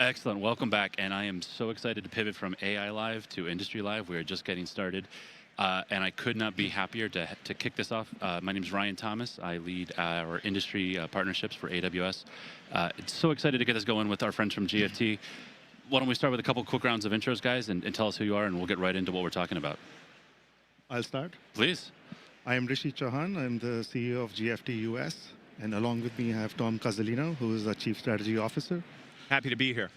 Excellent. Welcome back. And I am so excited to pivot from AI Live to Industry Live. We are just getting started. And I could not be happier to kick this off. My name is Ryan Thomas. I lead our industry partnerships for AWS. So excited to get this going with our friends from GFT. Why don't we start with a couple quick rounds of intros, guys, and tell us who you are, and we'll get right into what we're talking about. I'll start. Please. I am Rishi Chauhan. I'm the CEO of GFT US. And along with me, I have Tom Casalino, who is our Chief Strategy Officer. Happy to be here.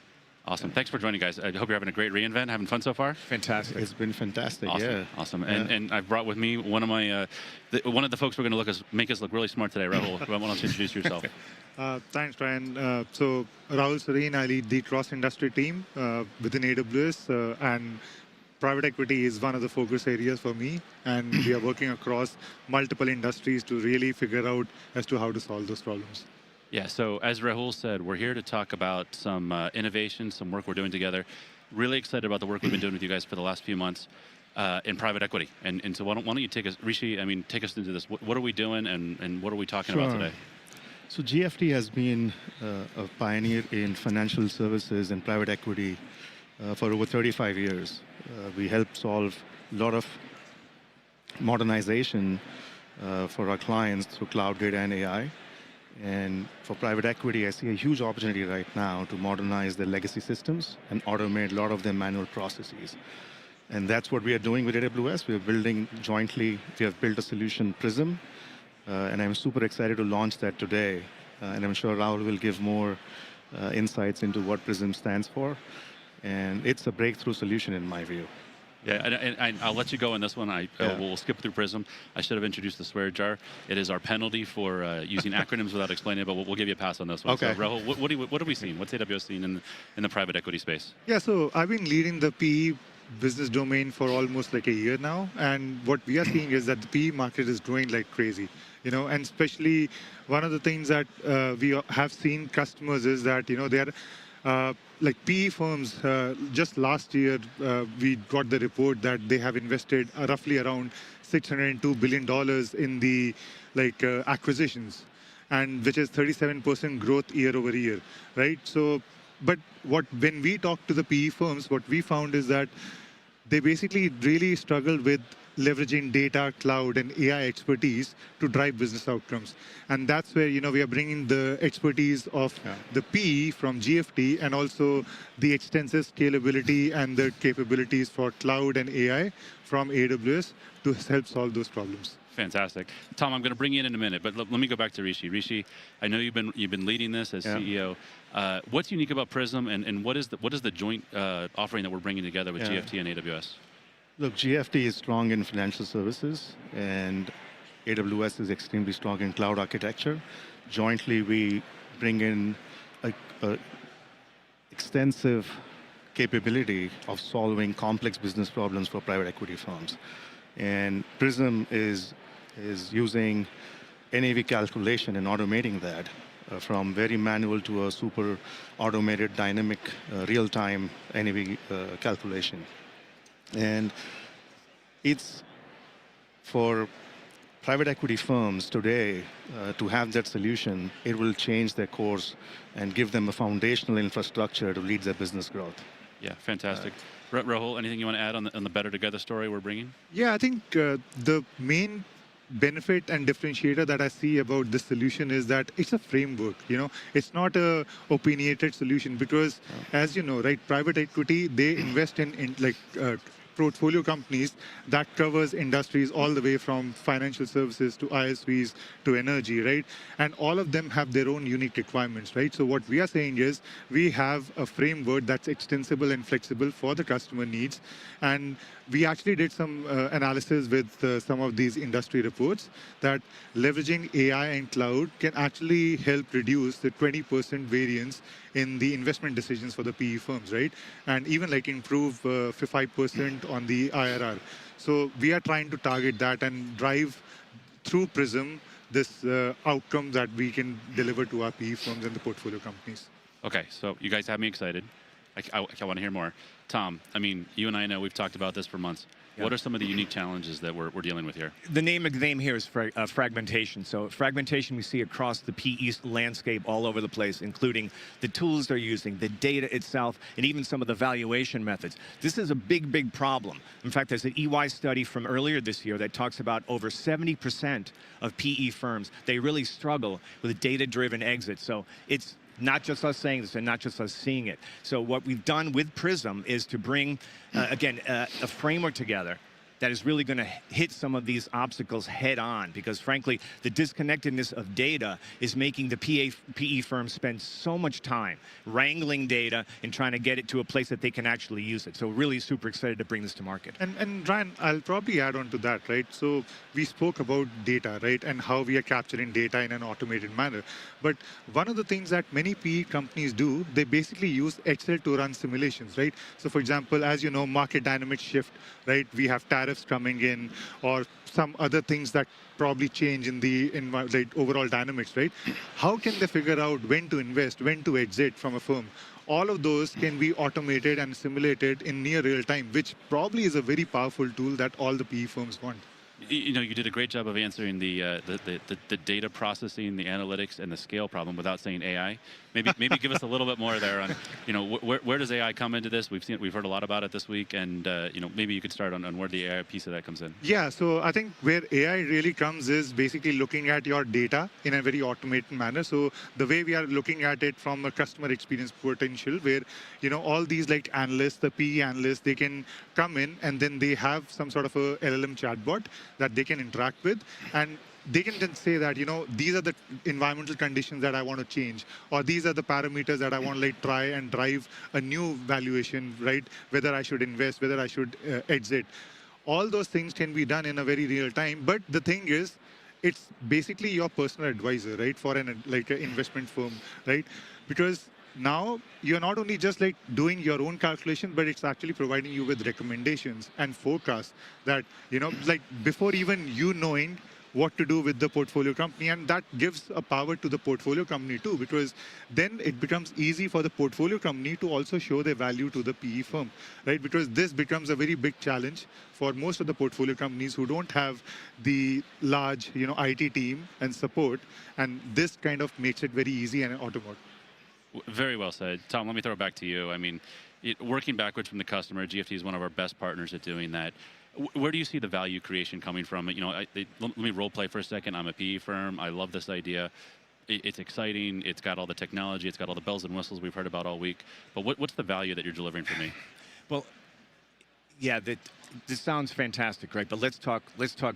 Awesome. Thanks for joining, guys. I hope you're having a great reInvent. Having fun so far? Fantastic. It's been fantastic, Awesome. yeah. Awesome. Yeah. And I've brought with me one of my, one of the folks we're going to make us look really smart today. Rahul, why don't you introduce yourself? Thanks, Ryan. So Rahul Sareen, I lead the cross-industry team within AWS, and private equity is one of the focus areas for me, and we are working across multiple industries to really figure out as to how to solve those problems. Yeah, so as Rahul said, we're here to talk about some innovation, some work we're doing together. Really excited about the work we've been doing with you guys for the last few months in private equity. And so why don't you take us, Rishi, take us into this. What are we doing and what are we talking about today? So GFT has been a pioneer in financial services and private equity for over 35 years. We help solve a lot of modernization for our clients through cloud, data, and AI. And for private equity, I see a huge opportunity right now to modernize their legacy systems and automate a lot of their manual processes. And that's what we are doing with AWS. We are building jointly, we have built a solution, Prism, and I'm super excited to launch that today. And I'm sure Rahul will give more insights into what Prism stands for. And it's a breakthrough solution in my view. Yeah, and I'll let you go on this one. We'll skip through Prism. I should have introduced the swear jar. It is our penalty for using acronyms without explaining it, but we'll give you a pass on this one. Okay. So, Rahul, what have we seen? What's AWS seen in the private equity space? Yeah, so I've been leading the PE business domain for almost like a year now, and what we are seeing is that the PE market is growing like crazy. And especially one of the things that we have seen customers is that they are like PE firms. Just last year, we got the report that they have invested roughly around $602 billion in the acquisitions, and which is 37% growth year over year, right? So, but when we talk to the PE firms, what we found is that they basically really struggle with leveraging data, cloud, and AI expertise to drive business outcomes. And that's where we are bringing the expertise of the PE from GFT and also the extensive scalability and the capabilities for cloud and AI from AWS to help solve those problems. Fantastic. Tom, I'm going to bring you in a minute, but let me go back to Rishi. Rishi, I know you've been leading this as CEO. What's unique about Prism, and what is the joint offering that we're bringing together with GFT and AWS? Look, GFT is strong in financial services, and AWS is extremely strong in cloud architecture. Jointly, we bring in a extensive capability of solving complex business problems for private equity firms. And Prism is using NAV calculation and automating that from very manual to a super automated, dynamic, real-time NAV calculation. And it's for private equity firms today to have that solution. It will change their course and give them a foundational infrastructure to lead their business growth. Yeah, fantastic. Rahul, anything you want to add on the Better Together story we're bringing? Yeah, I think the main benefit and differentiator that I see about this solution is that it's a framework. It's not a opinionated solution because, as you know, right, private equity, they invest in portfolio companies that covers industries all the way from financial services to ISVs to energy, right? And all of them have their own unique requirements, right? So what we are saying is we have a framework that's extensible and flexible for the customer needs. And we actually did some analysis with some of these industry reports that leveraging AI and cloud can actually help reduce the 20% variance in the investment decisions for the PE firms, right? And even improve 5% on the IRR. So we are trying to target that and drive through Prism this outcome that we can deliver to our PE firms and the portfolio companies. Okay, so you guys have me excited. I want to hear more. Tom, you and I know we've talked about this for months. What are some of the unique challenges that we're dealing with here? The name of the game here is fragmentation. So fragmentation we see across the PE landscape all over the place, including the tools they're using, the data itself, and even some of the valuation methods. This is a big, big problem. In fact, there's an EY study from earlier this year that talks about over 70% of PE firms, they really struggle with data-driven exits. So it's not just us saying this and not just us seeing it. So what we've done with Prism is to bring, again, a framework together that is really going to hit some of these obstacles head on, because frankly, the disconnectedness of data is making the PE firms spend so much time wrangling data and trying to get it to a place that they can actually use it. So really super excited to bring this to market. And Ryan, I'll probably add on to that, right? So we spoke about data, right? And how we are capturing data in an automated manner. But one of the things that many PE companies do, they basically use Excel to run simulations, right? So for example, as you know, market dynamics shift, right? We have tariffs coming in, or some other things that probably change in the overall dynamics, right? How can they figure out when to invest, when to exit from a firm? All of those can be automated and simulated in near real time, which probably is a very powerful tool that all the PE firms want. You know, you did a great job of answering the data processing, the analytics, and the scale problem without saying AI. Maybe give us a little bit more there on, you know, where does AI come into this? We've heard a lot about it this week, and you know, maybe you could start on where the AI piece of that comes in. Yeah, so I think where AI really comes is basically looking at your data in a very automated manner. So the way we are looking at it from a customer experience potential, where, you know, all these like analysts, the PE analysts, they can come in and then they have some sort of a LLM chatbot that they can interact with, and they can then say that, you know, these are the environmental conditions that I want to change, or these are the parameters that I want to like try and drive a new valuation, right? Whether I should invest, whether I should exit. All those things can be done in a very real time. But the thing is, it's basically your personal advisor, right? For an investment firm, right? Because now you're not only just like doing your own calculation, but it's actually providing you with recommendations and forecasts that, you know, like before even you knowing what to do with the portfolio company. And that gives a power to the portfolio company too, because then it becomes easy for the portfolio company to also show their value to the PE firm, right? Because this becomes a very big challenge for most of the portfolio companies who don't have the large, you know, IT team and support. And this kind of makes it very easy and automated. Very well said. Tom, let me throw it back to you. I mean, working backwards from the customer, GFT is one of our best partners at doing that. Where do you see the value creation coming from? You know, let me role play for a second. I'm a PE firm. I love this idea. It's exciting. It's got all the technology. It's got all the bells and whistles we've heard about all week. But what's the value that you're delivering for me? Well, yeah, this sounds fantastic, right? But let's talk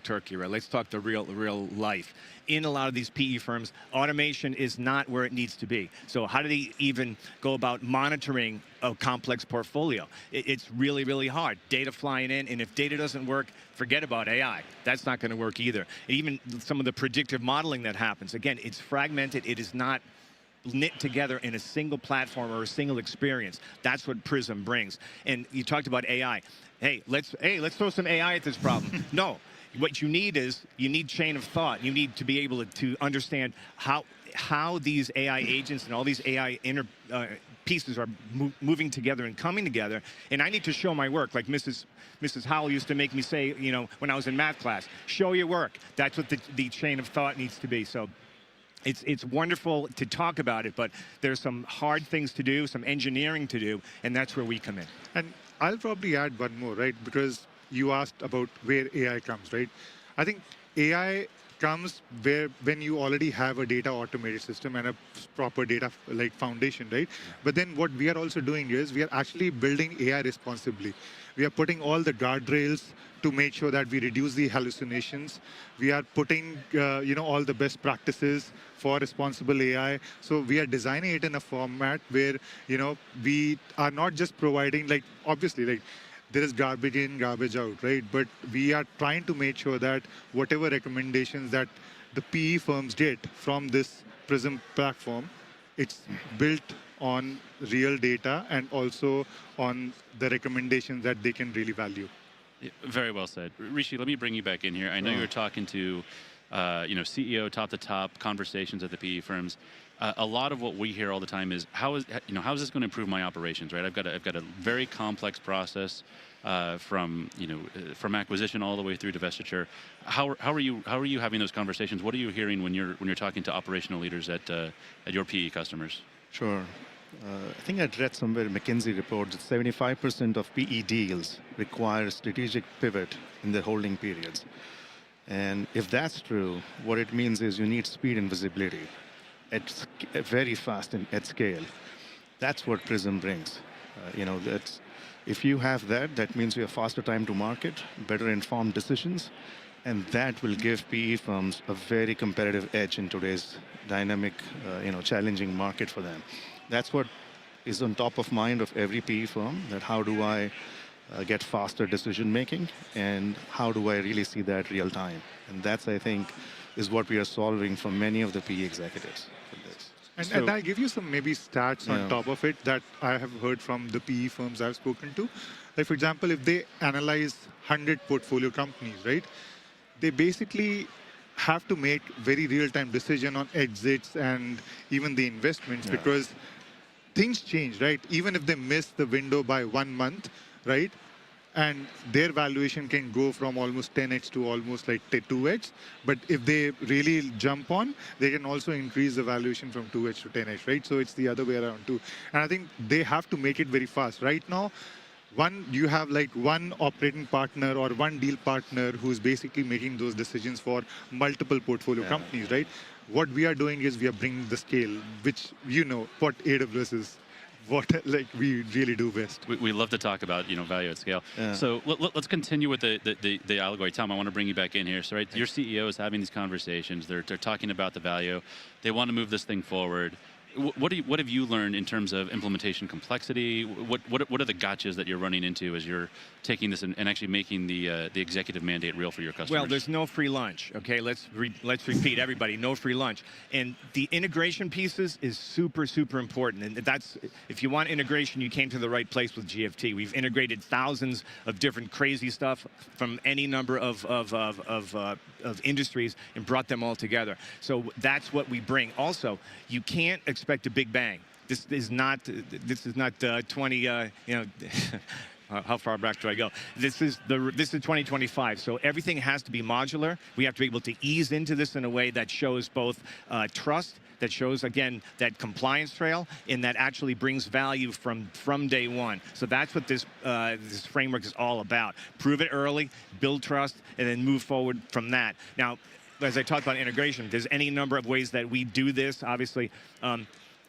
turkey, right? Let's talk the real life. In a lot of these PE firms, automation is not where it needs to be. So how do they even go about monitoring a complex portfolio? It's really, really hard. Data flying in, and if data doesn't work, forget about AI. That's not going to work either. And even some of the predictive modeling that happens, again, it's fragmented. It is not knit together in a single platform or a single experience. That's what Prism brings. And you talked about AI. Hey, let's throw some AI at this problem. No. What you need is, you need chain of thought. You need to be able to understand how these AI agents and all these AI pieces are moving together and coming together. And I need to show my work, like Mrs. Howell used to make me say, you know, when I was in math class, show your work. That's what the chain of thought needs to be. So it's wonderful to talk about it, but there's some hard things to do, some engineering to do, and that's where we come in. And I'll probably add one more, right? Because you asked about where AI comes, right? I think AI comes when you already have a data automated system and a proper data like foundation, right? But then what we are also doing is we are actually building AI responsibly. We are putting all the guardrails to make sure that we reduce the hallucinations. We are putting you know, all the best practices for responsible AI. So we are designing it in a format where, you know, we are not just providing, like, obviously, like, there is garbage in, garbage out, right? But we are trying to make sure that whatever recommendations that the PE firms get from this Prism platform, it's built on real data and also on the recommendations that they can really value. Yeah, very well said. Rishi, let me bring you back in here. I know you're talking to you know, CEO top to top conversations at the PE firms. A lot of what we hear all the time is how is this going to improve my operations, right? I've got a very complex process. from acquisition all the way through divestiture. How are you having those conversations? What are you hearing when you're talking to operational leaders at your PE customers? Sure. I think I'd read somewhere McKinsey report that 75% of PE deals require strategic pivot in their holding periods. And if that's true, what it means is you need speed and visibility very fast and at scale. That's what Prism brings. That's if you have that, that means you have faster time to market, better informed decisions, and that will give PE firms a very competitive edge in today's dynamic, challenging market for them. That's what is on top of mind of every PE firm. That how do I get faster decision making, and how do I really see that real time? And that's, I think, is what we are solving for many of the PE executives for this. And I'll give you some maybe stats on Yeah. top of it that I have heard from the PE firms I've spoken to. Like, for example, if they analyze 100 portfolio companies, right, they basically have to make very real-time decision on exits and even the investments, Yeah. because things change, right? Even if they miss the window by 1 month, right? And their valuation can go from almost 10x to almost like 2x. But if they really jump on, they can also increase the valuation from 2x to 10x, right? So it's the other way around too. And I think they have to make it very fast. Right now, you have like one operating partner or one deal partner who's basically making those decisions for multiple portfolio Yeah. companies, right? What we are doing is we are bringing the scale, which what AWS is, what like we really do best. We love to talk about value at scale. Yeah. So let's continue with the allegory. Tom, I want to bring you back in here. So your CEO is having these conversations. They're talking about the value. They want to move this thing forward. What have you learned in terms of implementation complexity? What are the gotchas that you're running into as you're taking this and actually making the executive mandate real for your customers? Well, there's no free lunch. Okay, let's repeat, everybody, no free lunch. And the integration pieces is super, super important. And that's, if you want integration, you came to the right place with GFT. We've integrated thousands of different crazy stuff from any number of industries and brought them all together. So that's what we bring. Also, you can't expect a big bang. This is not 20. How far back do I go? This is 2025. So everything has to be modular. We have to be able to ease into this in a way that shows both trust, that shows, again, that compliance trail, and that actually brings value from day one. So that's what this framework is all about. Prove it early, build trust, and then move forward from that. Now, as I talked about integration, there's any number of ways that we do this. Obviously,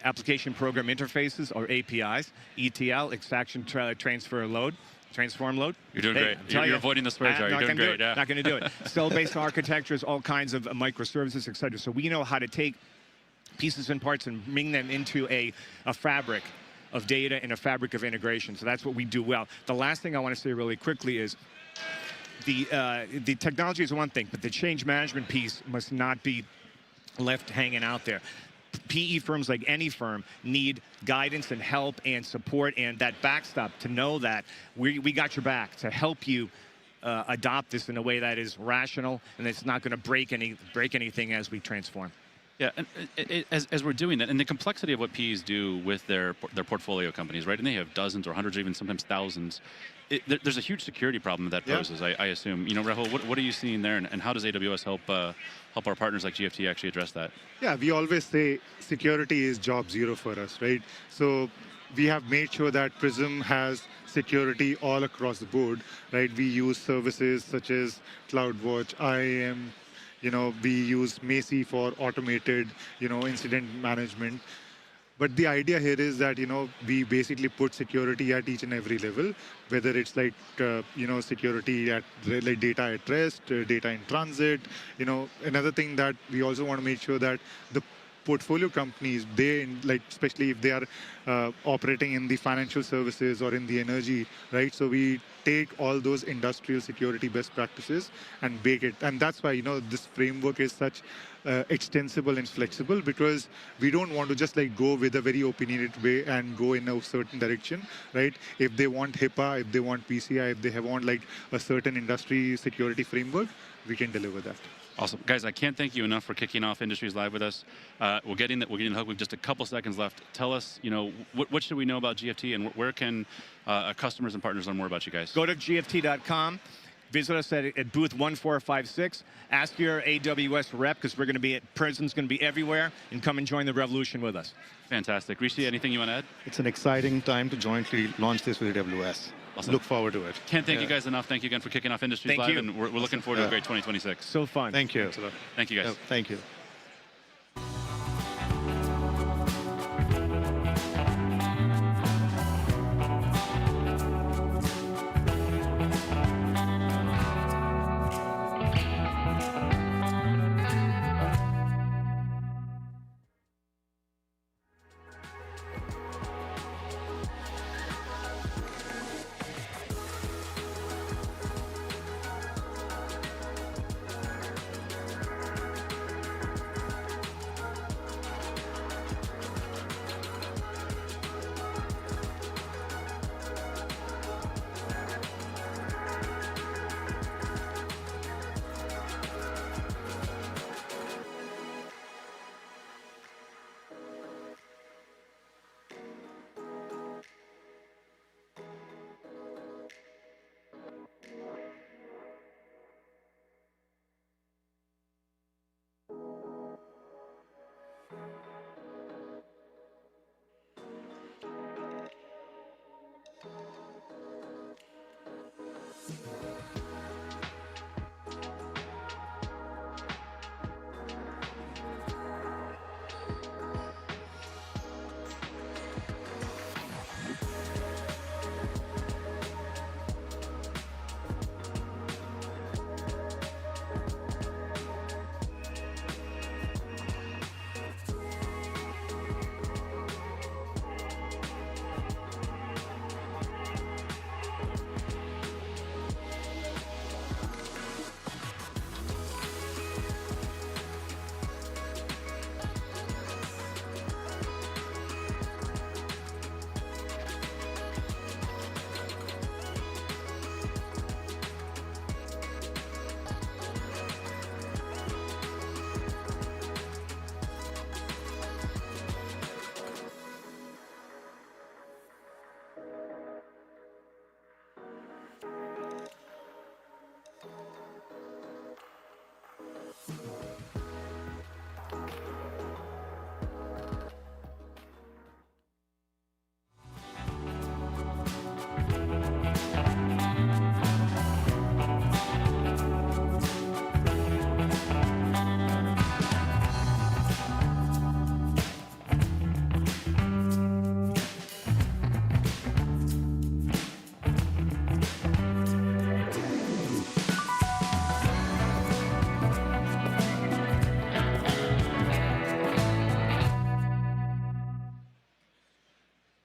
application program interfaces, or APIs, ETL, extraction, transform load. You're doing great. You're avoiding the swear jar. You're doing great. Yeah. Not going to do it. Cell-based architectures, all kinds of microservices, et cetera. So we know how to take pieces and parts and bring them into a fabric of data and a fabric of integration. So that's what we do well. The last thing I want to say really quickly is the technology is one thing, but the change management piece must not be left hanging out there. PE firms, like any firm, need guidance and help and support and that backstop to know that we got your back to help you adopt this in a way that is rational and it's not going to break anything as we transform. Yeah, and as we're doing that, and the complexity of what PEs do with their portfolio companies, right? And they have dozens or hundreds or even sometimes thousands. There's a huge security problem that poses, I assume. Rahul, what are you seeing there, and how does AWS help our partners like GFT actually address that? Yeah, we always say security is job zero for us, right? So we have made sure that Prism has security all across the board, right? We use services such as CloudWatch, IAM. We use Macy for automated, incident management. But the idea here is that, we basically put security at each and every level, whether it's like, security at like data at rest, data in transit. Another thing that we also want to make sure that the portfolio companies, especially if they are operating in the financial services or in the energy, right? So we take all those industrial security best practices and bake it. And that's why, this framework is such extensible and flexible, because we don't want to just go with a very opinionated way and go in a certain direction, right? If they want HIPAA, if they want PCI, if they want a certain industry security framework, we can deliver that. Awesome, guys! I can't thank you enough for kicking off Industries Live with us. We're getting the hook. We've just a couple seconds left. Tell us, what should we know about GFT, and where can customers and partners learn more about you guys? Go to gft.com. Visit us at booth 1456. Ask your AWS rep, because we're going to be Prism's going to be everywhere, and come and join the revolution with us. Fantastic. Rishi, anything you want to add? It's an exciting time to jointly launch this with AWS. Awesome. Look forward to it. Can't thank you guys enough. Thank you again for kicking off Industries Thank Live, you. and we're looking forward to a great 2026. So fun. Thank you. Thank you, guys. Thank you.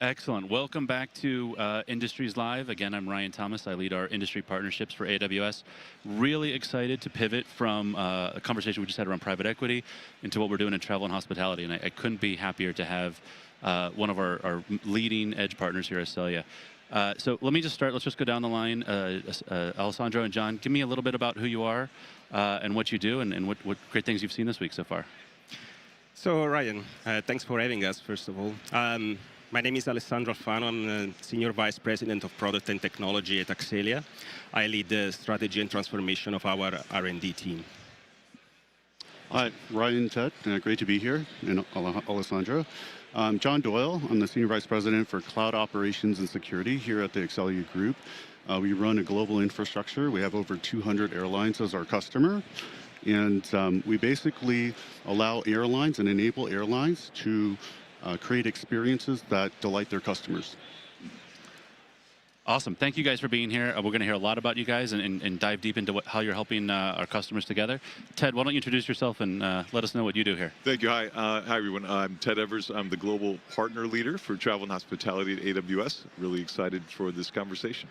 Excellent. Welcome back to Industries Live. Again, I'm Ryan Thomas. I lead our industry partnerships for AWS. Really excited to pivot from a conversation we just had around private equity into what we're doing in travel and hospitality. And I couldn't be happier to have one of our leading edge partners here at Accelya. So let me just start. Let's just go down the line. Alessandro and John, give me a little bit about who you are and what you do, and what great things you've seen this week so far. So Ryan, thanks for having us, first of all. My name is Alessandro Alfano. I'm the Senior Vice President of Product and Technology at Accelya. I lead the strategy and transformation of our R&D team. Hi, Ryan, Ted. Great to be here, and Alessandro. John Doyle. I'm the Senior Vice President for Cloud Operations and Security here at the Accelya Group. We run a global infrastructure. We have over 200 airlines as our customer. And we basically allow airlines and enable airlines to create experiences that delight their customers. Awesome. Thank you guys for being here. We're going to hear a lot about you guys and dive deep into how you're helping our customers together. Ted, why don't you introduce yourself and let us know what you do here. Thank you. Hi, hi everyone. I'm Ted Evers. I'm the Global Partner Leader for Travel and Hospitality at AWS. Really excited for this conversation.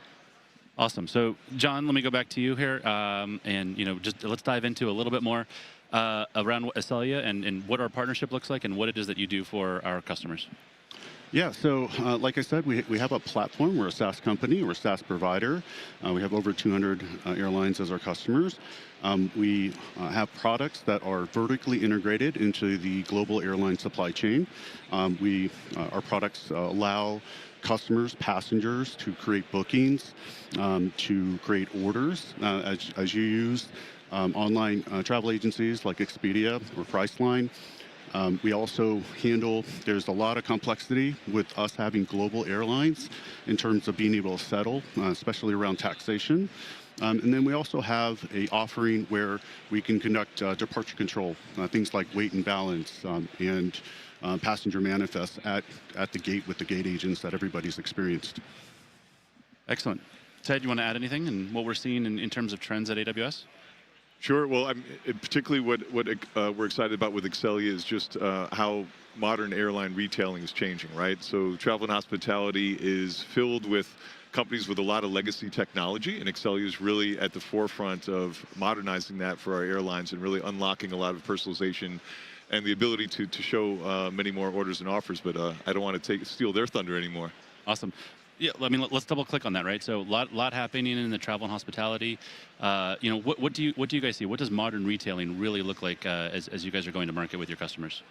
Awesome. So, John, let me go back to you here, and just let's dive into a little bit more around Accelya and what our partnership looks like and what it is that you do for our customers. Yeah, so like I said, we have a platform. We're a SaaS company. We're a SaaS provider. We have over 200 airlines as our customers. We have products that are vertically integrated into the global airline supply chain. Our products allow customers, passengers to create bookings, to create orders, as you use online travel agencies like Expedia or Priceline. We also handle, there's a lot of complexity with us having global airlines in terms of being able to settle, especially around taxation. And then we also have a offering where we can conduct departure control, things like weight and balance, and passenger manifests at the gate with the gate agents that everybody's experienced. Excellent. Ted, you want to add anything and what we're seeing in terms of trends at AWS? Sure. Well, particularly what we're excited about with Accelya is just how modern airline retailing is changing, right? So travel and hospitality is filled with companies with a lot of legacy technology, and Accelya is really at the forefront of modernizing that for our airlines and really unlocking a lot of personalization and the ability to show many more orders and offers. But I don't want to steal their thunder anymore. Awesome. Yeah, I mean, let's double click on that, right? So, lot happening in the travel and hospitality. What do you guys see? What does modern retailing really look like as you guys are going to market with your customers?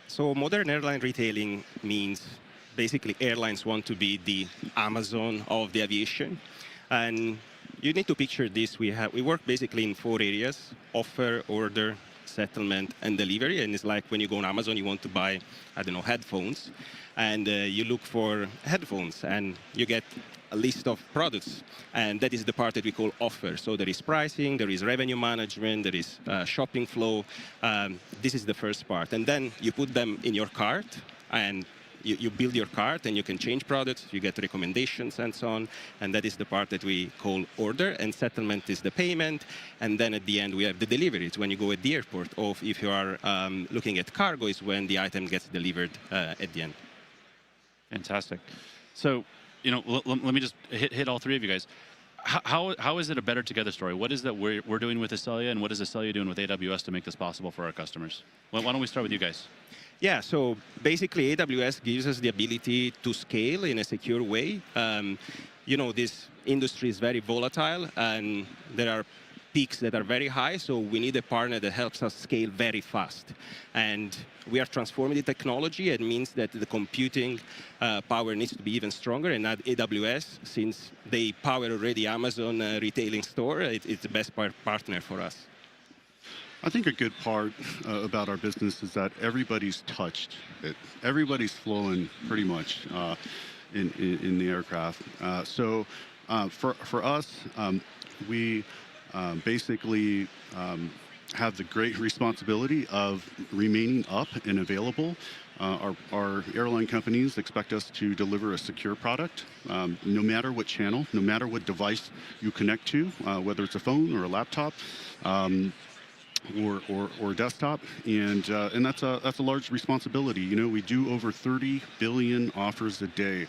So modern airline retailing means basically airlines want to be the Amazon of the aviation. And you need to picture this. We work basically in 4 areas: offer, order, settlement, and delivery. And it's like when you go on Amazon, you want to buy, I don't know, headphones. And you look for headphones, and you get a list of products. And that is the part that we call offer. So there is pricing, there is revenue management, there is shopping flow. This is the first part. And then you put them in your cart, and you build your cart, and you can change products, you get recommendations, and so on. And that is the part that we call order, and settlement is the payment. And then at the end, we have the delivery. It's when you go at the airport, or if you are looking at cargo, is when the item gets delivered at the end. Fantastic. So, let me just hit all three of you guys. How is it a better together story? What is that we're doing with Accelya, and what is Accelya doing with AWS to make this possible for our customers? Why don't we start with you guys? Yeah, so basically AWS gives us the ability to scale in a secure way. This industry is very volatile, and there are peaks that are very high, so we need a partner that helps us scale very fast. And we are transforming the technology. It means that the computing power needs to be even stronger, and at AWS, since they power already Amazon retailing store, it's the best partner for us. I think a good part about our business is that everybody's touched it. Everybody's flown pretty much in the aircraft. So for us, we basically have the great responsibility of remaining up and available. Our airline companies expect us to deliver a secure product, no matter what channel, no matter what device you connect to, whether it's a phone or a laptop. Or desktop, and that's a large responsibility. We do over 30 billion offers a day.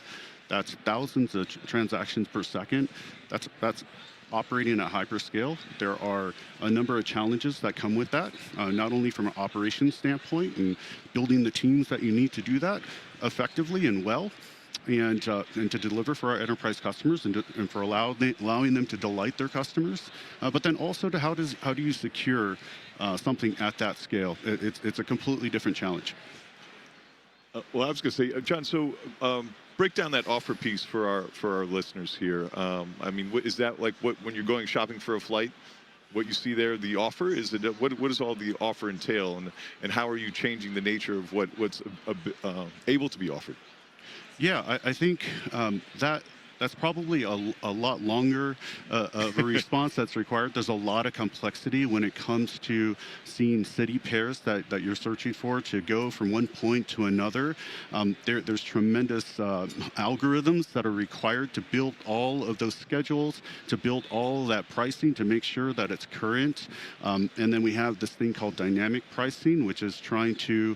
That's thousands of transactions per second. That's operating at hyperscale. There are a number of challenges that come with that, not only from an operations standpoint and building the teams that you need to do that effectively and well, and to deliver for our enterprise customers, and for allowing them to delight their customers, but then also to how do you secure something at that scale? It's a completely different challenge. Well, I was going to say, John. So break down that offer piece for our listeners here. Is that like when you're going shopping for a flight? What you see there, the offer, is it what does all the offer entail, and how are you changing the nature of what's able to be offered? Yeah, I think that's probably a lot longer of a response that's required. There's a lot of complexity when it comes to seeing city pairs that you're searching for to go from one point to another. There's tremendous algorithms that are required to build all of those schedules, to build all that pricing, to make sure that it's current. And then we have this thing called dynamic pricing, which is trying to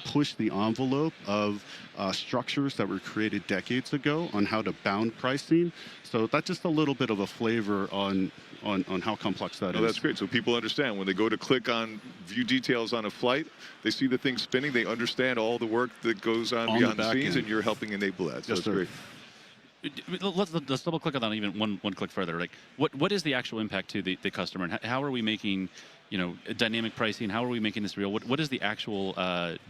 push the envelope of structures that were created decades ago on how to bound pricing. So that's just a little bit of a flavor on on how complex that No, is. that's great. So people understand when they go to click on view details on a flight, they see the thing spinning, they understand all the work that goes on On behind the the back scenes, end. and you're helping enable that. So Yes, that's sir. great. Let's double click on that even one click further. Like, what is the actual impact to the customer, and how are we making, dynamic pricing? How are we making this real? What is the actual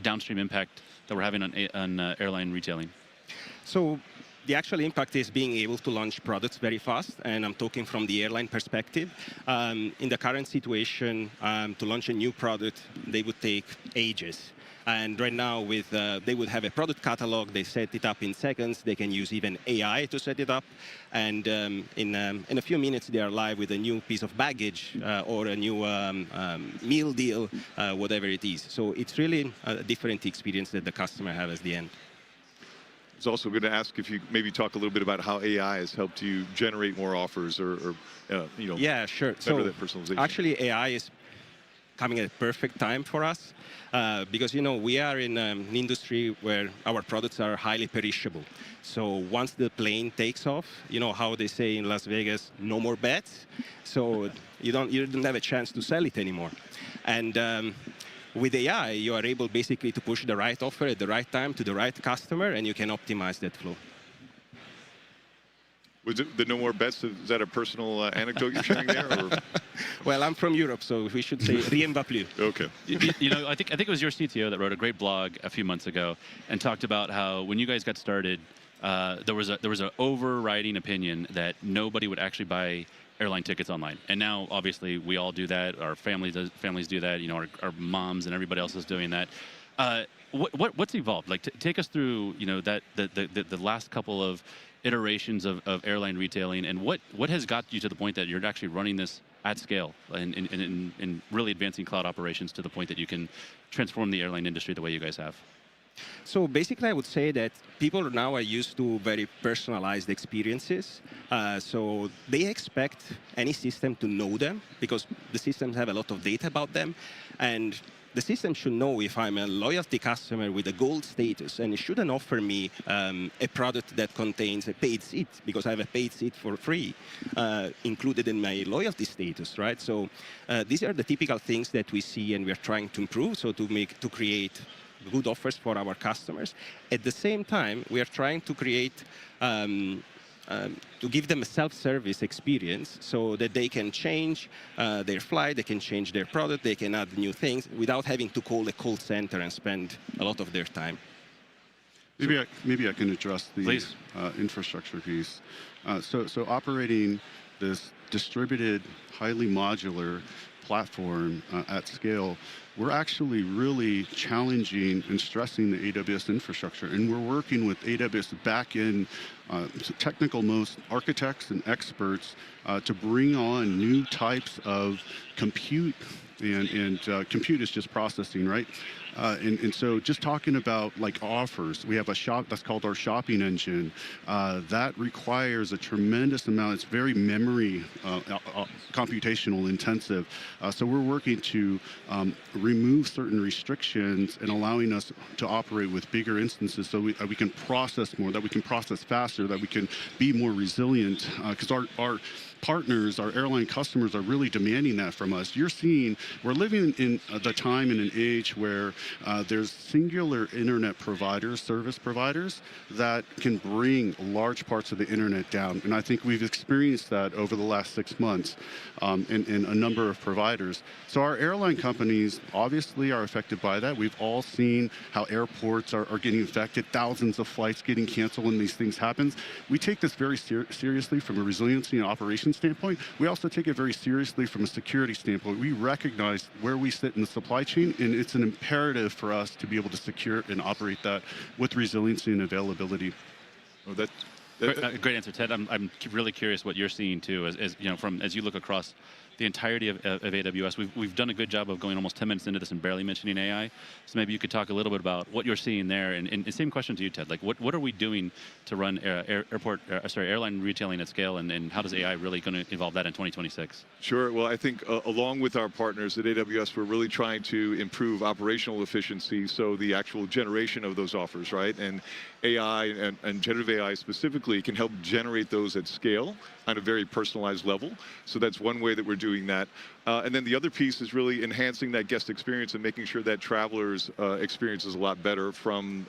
downstream impact that we're having on airline retailing? So the actual impact is being able to launch products very fast, and I'm talking from the airline perspective. In the current situation, to launch a new product, they would take ages. And right now, they would have a product catalog. They set it up in seconds. They can use even AI to set it up. And in a few minutes, they are live with a new piece of baggage or a new meal deal, whatever it is. So it's really a different experience that the customer has at the end. I was also going to ask if you maybe talk a little bit about how AI has helped you generate more offers or Yeah, sure. better So that personalization. actually, AI is coming at a perfect time for us because we are in an industry where our products are highly perishable. So once the plane takes off, you know how they say in Las Vegas, no more bets. So you don't have a chance to sell it anymore. And with AI, you are able basically to push the right offer at the right time to the right customer, and you can optimize that flow. Was it the no more bets? Is that a personal anecdote you're sharing there? Or? Well, I'm from Europe, so we should say rien va plus. Okay. I think it was your CTO that wrote a great blog a few months ago and talked about how when you guys got started, there was an overriding opinion that nobody would actually buy airline tickets online. And now, obviously, we all do that. Our families do that. Our moms and everybody else is doing that. What's evolved? Like, take us through, that the last couple of iterations of airline retailing, and what has got you to the point that you're actually running this at scale and really advancing cloud operations to the point that you can transform the airline industry the way you guys have? So basically, I would say that people now are used to very personalized experiences. So they expect any system to know them because the systems have a lot of data about them. And the system should know if I'm a loyalty customer with a gold status, and it shouldn't offer me a product that contains a paid seat because I have a paid seat for free included in my loyalty status, right? So these are the typical things that we see and we're trying to improve, so to create good offers for our customers. At the same time, we are trying to create to give them a self-service experience so that they can change their flight, they can change their product, they can add new things without having to call a call center and spend a lot of their time. Maybe I can address the Please. Infrastructure piece. So operating this distributed, highly modular platform at scale, we're actually really challenging and stressing the AWS infrastructure. And we're working with AWS back-end technical most architects and experts to bring on new types of compute. And compute is just processing, right? And so just talking about like offers, we have a shop that's called our shopping engine. That requires a tremendous amount. It's very memory computational intensive. So we're working to remove certain restrictions and allowing us to operate with bigger instances so we can process more, that we can process faster, that we can be more resilient. Because our partners, our airline customers are really demanding that from us. We're living in the time and an age where there's singular internet providers, service providers, that can bring large parts of the internet down. And I think we've experienced that over the last 6 months in a number of providers. So our airline companies obviously are affected by that. We've all seen how airports are getting affected, thousands of flights getting canceled when these things happen. We take this very seriously from a resiliency and operations standpoint. We also take it very seriously from a security standpoint. We recognize where we sit in the supply chain, and it's an imperative for us to be able to secure and operate that with resiliency and availability. Great answer, Ted. I'm really curious what you're seeing too, as you look across the entirety of AWS. We've done a good job of going almost 10 minutes into this and barely mentioning AI. So maybe you could talk a little bit about what you're seeing there. And same question to you, Ted. Like, what are we doing to run airline retailing at scale, and how does AI really going to evolve that in 2026? Sure. Well, I think along with our partners at AWS, we're really trying to improve operational efficiency, so the actual generation of those offers, right? And AI and generative AI specifically can help generate those at scale on a very personalized level. So that's one way that we're doing that. And then the other piece is really enhancing that guest experience and making sure that travelers' experience is a lot better from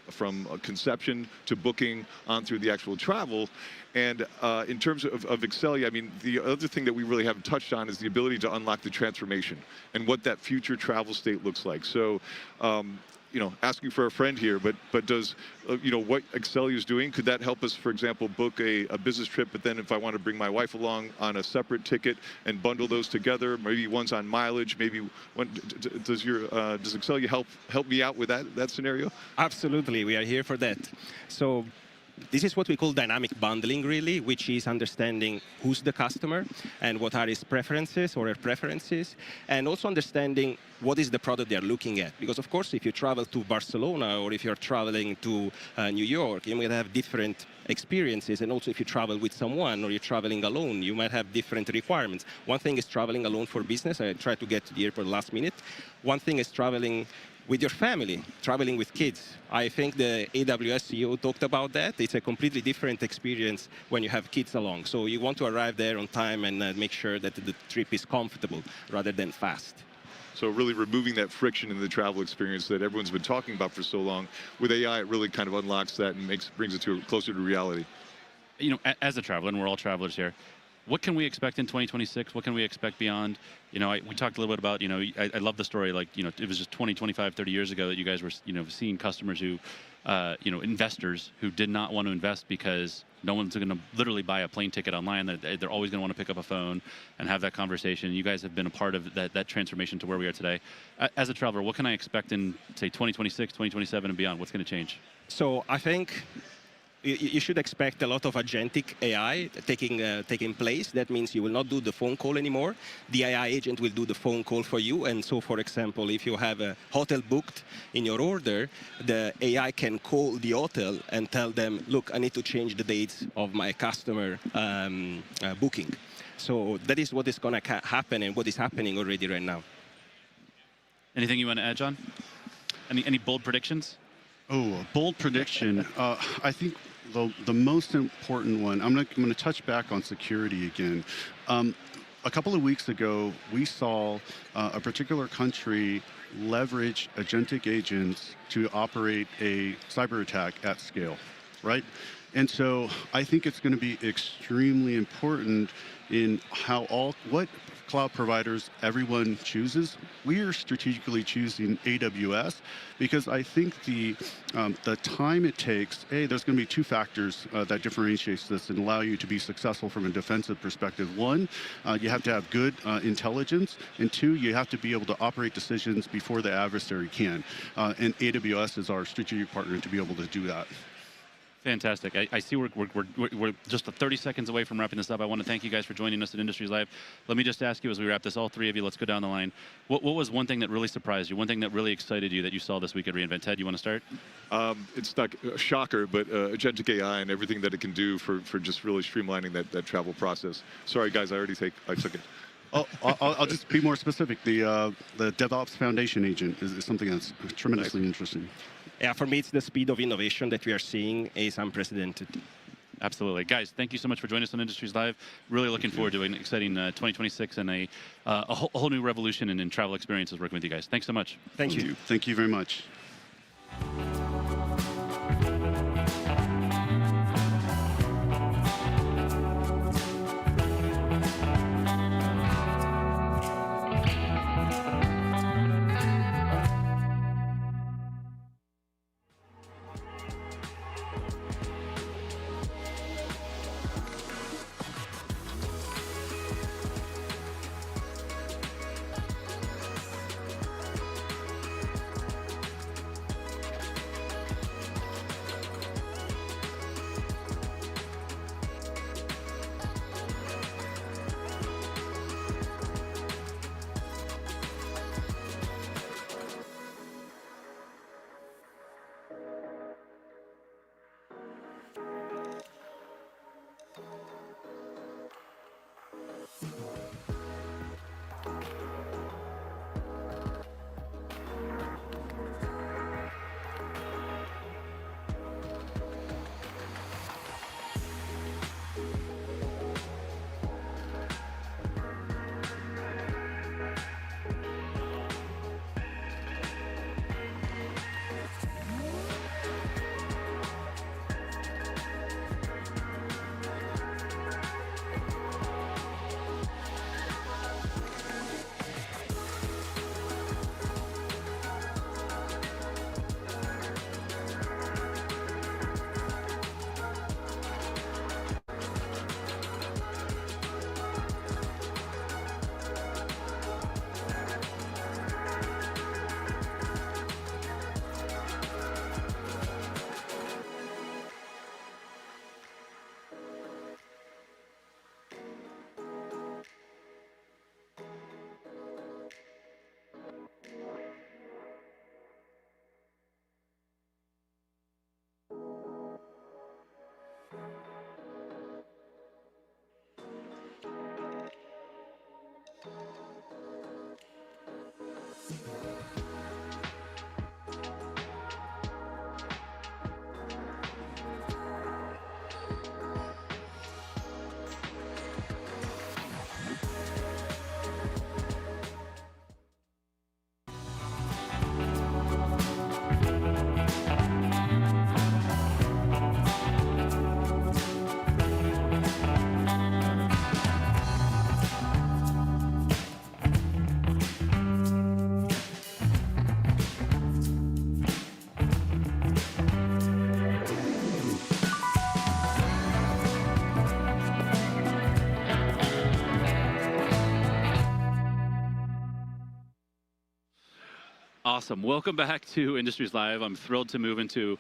conception to booking on through the actual travel. And in terms of Accelya, I mean, the other thing that we really haven't touched on is the ability to unlock the transformation and what that future travel state looks like. So, you know, asking for a friend here, but does, you know, what Accelya is doing, could that help us, for example, book a business trip, but then if I want to bring my wife along on a separate ticket and bundle those together, maybe one's on mileage, maybe one, does Accelya help me out with that scenario? Absolutely, we are here for that. So this is what we call dynamic bundling, really, which is understanding who's the customer and what are his preferences or her preferences, and also understanding what is the product they're looking at. Because, of course, if you travel to Barcelona or if you're traveling to New York, you might have different experiences. And also, if you travel with someone or you're traveling alone, you might have different requirements. One thing is traveling alone for business. I tried to get to the airport last minute. One thing is traveling with your family, traveling with kids. I think the AWS CEO talked about that. It's a completely different experience when you have kids along. So you want to arrive there on time and make sure that the trip is comfortable rather than fast. So really removing that friction in the travel experience that everyone's been talking about for so long. With AI, it really kind of unlocks that and brings it closer to reality. You know, as a traveler, and we're all travelers here, what can we expect in 2026? What can we expect beyond? You know, we talked a little bit about, you know, I love the story, like, you know, it was just 20, 25, 30 years ago that you guys were, you know, seeing customers who, you know, investors who did not want to invest because no one's going to literally buy a plane ticket online. They're always going to want to pick up a phone and have that conversation. You guys have been a part of that transformation to where we are today. As a traveler, what can I expect in, say, 2026, 2027 and beyond? What's going to change? So I think you should expect a lot of agentic AI taking place. That means you will not do the phone call anymore. The AI agent will do the phone call for you. And so, for example, if you have a hotel booked in your order, the AI can call the hotel and tell them, look, I need to change the dates of my customer booking. So that is what is going to happen and what is happening already right now. Anything you want to add, John? Any bold predictions? Oh, a bold prediction. I think the most important one, I'm going to touch back on security again. A couple of weeks ago, we saw a particular country leverage agentic agents to operate a cyber attack at scale, right? And so I think it's going to be extremely important in what cloud providers everyone chooses. We are strategically choosing AWS because I think the time it takes, there's going to be two factors that differentiates this and allow you to be successful from a defensive perspective. One, you have to have good intelligence, and two, you have to be able to operate decisions before the adversary can. And AWS is our strategic partner to be able to do that. Fantastic. I see we're just 30 seconds away from wrapping this up. I want to thank you guys for joining us at Industries Live. Let me just ask you as we wrap this, all three of you, let's go down the line. What was one thing that really surprised you, one thing that really excited you that you saw this week at reInvent? Ted, you want to start? It's not a shocker, but agentic AI and everything that it can do for just really streamlining that travel process. Sorry, guys, I took it. Oh, I'll just be more specific. The DevOps Foundation agent is something that's tremendously interesting. Yeah, for me, it's the speed of innovation that we are seeing is unprecedented. Absolutely. Guys, thank you so much for joining us on Industries Live. Really looking forward to an exciting 2026 and a whole new revolution in travel experiences working with you guys. Thanks so much. Thank you. Thank you very much. Awesome. Welcome back to Industries Live. I'm thrilled to move into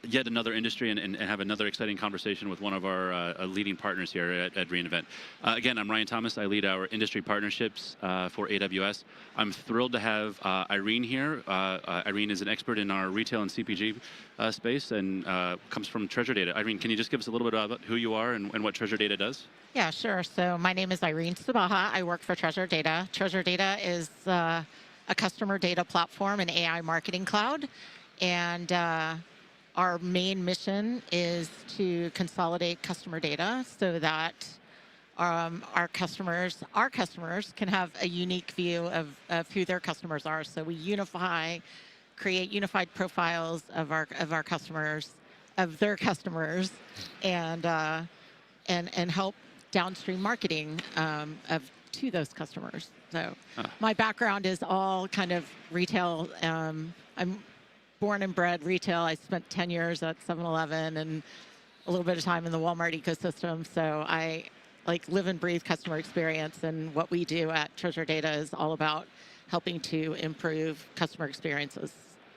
yet another industry and have another exciting conversation with one of our leading partners here at reInvent. Again, I'm Ryan Thomas. I lead our industry partnerships for AWS. I'm thrilled to have Irene here. Irene is an expert in our retail and CPG space and comes from Treasure Data. Irene, can you just give us a little bit about who you are and what Treasure Data does? Yeah, sure. So my name is Irene Sabaha. I work for Treasure Data. Treasure Data is a customer data platform and AI marketing cloud. And our main mission is to consolidate customer data so that our customers can have a unique view of who their customers are. So we create unified profiles of our customers, of their customers, and help downstream marketing to those customers. So my background is all kind of retail. I'm born and bred retail. I spent 10 years at 7-Eleven and a little bit of time in the Walmart ecosystem. So I live and breathe customer experience. And what we do at Treasure Data is all about helping to improve customer experiences.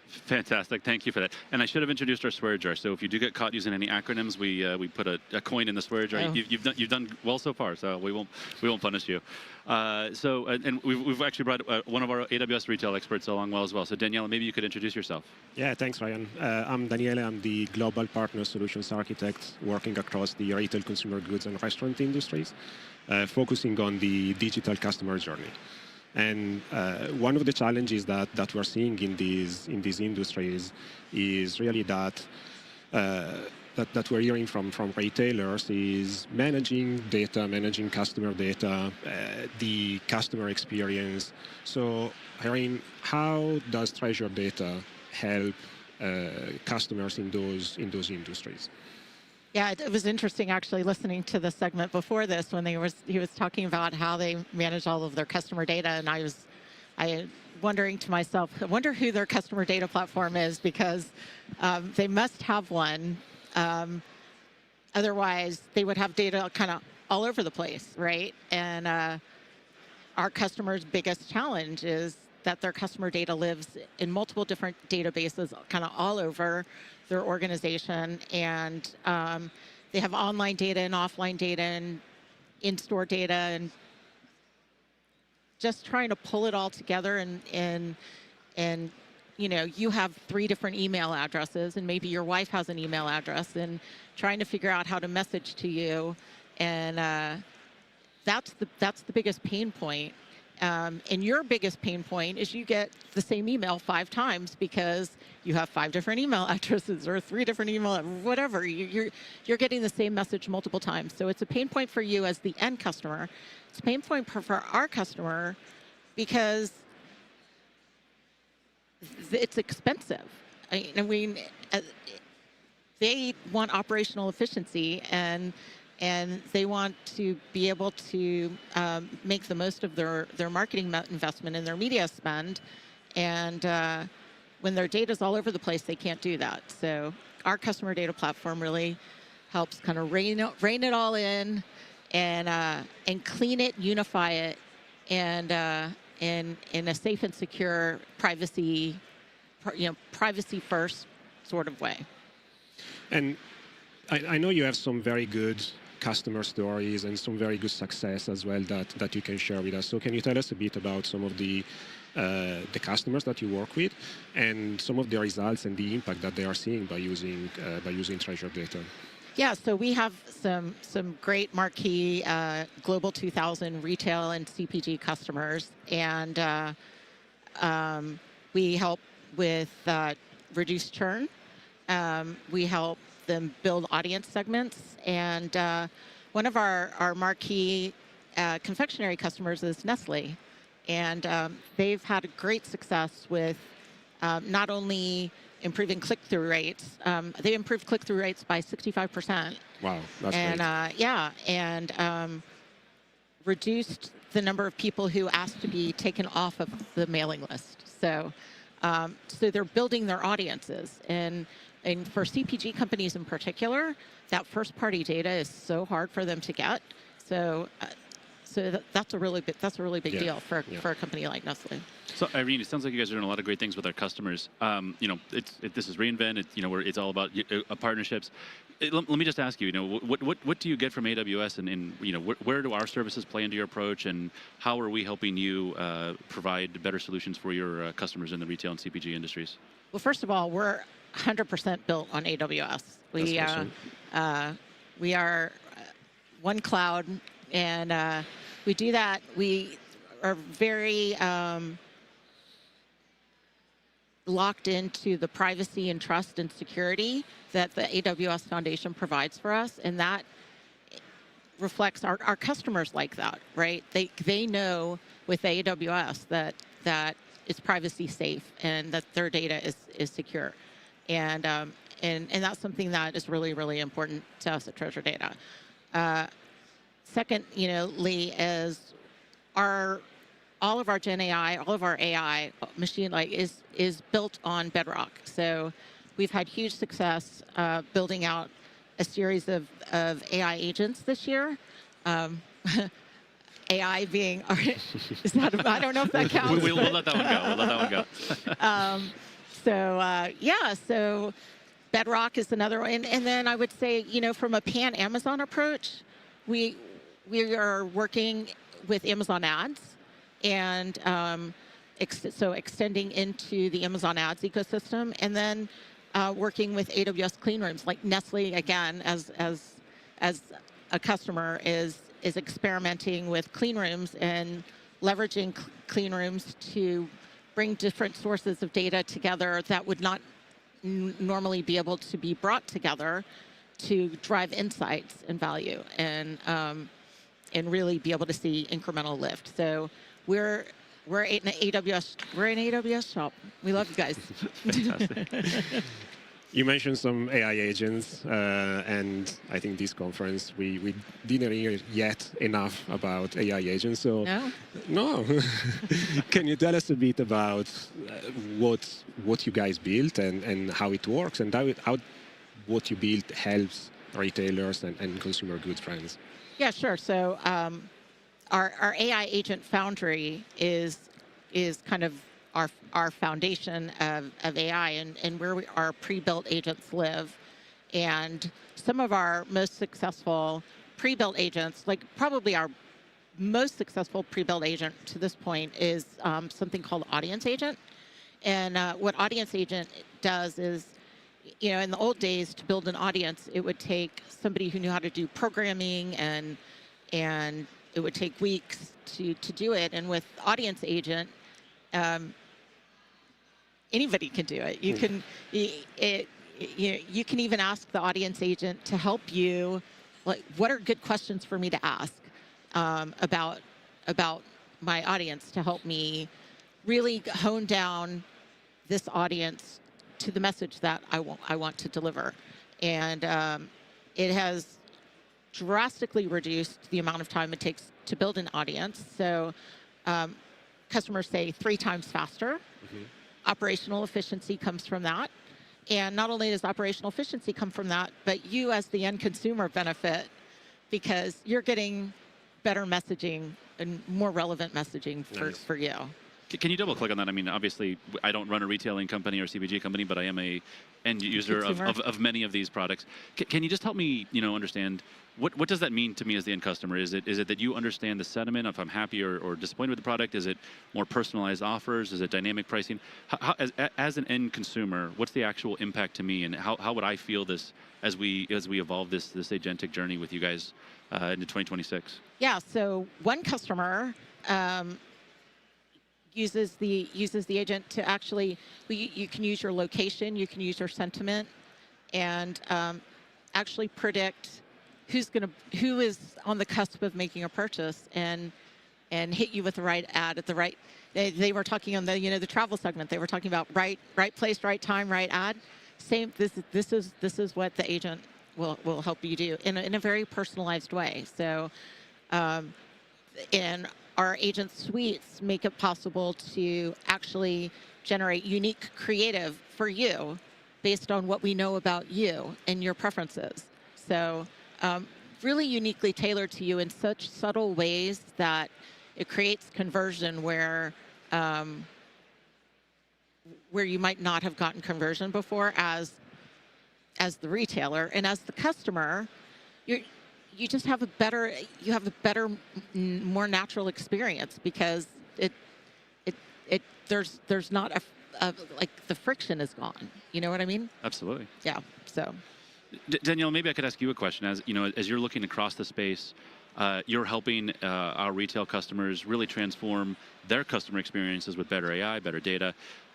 Fantastic. Thank you for that. And I should have introduced our swear jar. So if you do get caught using any acronyms, we put a coin in the swear jar. Oh. You've done well so far, so we won't punish you. And we've actually brought one of our AWS retail experts along as well. So Daniela, maybe you could introduce yourself. Yeah, thanks, Ryan. I'm Daniele. I'm the Global Partner Solutions Architect working across the retail, consumer goods, and restaurant industries, focusing on the digital customer journey. And one of the challenges that we're seeing in these industries is really that we're hearing from retailers is managing data, managing customer data, the customer experience. So, Irene, how does Treasure Data help customers in those industries? Yeah, it was interesting actually listening to the segment before this when he was talking about how they manage all of their customer data, and I wondering to myself, I wonder who their customer data platform is, because they must have one. Otherwise, they would have data kind of all over the place, right? And our customers' biggest challenge is that their customer data lives in multiple different databases kind of all over their organization, and they have online data and offline data and in-store data, and just trying to pull it all together and you have 3 different email addresses, and maybe your wife has an email address, and trying to figure out how to message to you, and that's the biggest pain point. And your biggest pain point is you get the same email 5 times because you have 5 different email addresses or 3 different email, whatever. You're getting the same message multiple times. So it's a pain point for you as the end customer. It's a pain point for our customer because it's expensive. I mean, they want operational efficiency, and they want to be able to make the most of their marketing investment and their media spend. And when their data is all over the place, they can't do that. So our customer data platform really helps kind of rein it all in and clean it, unify it, and in a safe and secure, privacy first sort of way. And I know you have some very good customer stories and some very good success as well that you can share with us. So can you tell us a bit about some of the customers that you work with and some of the results and the impact that they are seeing by using Treasure Data? Yeah, so we have some great marquee Global 2000 retail and CPG customers, and we help with reduced churn. We help them build audience segments, and one of our marquee confectionery customers is Nestle, and they've had a great success with not only improving click-through rates. They improved click-through rates by 65%. Wow, that's great. And reduced the number of people who asked to be taken off of the mailing list. So they're building their audiences, and for CPG companies in particular, that first-party data is so hard for them to get. So that's a really big Yeah. deal for Yeah. for a company like Nestle. So Irene, it sounds like you guys are doing a lot of great things with our customers. This is reInvent. It's all about partnerships. Let me just ask you. What do you get from AWS, and where do our services play into your approach, and how are we helping you provide better solutions for your customers in the retail and CPG industries? Well, first of all, we're 100% built on AWS. We are one cloud, and we do that. We are very locked into the privacy and trust and security that the AWS Foundation provides for us, and that reflects our customers like that, right? They know with AWS that it's privacy safe and that their data is secure, and that's something that is really, really important to us at Treasure Data. Second, Lee, is all of our Gen AI, all of our AI machine is built on Bedrock. So we've had huge success building out a series of AI agents this year. AI being, is that, I don't know if that counts. We'll let that one go. So Bedrock is another one. And then I would say, from a pan-Amazon approach, we are working with Amazon Ads, and so extending into the Amazon Ads ecosystem, and then working with AWS clean rooms, like Nestle, again, as a customer, is experimenting with clean rooms and leveraging clean rooms to bring different sources of data together that would not normally be able to be brought together to drive insights and value, and really be able to see incremental lift. So we're an AWS shop. We love you guys. Fantastic. You mentioned some AI agents, and I think this conference we didn't hear yet enough about AI agents. So no. Can you tell us a bit about what you guys built and how it works, and how what you built helps retailers and consumer goods brands? Yeah, sure. So our AI agent foundry is kind of our foundation of AI, and where our pre-built agents live. And some of our most successful pre-built agents, like probably our most successful pre-built agent to this point, is something called Audience Agent. And what Audience Agent does is, in the old days, to build an audience, it would take somebody who knew how to do programming, and it would take weeks to do it. And with Audience Agent, anybody can do it. You can even ask the Audience Agent to help you, like, what are good questions for me to ask about my audience, to help me really hone down this audience to the message that I want to deliver. And it has drastically reduced the amount of time it takes to build an audience. So customers say 3 times faster. Mm-hmm. Operational efficiency comes from that. And not only does operational efficiency come from that, but you as the end consumer benefit, because you're getting better messaging and more relevant messaging for you. Can you double click on that? I mean, obviously, I don't run a retailing company or CPG company, but I am a end user of many of these products. Can you just help me, understand what does that mean to me as the end customer? Is it that you understand the sentiment if I'm happy or disappointed with the product? Is it more personalized offers? Is it dynamic pricing? As an end consumer, what's the actual impact to me, and how would I feel this as we evolve this agentic journey with you guys into 2026? Yeah. So one customer uses the agent to actually, you can use your location, you can use your sentiment, and actually predict who is on the cusp of making a purchase, and hit you with the right ad at the right. They were talking on the travel segment. They were talking about right place, right time, right ad. Same. This is what the agent will help you do in a very personalized way. So, and our agent suites make it possible to actually generate unique creative for you based on what we know about you and your preferences. So really uniquely tailored to you in such subtle ways that it creates conversion where you might not have gotten conversion before as the retailer, and as the customer, you just have a better more natural experience, because there's not like the friction is gone. You know what I mean? Absolutely. Yeah. So Danielle, maybe I could ask you a question. As you know, as you're looking across the space, you're helping our retail customers really transform their customer experiences with better AI, better data.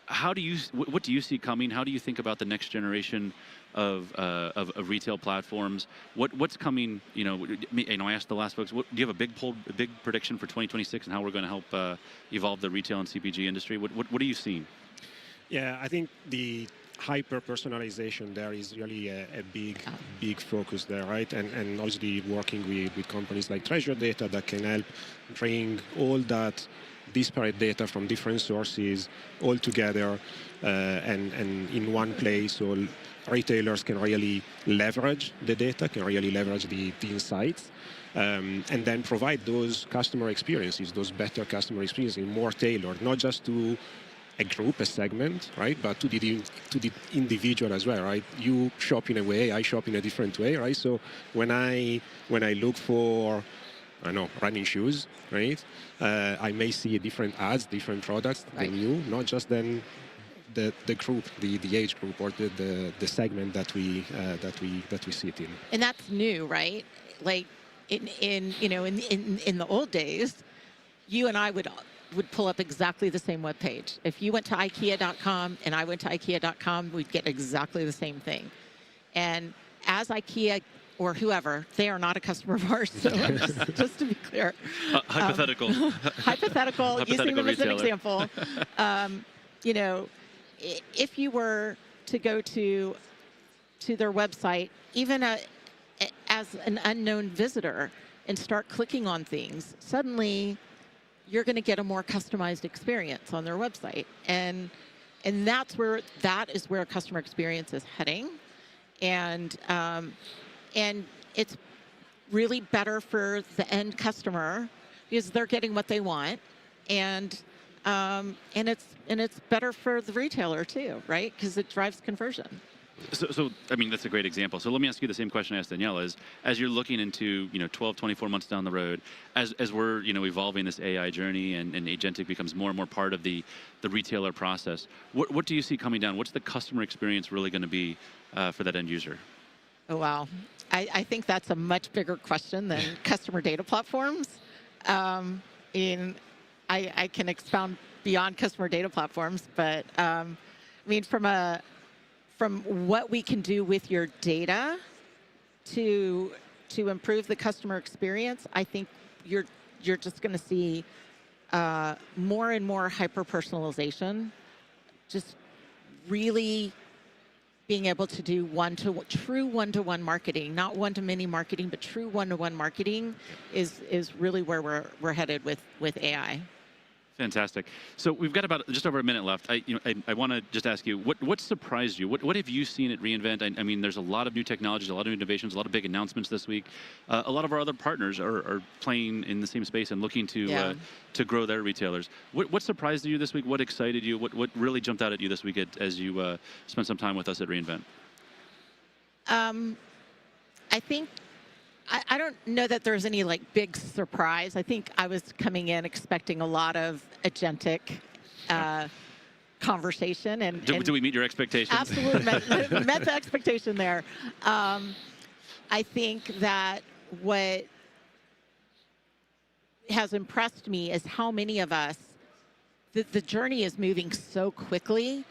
What do you see coming? How do you think about the next generation of retail platforms? What's coming? I asked the last folks. Do you have a big prediction for 2026 and how we're going to help evolve the retail and CPG industry? What are you seeing? Yeah, I think the hyper-personalization there is really a big focus there, right? And obviously working with companies like Treasure Data that can help bring all that disparate data from different sources all together and in one place, so retailers can really leverage the data, can really leverage the insights, and then provide those customer experiences, those better customer experiences, more tailored, not just to a group, a segment, right, but to the individual as well, right? You shop in a way, I shop in a different way, right? So when I look for, I don't know, running shoes, right? I may see different ads, different products than you, not just then the group, the age group, or the segment that we sit in. And that's new, right? Like in the old days, you and I would pull up exactly the same web page. If you went to IKEA.com and I went to IKEA.com, we'd get exactly the same thing. And as IKEA or whoever, they are not a customer of ours. So just to be clear, Hypothetical. Hypothetical, using them as an example. If you were to go to their website, even as an unknown visitor, and start clicking on things, suddenly you're going to get a more customized experience on their website, and that is where customer experience is heading, and it's really better for the end customer because they're getting what they want, and it's better for the retailer too, right? Because it drives conversion. So, I mean, that's a great example. So let me ask you the same question I asked Danielle, as you're looking into, 12, 24 months down the road, as we're, evolving this AI journey and agentic becomes more and more part of the retailer process, what do you see coming down? What's the customer experience really going to be for that end user? Oh, wow. I think that's a much bigger question than customer data platforms. I can expound beyond customer data platforms, but from what we can do with your data to improve the customer experience, I think you're just going to see more and more hyper-personalization, just really being able to do true one-to-one marketing, not one-to-many marketing, but true one-to-one marketing is really where we're headed with AI. Fantastic. So we've got about just over a minute left. I want to just ask you, what surprised you? What have you seen at reInvent? I mean, there's a lot of new technologies, a lot of innovations, a lot of big announcements this week. A lot of our other partners are playing in the same space and looking to grow their retailers. What surprised you this week? What excited you? What really jumped out at you this week as you spent some time with us at reInvent? I think I don't know that there's any big surprise. I think I was coming in expecting a lot of agentic conversation. Do we meet your expectations? Absolutely, met the expectation there. I think that what has impressed me is how many of us, the journey is moving so quickly,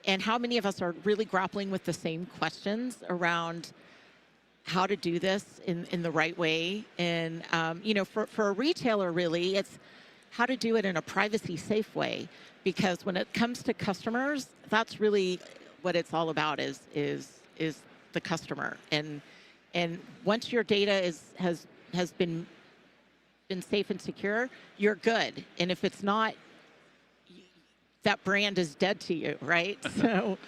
and how many of us are really grappling with the same questions around how to do this in the right way. And, for a retailer, really, it's how to do it in a privacy safe way. Because when it comes to customers, that's really what it's all about is the customer. And once your data has been safe and secure, you're good. And if it's not, that brand is dead to you, right? So,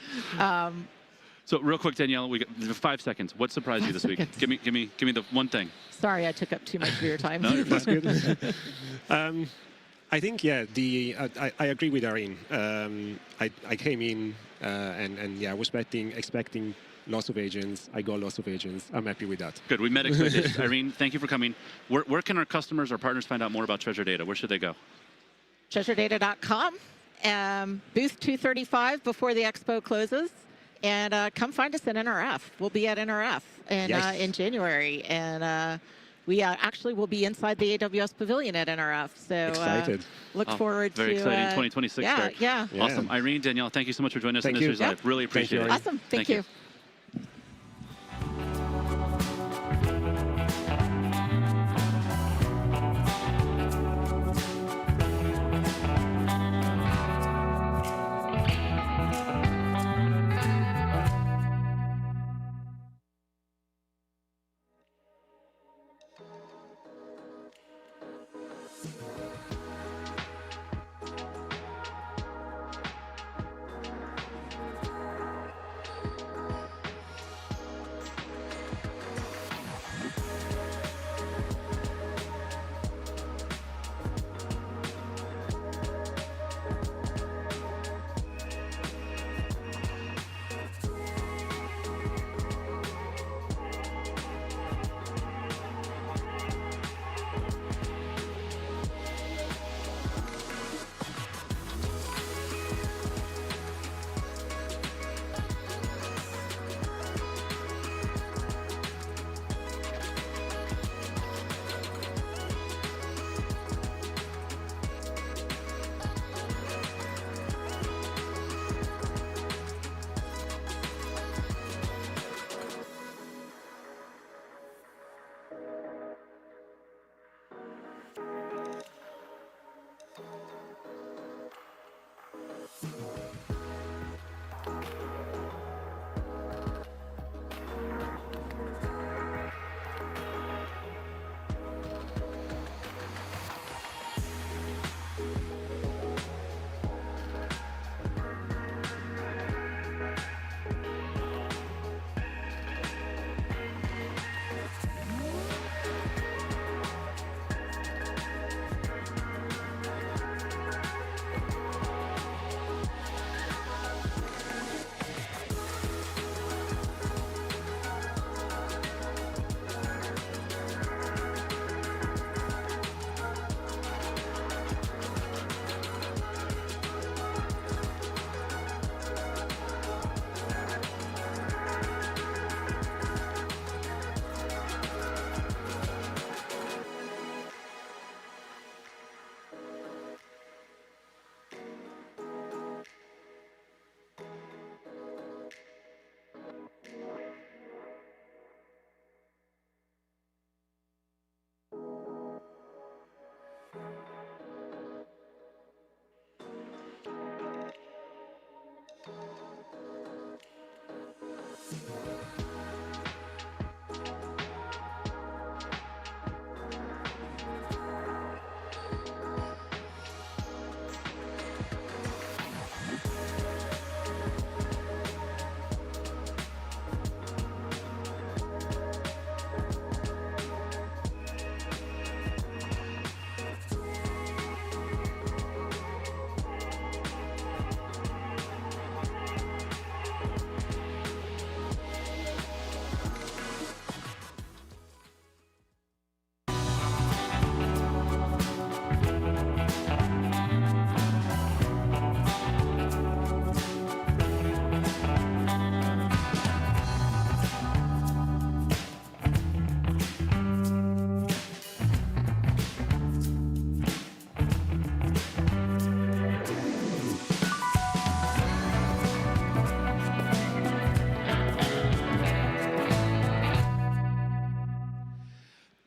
So real quick, Danielle, we got 5 seconds. What surprised you this week? Give me the one thing. Sorry, I took up too much of your time. No, you're That's fine. good. I think, yeah, I agree with Irene. I came in and yeah, I was expecting lots of agents. I got lots of agents. I'm happy with that. Good. We met expectations. Irene, thank you for coming. Where can our customers or partners find out more about Treasure Data? Where should they go? TreasureData.com, booth 235 before the expo closes. And come find us at NRF. We'll be at NRF in January. And we actually will be inside the AWS Pavilion at NRF. So Excited. Look forward to... Very exciting 2026 start. Yeah. Awesome. Irene, Danielle, thank you so much for joining us in Thank you. Industries Live. Really appreciate it. Awesome. Thank you.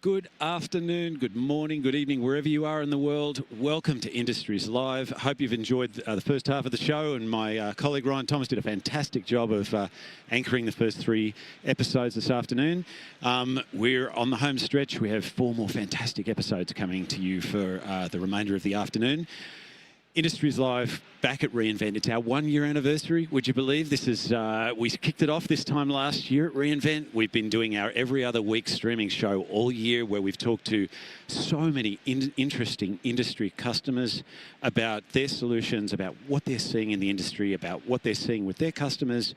Good afternoon, good morning, good evening, wherever you are in the world. Welcome to Industries Live. Hope you've enjoyed the first half of the show, and my colleague Ryan Thomas did a fantastic job of anchoring the first 3 episodes this afternoon. We're on the home stretch. We have 4 more fantastic episodes coming to you for the remainder of the afternoon. Industries Live back at reInvent. It's our 1 year anniversary. Would you believe this is? We kicked it off this time last year at reInvent. We've been doing our every other week streaming show all year, where we've talked to so many interesting industry customers about their solutions, about what they're seeing in the industry, about what they're seeing with their customers,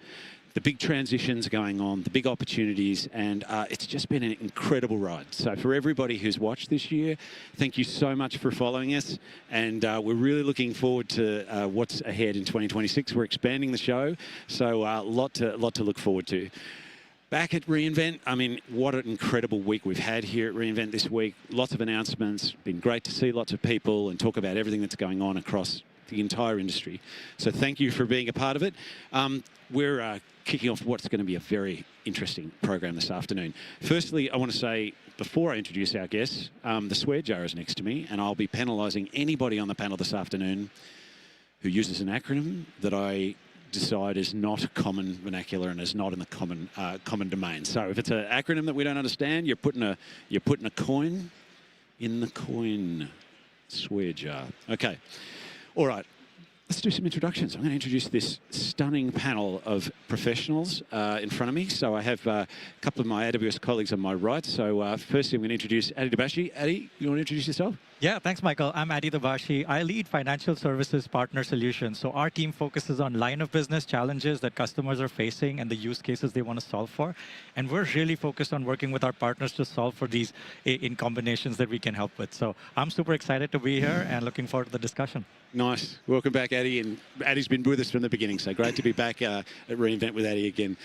the big transitions going on, the big opportunities, and it's just been an incredible ride. So for everybody who's watched this year, thank you so much for following us, and we're really looking forward to what's ahead in 2026. We're expanding the show, so a lot to look forward to. Back at reInvent, I mean, what an incredible week we've had here at reInvent this week. Lots of announcements, been great to see lots of people and talk about everything that's going on across the entire industry. So thank you for being a part of it. We're kicking off what's going to be a very interesting program this afternoon. Firstly, I want to say, before I introduce our guests, the swear jar is next to me, and I'll be penalising anybody on the panel this afternoon who uses an acronym that I decide is not common vernacular and is not in the common domain. So if it's an acronym that we don't understand, you're putting a coin in the coin swear jar. Okay. All right. Let's do some introductions. I'm going to introduce this stunning panel of professionals in front of me. So I have a couple of my AWS colleagues on my right. So firstly, I'm going to introduce Adi Dabashi. Adi, you want to introduce yourself? Yeah, thanks, Michael. I'm Adi Dabashi. I lead financial services partner solutions. So our team focuses on line of business challenges that customers are facing and the use cases they want to solve for. And we're really focused on working with our partners to solve for these in combinations that we can help with. So I'm super excited to be here and looking forward to the discussion. Nice. Welcome back, Adi. And Adi's been with us from the beginning, so great to be back at reInvent with Adi again.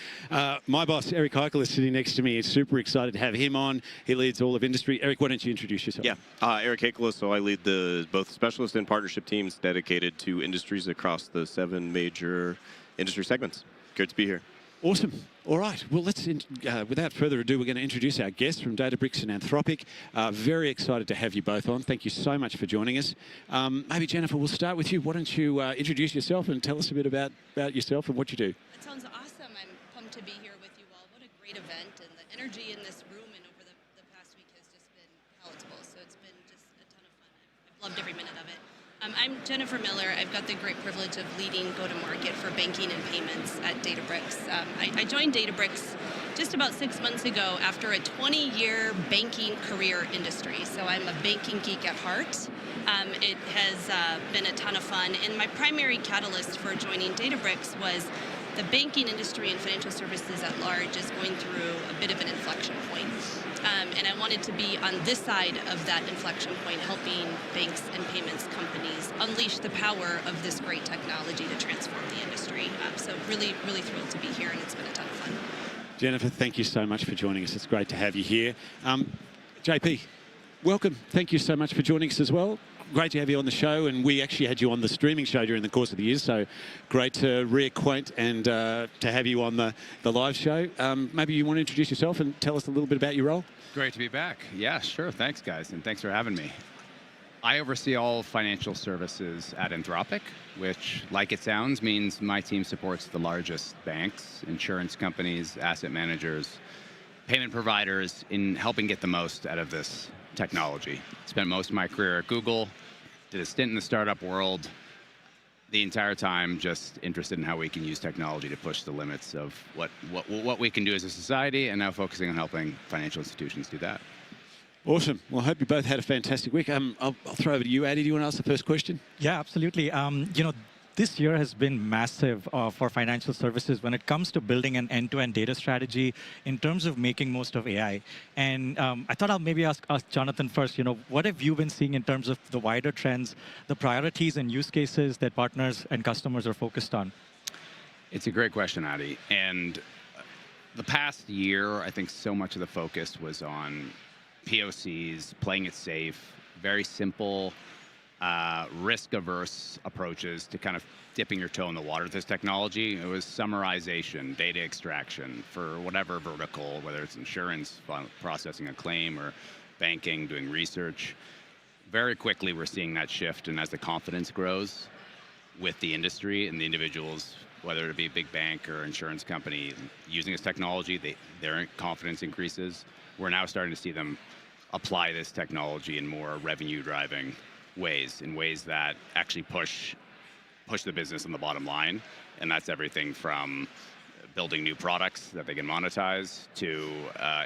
My boss, Eric Heichel, is sitting next to me. Super excited to have him on. He leads all of industry. Eric, why don't you introduce yourself? Yeah, Eric Heichel. So I lead both specialist and partnership teams dedicated to industries across the 7 major industry segments. Good to be here. Awesome. All right. Well, without further ado, we're going to introduce our guests from Databricks and Anthropic. Very excited to have you both on. Thank you so much for joining us. Maybe, Jennifer, we'll start with you. Why don't you introduce yourself and tell us a bit about yourself and what you do? That sounds awesome. I'm pumped to be here with you all. What a great event. And the energy in this room and over the past week has just been palatable. So it's been just a ton of fun. I've loved every minute of it. I'm Jennifer Miller. I've got the great privilege of leading go-to-market for banking and payments at Databricks. I joined Databricks just about 6 months ago after a 20-year banking career industry. So I'm a banking geek at heart. It has been a ton of fun. And my primary catalyst for joining Databricks was the banking industry and financial services at large is going through a bit of an inflection point. And I wanted to be on this side of that inflection point, helping banks and payments companies unleash the power of this great technology to transform the industry. So really, really thrilled to be here, and it's been a ton of fun. Jennifer, thank you so much for joining us. It's great to have you here. JP, welcome. Thank you so much for joining us as well. Great to have you on the show, and we actually had you on the streaming show during the course of the year, so great to reacquaint and to have you on the live show. Maybe you want to introduce yourself and tell us a little bit about your role? Great to be back. Yeah, sure. Thanks, guys, and thanks for having me. I oversee all financial services at Anthropic, which, like it sounds, means my team supports the largest banks, insurance companies, asset managers, payment providers in helping get the most out of this technology. Spent most of my career at Google, did a stint in the startup world, the entire time just interested in how we can use technology to push the limits of what we can do as a society, and now focusing on helping financial institutions do that. Awesome. Well, I hope you both had a fantastic week. I'll throw over to you, Adi. Do you want to ask the first question? Yeah, absolutely. This year has been massive for financial services when it comes to building an end-to-end data strategy in terms of making most of AI. And I thought I'll maybe ask Jonathan first, what have you been seeing in terms of the wider trends, the priorities and use cases that partners and customers are focused on? It's a great question, Adi. And the past year, I think so much of the focus was on POCs, playing it safe, very simple, risk-averse approaches to kind of dipping your toe in the water with this technology. It was summarization, data extraction for whatever vertical, whether it's insurance, processing a claim, or banking, doing research. Very quickly, we're seeing that shift, and as the confidence grows with the industry and the individuals, whether it be a big bank or insurance company using this technology, their confidence increases. We're now starting to see them apply this technology in more revenue-driving ways, in ways that actually push the business on the bottom line. And that's everything from building new products that they can monetize to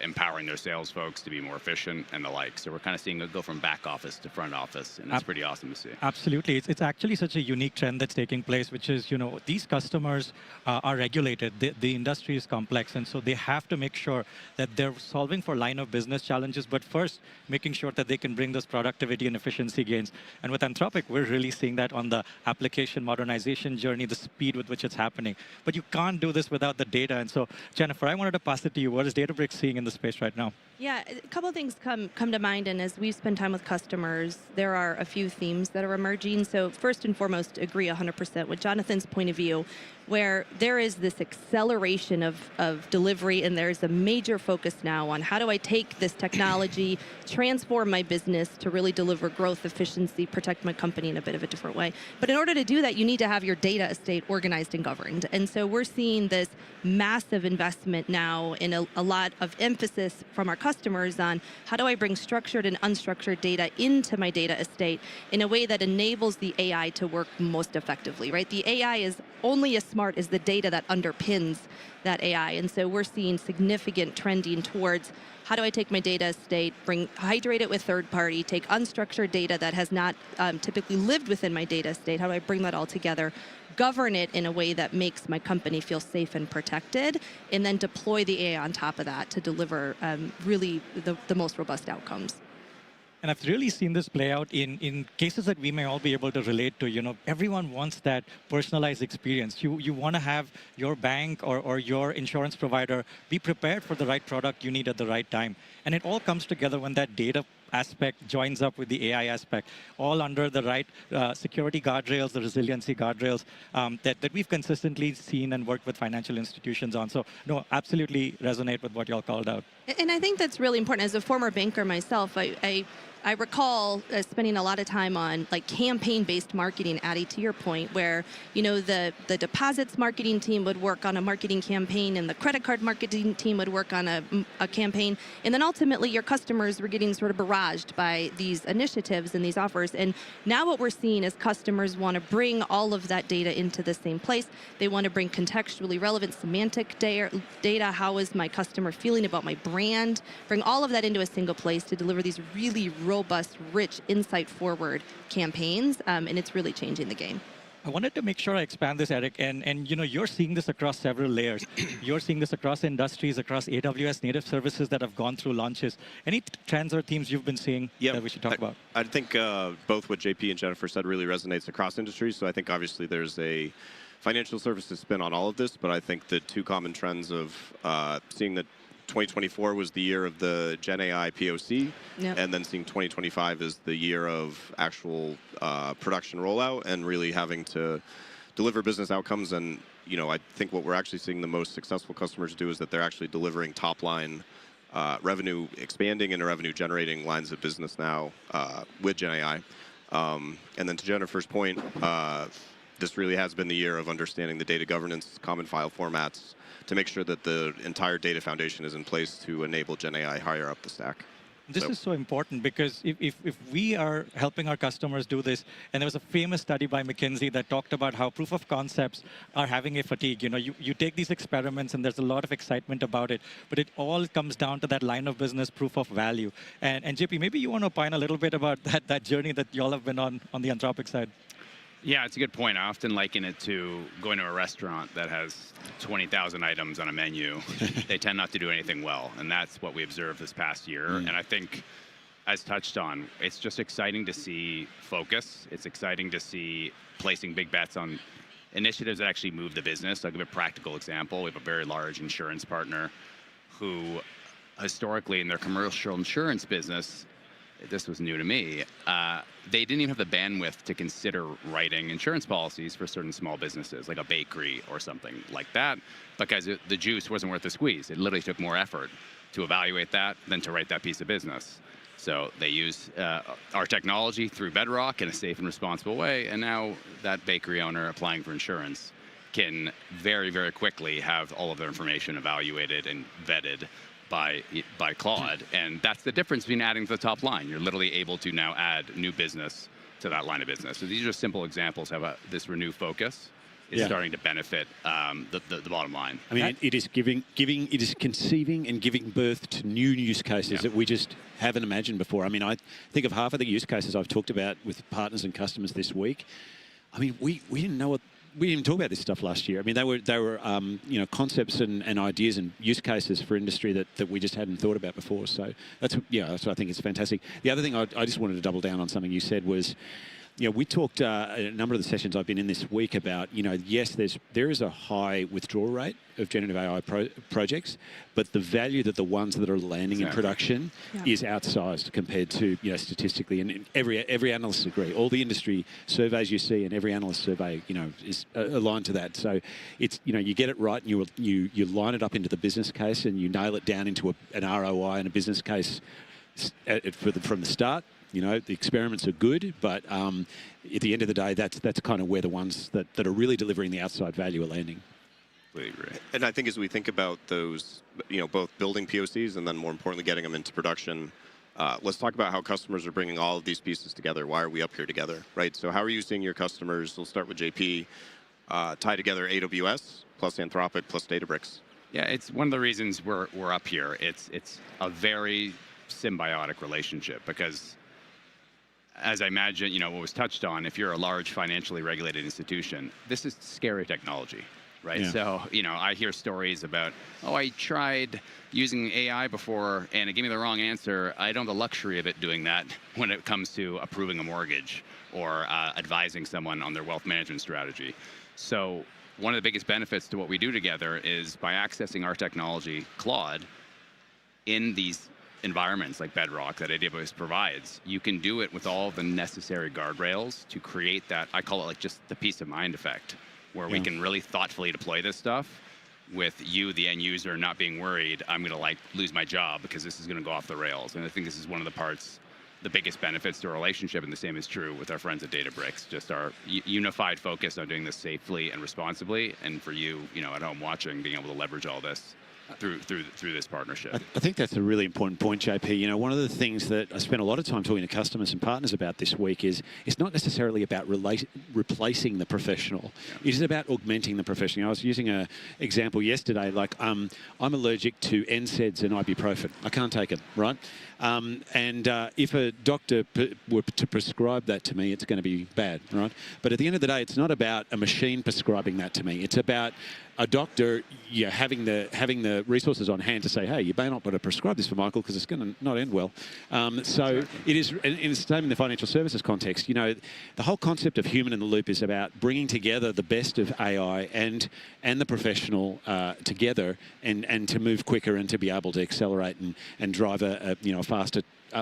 empowering their sales folks to be more efficient and the like. So we're kind of seeing it go from back office to front office, and it's pretty awesome to see. Absolutely. It's actually such a unique trend that's taking place, which is, these customers are regulated. The industry is complex, and so they have to make sure that they're solving for line of business challenges, but first making sure that they can bring those productivity and efficiency gains. And with Anthropic, we're really seeing that on the application modernization journey, the speed with which it's happening. But you can't do this without the data. And so, Jennifer, I wanted to pass it to you. What is Databricks seeing in the space right now? Yeah, a couple of things come to mind, and as we spend time with customers, there are a few themes that are emerging. So first and foremost, agree 100% with Jonathan's point of view, where there is this acceleration of delivery, and there's a major focus now on how do I take this technology, transform my business to really deliver growth, efficiency, protect my company in a bit of a different way. But in order to do that, you need to have your data estate organized and governed. And so we're seeing this massive investment now in a lot of emphasis from our customers on how do I bring structured and unstructured data into my data estate in a way that enables the AI to work most effectively, right? The AI is only as smart as the data that underpins that AI. And so we're seeing significant trending towards how do I take my data estate, hydrate it with third party, take unstructured data that has not typically lived within my data estate, how do I bring that all together, govern it in a way that makes my company feel safe and protected, and then deploy the AI on top of that to deliver really the most robust outcomes. And I've really seen this play out in cases that we may all be able to relate to. Everyone wants that personalized experience. You want to have your bank or your insurance provider be prepared for the right product you need at the right time. And it all comes together when that data aspect joins up with the AI aspect, all under the right security guardrails, the resiliency guardrails that we've consistently seen and worked with financial institutions on. So, no, absolutely resonate with what y'all called out. And I think that's really important. As a former banker myself, I recall spending a lot of time on like campaign-based marketing, Addie, to your point, where the deposits marketing team would work on a marketing campaign and the credit card marketing team would work on a campaign. And then ultimately your customers were getting sort of barraged by these initiatives and these offers. And now what we're seeing is customers want to bring all of that data into the same place. They want to bring contextually relevant semantic data. How is my customer feeling about my brand? Bring all of that into a single place to deliver these really robust, rich, insight-forward campaigns, and it's really changing the game. I wanted to make sure I expand this, Eric, and you're seeing this across several layers. You're seeing this across industries, across AWS native services that have gone through launches. Any trends or themes you've been seeing that we should talk about? I think both what JP and Jennifer said really resonates across industries. So I think obviously there's a financial services spin on all of this, but I think the two common trends of seeing that 2024 was the year of the Gen AI POC, and then seeing 2025 as the year of actual production rollout and really having to deliver business outcomes. And I think what we're actually seeing the most successful customers do is that they're actually delivering top line revenue expanding and revenue generating lines of business now with Gen AI. And then to Jennifer's point, this really has been the year of understanding the data governance, common file formats, to make sure that the entire data foundation is in place to enable Gen AI higher up the stack. This is so important because if we are helping our customers do this, and there was a famous study by McKinsey that talked about how proof of concepts are having a fatigue. You take these experiments and there's a lot of excitement about it, but it all comes down to that line of business proof of value. And JP, maybe you want to opine a little bit about that journey that y'all have been on the Anthropic side. Yeah, it's a good point. I often liken it to going to a restaurant that has 20,000 items on a menu. They tend not to do anything well, and that's what we observed this past year. And I think, as touched on, it's just exciting to see focus. It's exciting to see placing big bets on initiatives that actually move the business. I'll give a practical example. We have a very large insurance partner who, historically, in their commercial insurance business, this was new to me, they didn't even have the bandwidth to consider writing insurance policies for certain small businesses, like a bakery or something like that, because the juice wasn't worth the squeeze. It literally took more effort to evaluate that than to write that piece of business. So they use our technology through Bedrock in a safe and responsible way, and now that bakery owner applying for insurance can very, very quickly have all of their information evaluated and vetted by Claude. And that's the difference between adding to the top line. You're literally able to now add new business to that line of business. So these are simple examples of how this renewed focus is Yeah. starting to benefit the bottom line. I mean, it is it is conceiving and giving birth to new use cases that we just haven't imagined before. I mean, I think of half of the use cases I've talked about with partners and customers this week. I mean, we didn't know we didn't talk about this stuff last year. I mean, they were you know, concepts and ideas and use cases for industry that we just hadn't thought about before. So that's what I think is fantastic. The other thing I just wanted to double down on something you said was, you know, we talked a number of the sessions I've been in this week about, you know, yes, there is a high withdrawal rate of generative AI projects, but the value that the ones that are landing in production is outsized compared to, you know, statistically. And every analyst agree. All the industry surveys you see and every analyst survey, you know, is aligned to that. So it's, you know, you get it right and you line it up into the business case and you nail it down into an ROI and a business case from the start. You know, the experiments are good, but at the end of the day, that's kind of where the ones that are really delivering the outside value are landing. And I think as we think about those, you know, both building POCs and then more importantly getting them into production, let's talk about how customers are bringing all of these pieces together. Why are we up here together, right? So how are you seeing your customers, we'll start with JP, tie together AWS plus Anthropic plus Databricks? Yeah, it's one of the reasons we're up here. It's a very symbiotic relationship because, as I imagine, you know, what was touched on, if you're a large financially regulated institution, this is scary technology, right? Yeah. So, you know, I hear stories about, oh, I tried using AI before and it gave me the wrong answer. I don't have the luxury of it doing that when it comes to approving a mortgage or advising someone on their wealth management strategy. So one of the biggest benefits to what we do together is by accessing our technology, Claude, in these environments like Bedrock that AWS provides, you can do it with all the necessary guardrails to create that, I call it like just the peace of mind effect, where we can really thoughtfully deploy this stuff with you, the end user, not being worried, I'm going to like lose my job because this is going to go off the rails. And I think this is one of the parts, the biggest benefits to our relationship, and the same is true with our friends at Databricks, just our unified focus on doing this safely and responsibly. And for you, you know, at home watching, being able to leverage all this through this partnership. I think that's a really important point, JP. You know, one of the things that I spent a lot of time talking to customers and partners about this week is it's not necessarily about replacing the professional. It is about augmenting the professional. I was using an example yesterday, like I'm allergic to NSAIDs and ibuprofen. I can't take it, right? If a doctor were to prescribe that to me, it's going to be bad, right? But at the end of the day, it's not about a machine prescribing that to me. It's about a doctor, having the resources on hand to say, hey, you may not want to prescribe this for Michael because it's going to not end well. So it is, and it's the same in the financial services context. You know, the whole concept of human in the loop is about bringing together the best of AI and the professional together and to move quicker and to be able to accelerate and drive a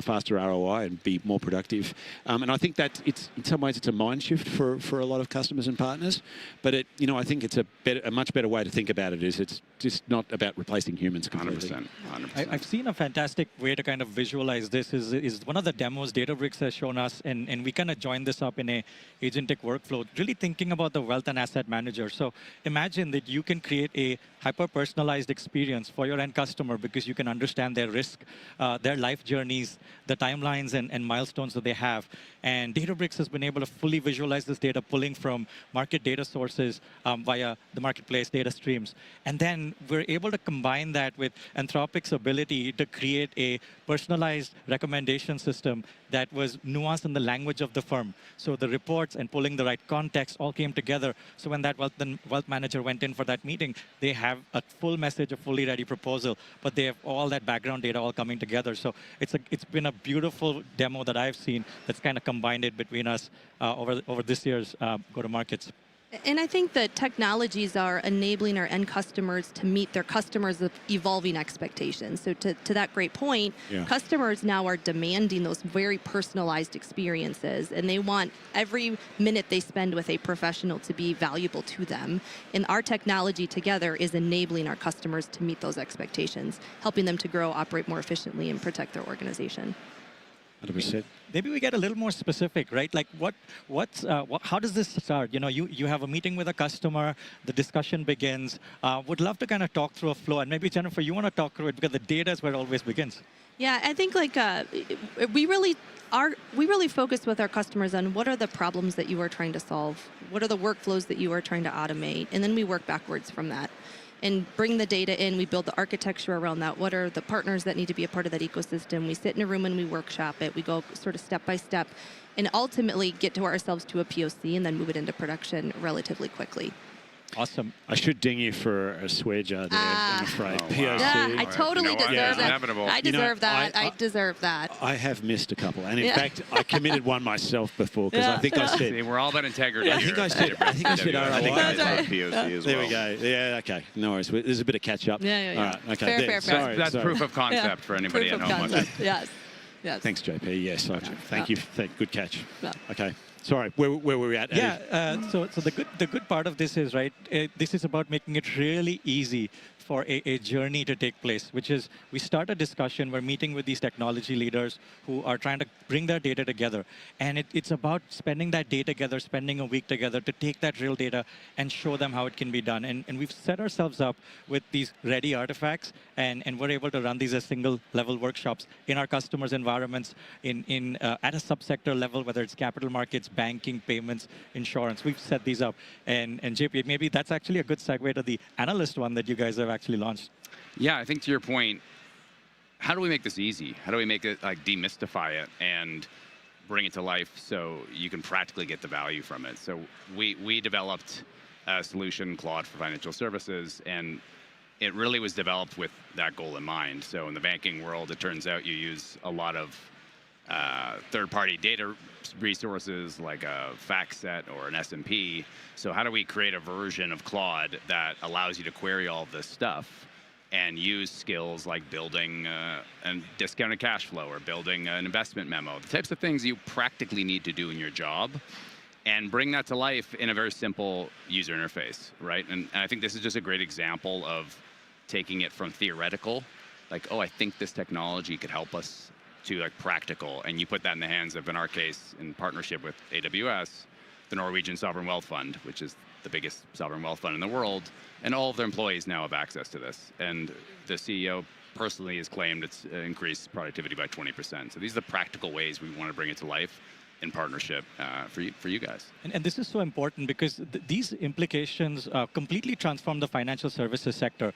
faster ROI and be more productive. And I think that in some ways it's a mind shift for a lot of customers and partners. But I think it's a much better way to think about it. Is it's just not about replacing humans completely. 100%. I've seen a fantastic way to kind of visualize this is one of the demos Databricks has shown us, and we kind of joined this up in a agentic workflow, really thinking about the wealth and asset manager. So imagine that you can create a hyper-personalized experience for your end customer because you can understand their risk, their life journeys, the timelines and milestones that they have. And Databricks has been able to fully visualize this data, pulling from market data sources via the marketplace data streams. And then we're able to combine that with Anthropic's ability to create a personalized recommendation system that was nuanced in the language of the firm. So the reports and pulling the right context all came together. So when that wealth manager went in for that meeting, they have a full message, a fully ready proposal, but they have all that background data all coming together. So it's been a beautiful demo that I've seen that's kind of combined it between us over this year's go-to-markets. And I think that technologies are enabling our end customers to meet their customers' evolving expectations. So to that great point, customers now are demanding those very personalized experiences, and they want every minute they spend with a professional to be valuable to them. And our technology together is enabling our customers to meet those expectations, helping them to grow, operate more efficiently, and protect their organization. 100%. maybe we get a little more specific, right? Like how does this start? You have a meeting with a customer, the discussion begins. Would love to kind of talk through a flow, and maybe Jennifer, you want to talk through it because the data is where it always begins. Yeah, I think we really focus with our customers on what are the problems that you are trying to solve, what are the workflows that you are trying to automate, and then we work backwards from that and bring the data in. We build the architecture around that. What are the partners that need to be a part of that ecosystem? We sit in a room and we workshop it. We go sort of step by step and ultimately get to ourselves to a POC and then move it into production relatively quickly. Awesome. I should ding you for a swear jar there, I'm afraid. POC. Yeah, I totally deserve that. Inevitable. I deserve that. I deserve that. I have missed a couple, and in fact, I committed one myself before because I think I said. See, we're all about integrity. I think I said ROI. I think I said POC as well. There we go. Yeah, okay. No worries. There's a bit of catch up. Yeah. All right. Okay. Fair. Sorry, That's proof of concept for anybody Proof at of home. concept. Yes. Thanks, JP. Yes. Thank you. Good catch. Yeah. Okay. Sorry, where were we at? Yeah, so the good part of this is, right, this is about making it really easy for a journey to take place, which is we start a discussion, we're meeting with these technology leaders who are trying to bring their data together. And it's about spending that day together, spending a week together to take that real data and show them how it can be done. And we've set ourselves up with these ready artifacts, and we're able to run these as single level workshops in our customers' environments at a subsector level, whether it's capital markets, banking, payments, insurance. We've set these up. And JP, maybe that's actually a good segue to the analyst one that you guys have actually launched. Yeah, I think to your point, how do we make this easy? How do we make it like demystify it and bring it to life so you can practically get the value from it? So we developed a solution, Claude for Financial Services, and it really was developed with that goal in mind. So in the banking world, it turns out you use a lot of third-party data resources like a FactSet or an S&P. So how do we create a version of Claude that allows you to query all this stuff and use skills like building a discounted cash flow or building an investment memo, the types of things you practically need to do in your job, and bring that to life in a very simple user interface, right? And I think this is just a great example of taking it from theoretical, like, oh, I think this technology could help us, to like practical, and you put that in the hands of, in our case, in partnership with AWS, the Norwegian Sovereign Wealth Fund, which is the biggest sovereign wealth fund in the world, and all of their employees now have access to this. And the CEO personally has claimed it's increased productivity by 20%. So these are the practical ways we want to bring it to life in partnership for you guys. And this is so important because these implications completely transform the financial services sector.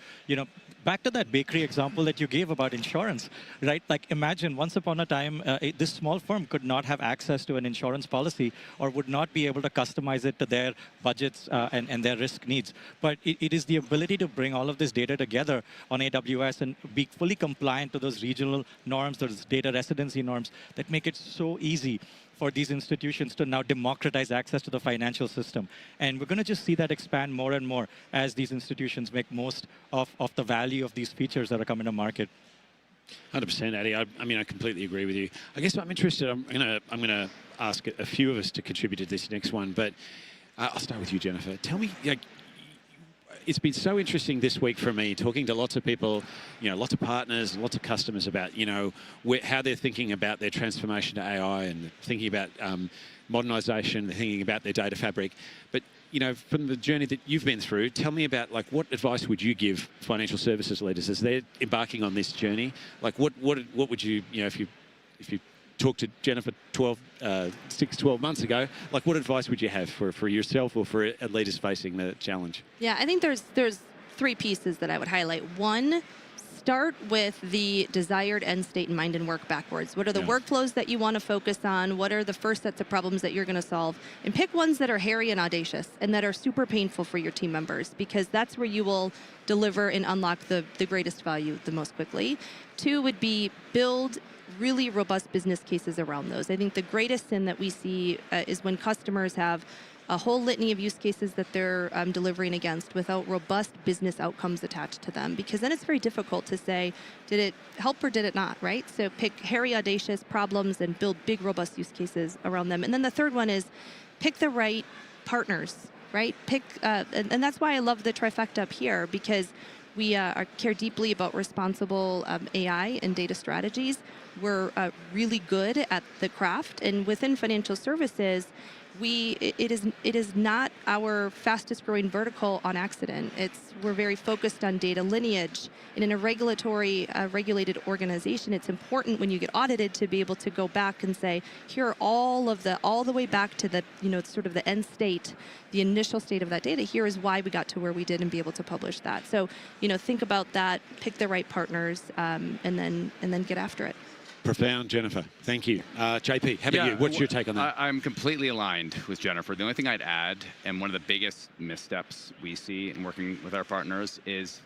Back to that bakery example that you gave about insurance, right? Like imagine once upon a time, this small firm could not have access to an insurance policy or would not be able to customize it to their budgets and their risk needs. But it is the ability to bring all of this data together on AWS and be fully compliant to those regional norms, those data residency norms that make it so easy for these institutions to now democratize access to the financial system. And we're going to just see that expand more and more as these institutions make most of the value of these features that are coming to market. 100%, Adi. I mean, I completely agree with you. I guess I'm interested. I'm gonna ask a few of us to contribute to this next one, but I'll start with you, Jennifer. Tell me, it's been so interesting this week for me, talking to lots of people, lots of partners, lots of customers about, how they're thinking about their transformation to AI and thinking about modernization, they're thinking about their data fabric. But, from the journey that you've been through, tell me about, what advice would you give financial services leaders as they're embarking on this journey? What would you, if you talked to Jennifer 12 months ago, what advice would you have for yourself or for leaders facing the challenge? Yeah, I think there's three pieces that I would highlight. One, start with the desired end state in mind and work backwards. What are the workflows that you want to focus on? What are the first sets of problems that you're going to solve? And pick ones that are hairy and audacious and that are super painful for your team members, because that's where you will deliver and unlock the greatest value the most quickly. Two would be build really robust business cases around those. I think the greatest sin that we see is when customers have a whole litany of use cases that they're delivering against without robust business outcomes attached to them, because then it's very difficult to say, did it help or did it not, right? So pick hairy, audacious problems and build big, robust use cases around them. And then the third one is pick the right partners right? And that's why I love the trifecta up here, because we care deeply about responsible AI and data strategies. We're really good at the craft, and within financial services, it is not our fastest growing vertical on accident. We're very focused on data lineage, and in a regulated organization, it's important when you get audited to be able to go back and say, here are all the way back to the sort of the end state, the initial state of that data. Here is why we got to where we did, and be able to publish that. So think about that, pick the right partners, and then get after it. Profound, Jennifer. Thank you. JP, how about you? What's your take on that? I'm completely aligned with Jennifer. The only thing I'd add, and one of the biggest missteps we see in working with our partners, is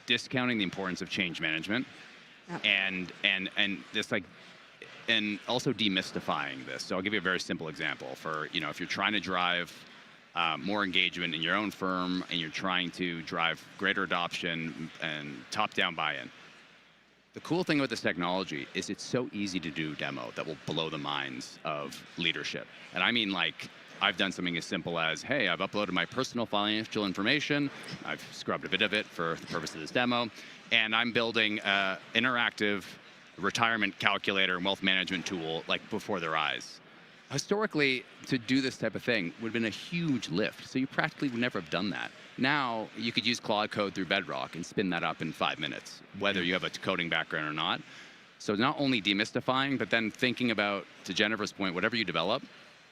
discounting the importance of change management, and this and also demystifying this. So I'll give you a very simple example. For if you're trying to drive more engagement in your own firm, and you're trying to drive greater adoption and top-down buy-in. The cool thing with this technology is it's so easy to do demo that will blow the minds of leadership. And I mean, I've done something as simple as, hey, I've uploaded my personal financial information. I've scrubbed a bit of it for the purpose of this demo. And I'm building an interactive retirement calculator and wealth management tool before their eyes. Historically, to do this type of thing would have been a huge lift. So you practically would never have done that. Now, you could use Claude Code through Bedrock and spin that up in 5 minutes, whether you have a coding background or not. So not only demystifying, but then thinking about, to Jennifer's point, whatever you develop,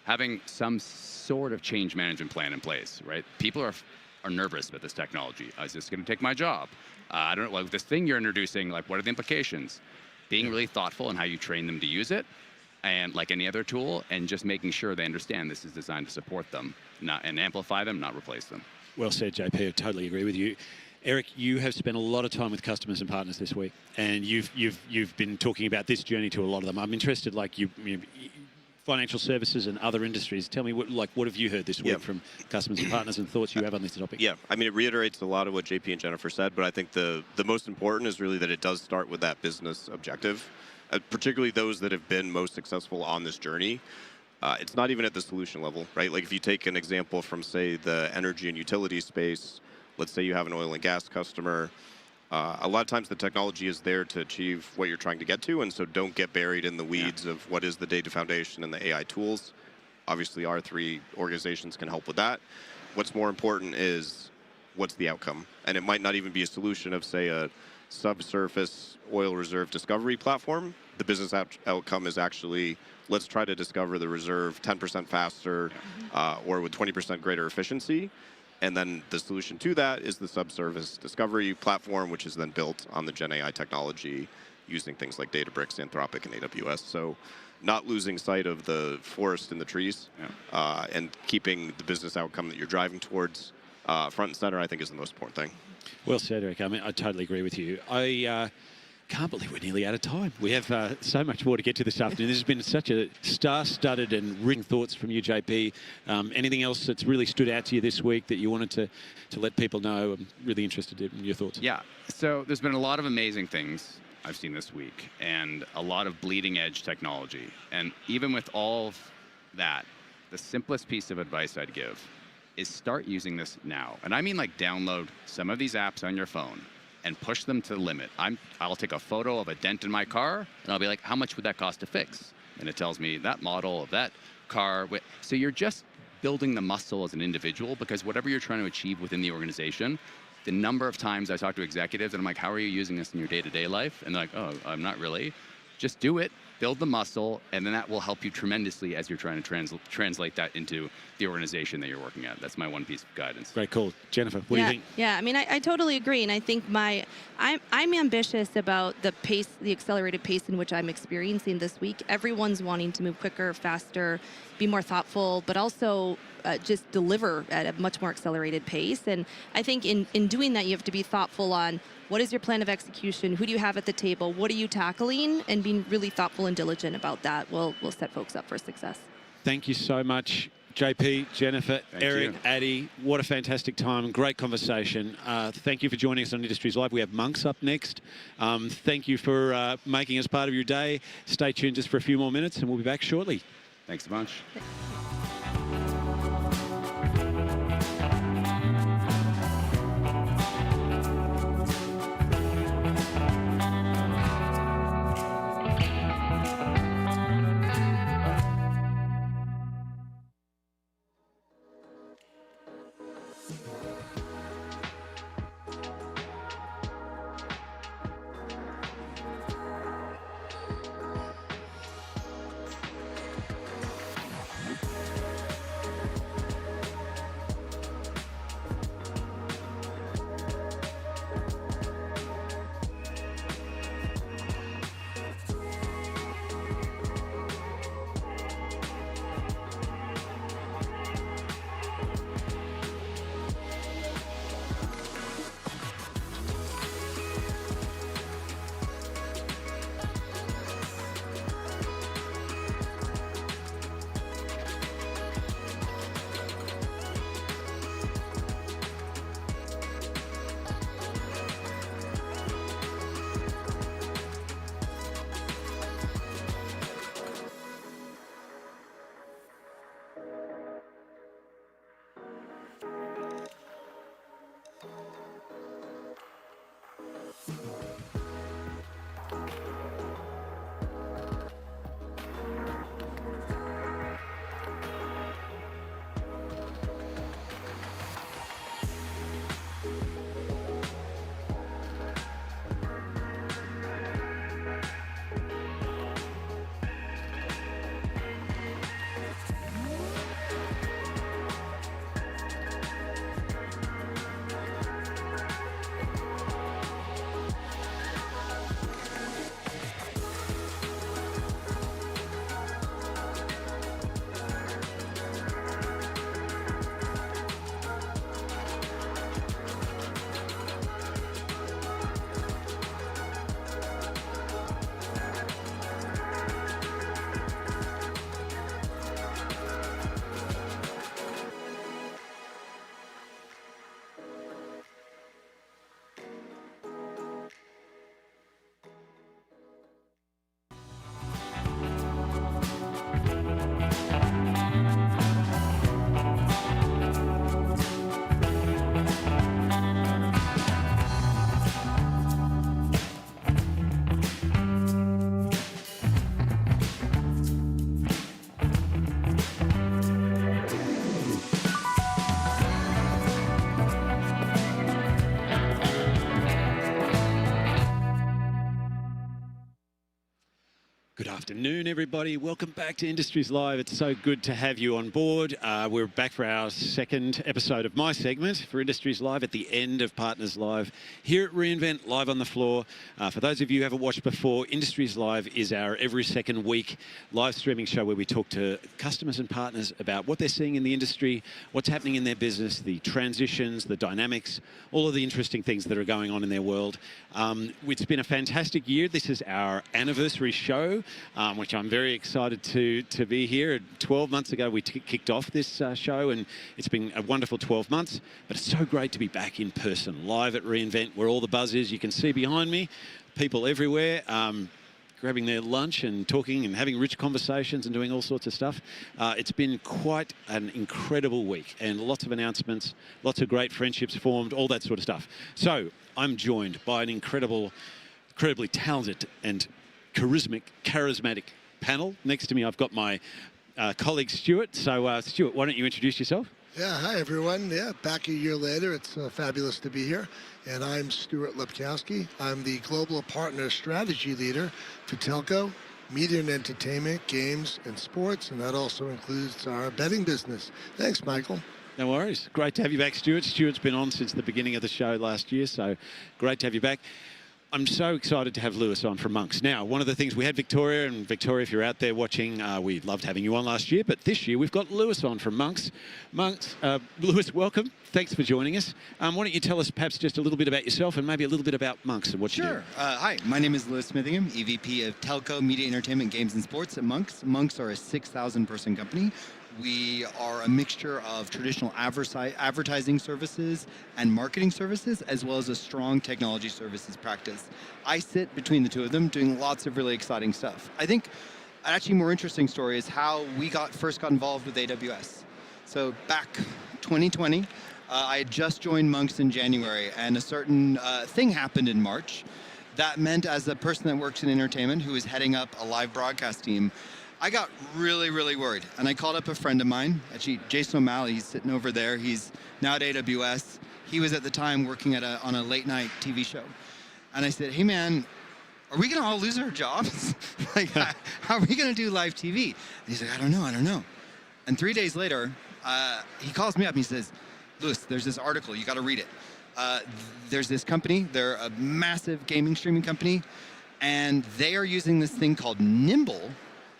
having some sort of change management plan in place, right? People are nervous about this technology. Is this going to take my job? I don't know, this thing you're introducing, what are the implications? Being really thoughtful in how you train them to use it, and like any other tool, and just making sure they understand this is designed to support them, and amplify them, not replace them. Well said, JP. I totally agree with you. Eric, you have spent a lot of time with customers and partners this week, and you've been talking about this journey to a lot of them. I'm interested, financial services and other industries. Tell me, what have you heard this week from customers and partners, and thoughts you have on this topic? Yeah, I mean, it reiterates a lot of what JP and Jennifer said, but I think the most important is really that it does start with that business objective, particularly those that have been most successful on this journey. It's not even at the solution level, right? If you take an example from, say, the energy and utility space, let's say you have an oil and gas customer, a lot of times the technology is there to achieve what you're trying to get to, and so don't get buried in the weeds of what is the data foundation and the AI tools. Obviously, our three organizations can help with that. What's more important is what's the outcome, and it might not even be a solution of, say, a subsurface oil reserve discovery platform. The business outcome is actually, let's try to discover the reserve 10% faster or with 20% greater efficiency. And then the solution to that is the subsurface discovery platform, which is then built on the Gen AI technology using things like Databricks, Anthropic, and AWS. So not losing sight of the forest and the trees, and keeping the business outcome that you're driving towards front and center, I think, is the most important thing. Well said, Eric. I mean, I totally agree with you. I can't believe we're nearly out of time. We have so much more to get to this afternoon. This has been such a star-studded and written thoughts from you, JP. Anything else that's really stood out to you this week that you wanted to let people know? I'm really interested in your thoughts. Yeah, so there's been a lot of amazing things I've seen this week, and a lot of bleeding-edge technology. And even with all of that, the simplest piece of advice I'd give is start using this now. And I mean, download some of these apps on your phone and push them to the limit. I'll take a photo of a dent in my car, and I'll be like, how much would that cost to fix? And it tells me that model of that car. So you're just building the muscle as an individual, because whatever you're trying to achieve within the organization, the number of times I talk to executives, and I'm like, how are you using this in your day-to-day life? And they're like, oh, I'm not really. Just do it, build the muscle, and then that will help you tremendously as you're trying to translate that into the organization that you're working at. That's my one piece of guidance. Great call. Jennifer, what do you think? Yeah, I mean, I totally agree, and I think I'm ambitious about the pace, the accelerated pace in which I'm experiencing this week. Everyone's wanting to move quicker, faster, be more thoughtful, but also just deliver at a much more accelerated pace. And I think in doing that, you have to be thoughtful on what is your plan of execution, who do you have at the table, what are you tackling, and being really thoughtful and diligent about that will set folks up for success. Thank you so much, JP, Jennifer, Eric, Addy. What a fantastic time. Great conversation. Thank you for joining us on Industries Live. We have Monks up next. Thank you for making us part of your day. Stay tuned just for a few more minutes, and we'll be back shortly. Thanks a bunch. Good afternoon, everybody. Welcome back to Industries Live. It's so good to have you on board. We're back for our second episode of my segment for Industries Live at the end of Partners Live here at reInvent, live on the floor. For those of you who haven't watched before, Industries Live is our every second week live streaming show where we talk to customers and partners about what they're seeing in the industry, what's happening in their business, the transitions, the dynamics, all of the interesting things that are going on in their world. It's been a fantastic year. This is our anniversary show, which I'm very excited to be here. 12 months ago, we kicked off this show, and it's been a wonderful 12 months. But it's so great to be back in person, live at reInvent, where all the buzz is. You can see behind me, people everywhere, grabbing their lunch and talking and having rich conversations and doing all sorts of stuff. It's been quite an incredible week, and lots of announcements, lots of great friendships formed, all that sort of stuff. So I'm joined by an incredibly talented and charismatic panel. Next to me, I've got my colleague, Stuart. So, Stuart, why don't you introduce yourself? Yeah, hi, everyone. Yeah, back a year later. It's fabulous to be here. And I'm Stuart Lepkowski. I'm the Global Partner Strategy Leader for Telco, Media and Entertainment, Games, and Sports. And that also includes our betting business. Thanks, Michael. No worries. Great to have you back, Stuart. Stuart's been on since the beginning of the show last year, so great to have you back. I'm so excited to have Lewis on from Monks. Now, one of the things, we had Victoria, and Victoria, if you're out there watching, we loved having you on last year, but this year we've got Lewis on from Monks. Lewis, welcome. Thanks for joining us. Why don't you tell us perhaps just a little bit about yourself and maybe a little bit about Monks and what you do? Sure. Hi, my name is Lewis Smithingham, EVP of Telco, Media, Entertainment, Games, and Sports at Monks. Monks are a 6,000-person company. We are a mixture of traditional advertising services and marketing services, as well as a strong technology services practice. I sit between the two of them, doing lots of really exciting stuff. I think an actually more interesting story is how we first got involved with AWS. So back 2020, I had just joined Monks in January, and a certain thing happened in March that meant, as a person that works in entertainment who is heading up a live broadcast team, I got really, really worried. And I called up a friend of mine, actually Jason O'Malley. He's sitting over there. He's now at AWS. He was at the time working on a late night TV show. And I said, hey man, are we gonna all lose our jobs? Like, how are we gonna do live TV? And he's like, I don't know. And 3 days later, he calls me up and he says, Lewis, there's this article, you gotta read it. There's this company, they're a massive gaming streaming company, and they are using this thing called Nimble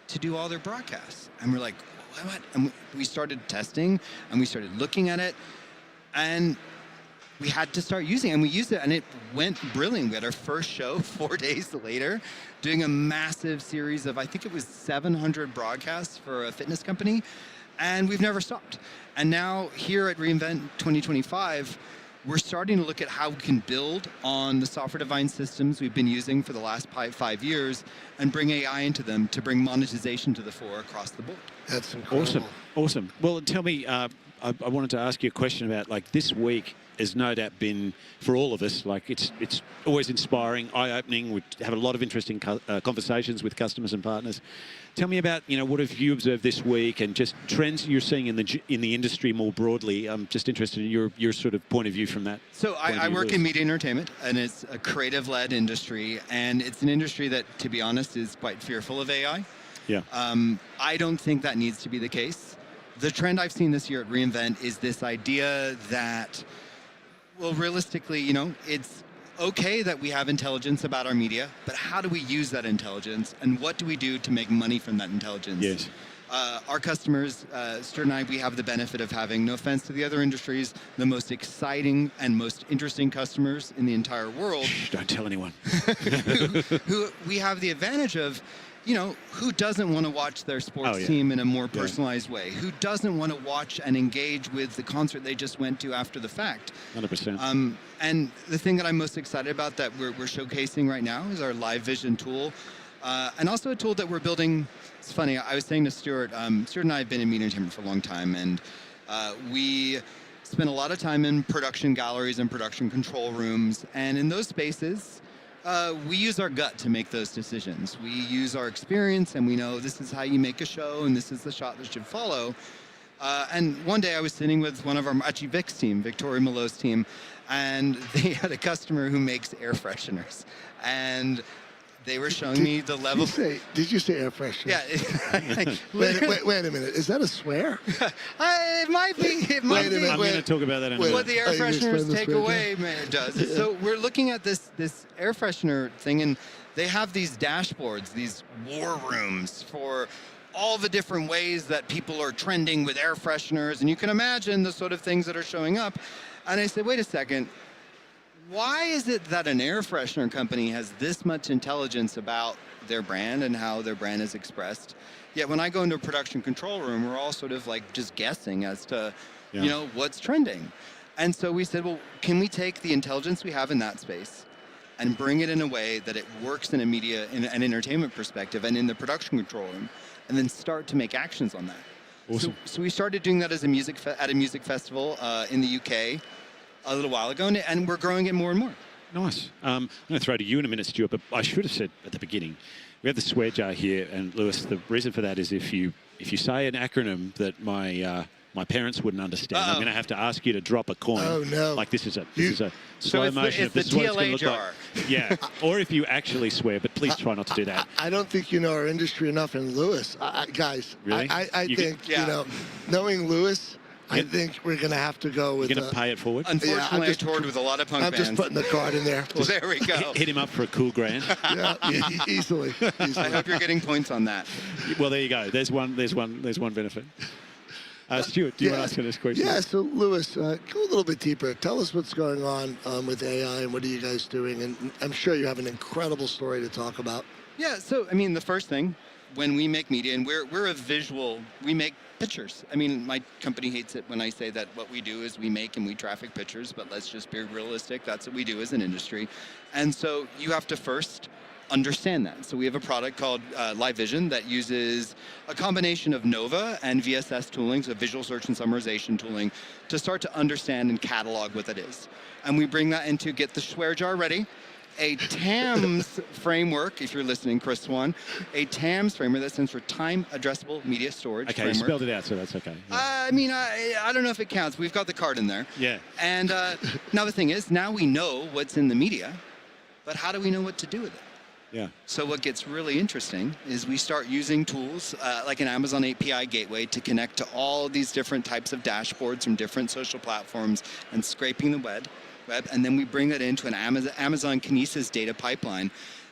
to do all their broadcasts. And we're like, what? And we started testing, and we started looking at it, and we had to start using it, and we used it, and it went brilliant. We had our first show 4 days later, doing a massive series of, I think it was 700 broadcasts for a fitness company, and we've never stopped. And now here at reInvent 2025, we're starting to look at how we can build on the software-defined systems we've been using for the last 5 years and bring AI into them to bring monetization to the fore across the board. That's incredible. Awesome. Well, tell me, I wanted to ask you a question about, like, this week has no doubt been, for all of us, like, it's always inspiring, eye-opening. We have a lot of interesting conversations with customers and partners. Tell me about, what have you observed this week and just trends you're seeing in the industry more broadly. I'm just interested in your sort of point of view from that. So I work in media and entertainment, and it's a creative-led industry, and it's an industry that, to be honest, is quite fearful of AI. Yeah. I don't think that needs to be the case. The trend I've seen this year at reInvent is this idea that, well, realistically, it's okay that we have intelligence about our media, but how do we use that intelligence, and what do we do to make money from that intelligence? Yes. Our customers, Stuart and I, we have the benefit of having, no offense to the other industries, the most exciting and most interesting customers in the entire world. Shh, don't tell anyone. who we have the advantage of, who doesn't want to watch their sports team in a more personalized way? Who doesn't want to watch and engage with the concert they just went to after the fact? 100%. And the thing that I'm most excited about that we're showcasing right now is our Live Vision tool. And also a tool that we're building. It's funny, I was saying to Stuart, Stuart and I have been in media entertainment for a long time, and we spend a lot of time in production galleries and production control rooms. And in those spaces, we use our gut to make those decisions. We use our experience, and we know this is how you make a show, and this is the shot that should follow. And one day I was sitting with one of our, actually Vic's team, Victoria Malot's team, and they had a customer who makes air fresheners. And They were showing me the level. Did you say air freshener? Yeah. Wait a minute. Is that a swear? It might be. It might be. I'm going to talk about that in a minute. What the air fresheners take away, man, does. So we're looking at this air freshener thing, and they have these dashboards, these war rooms for all the different ways that people are trending with air fresheners, and you can imagine the sort of things that are showing up. And I said, wait a second. Why is it that an air freshener company has this much intelligence about their brand and how their brand is expressed? Yet when I go into a production control room, we're all sort of like just guessing as to, you know, what's trending. And so we said, well, can we take the intelligence we have in that space and bring it in a way that it works in a media and an entertainment perspective and in the production control room, and then start to make actions on that? Awesome. So we started doing that as a music at a music festival in the UK a little while ago, and we're growing it more and more. Nice. I'm going to throw to you in a minute, Stuart, but I should have said at the beginning, we have the swear jar here, and Lewis, the reason for that is if you say an acronym that my parents wouldn't understand, I'm going to have to ask you to drop a coin. Oh no! Like this is a slow motion. It's the TLA jar. Like. Yeah. Or if you actually swear, but please try not to do that. I don't think you know our industry enough, and Lewis, guys. Really? I think you know, knowing Lewis. I think we're going to have to go with... You're going to pay it forward? Unfortunately, I toured with a lot of punk bands. I'm just putting the card in there. Well, there we go. Hit him up for a cool grand. Yeah, easily. I hope you're getting points on that. Well, there you go. There's one benefit. Stuart, do you want to ask the next question? Yeah, so Lewis, go a little bit deeper. Tell us what's going on with AI and what are you guys doing? And I'm sure you have an incredible story to talk about. Yeah, so, I mean, the first thing, when we make media, and we're a visual, we make pictures. I mean, my company hates it when I say that what we do is we make and we traffic pictures, but let's just be realistic. That's what we do as an industry. And so you have to first understand that. So we have a product called Live Vision that uses a combination of Nova and VSS tooling, so visual search and summarization tooling, to start to understand and catalog what that is. And we bring that into get the swear jar ready. A TAMS framework, if you're listening, Chris Swan, a TAMS framework that stands for Time Addressable Media Storage Okay, framework. you spelled it out, so that's okay. Yeah. I mean, I don't know if it counts. We've got the card in there. Yeah. And now the thing is, now we know what's in the media, but how do we know what to do with it? Yeah. So what gets really interesting is we start using tools like an Amazon API gateway to connect to all these different types of dashboards from different social platforms and scraping the web, and then we bring that into an Amazon Kinesis data pipeline,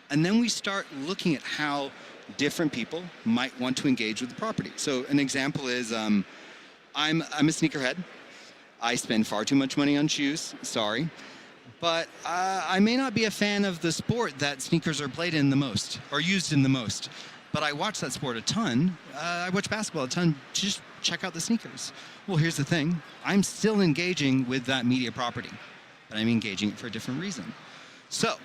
and then we start looking at how different people might want to engage with the property. So an example is I'm a sneakerhead. I spend far too much money on shoes, sorry. But I may not be a fan of the sport that sneakers are played in the most or used in the most. But I watch that sport a ton. I watch basketball a ton. Just check out the sneakers. Well, here's the thing. I'm still engaging with that media property, but I'm engaging it for a different reason. So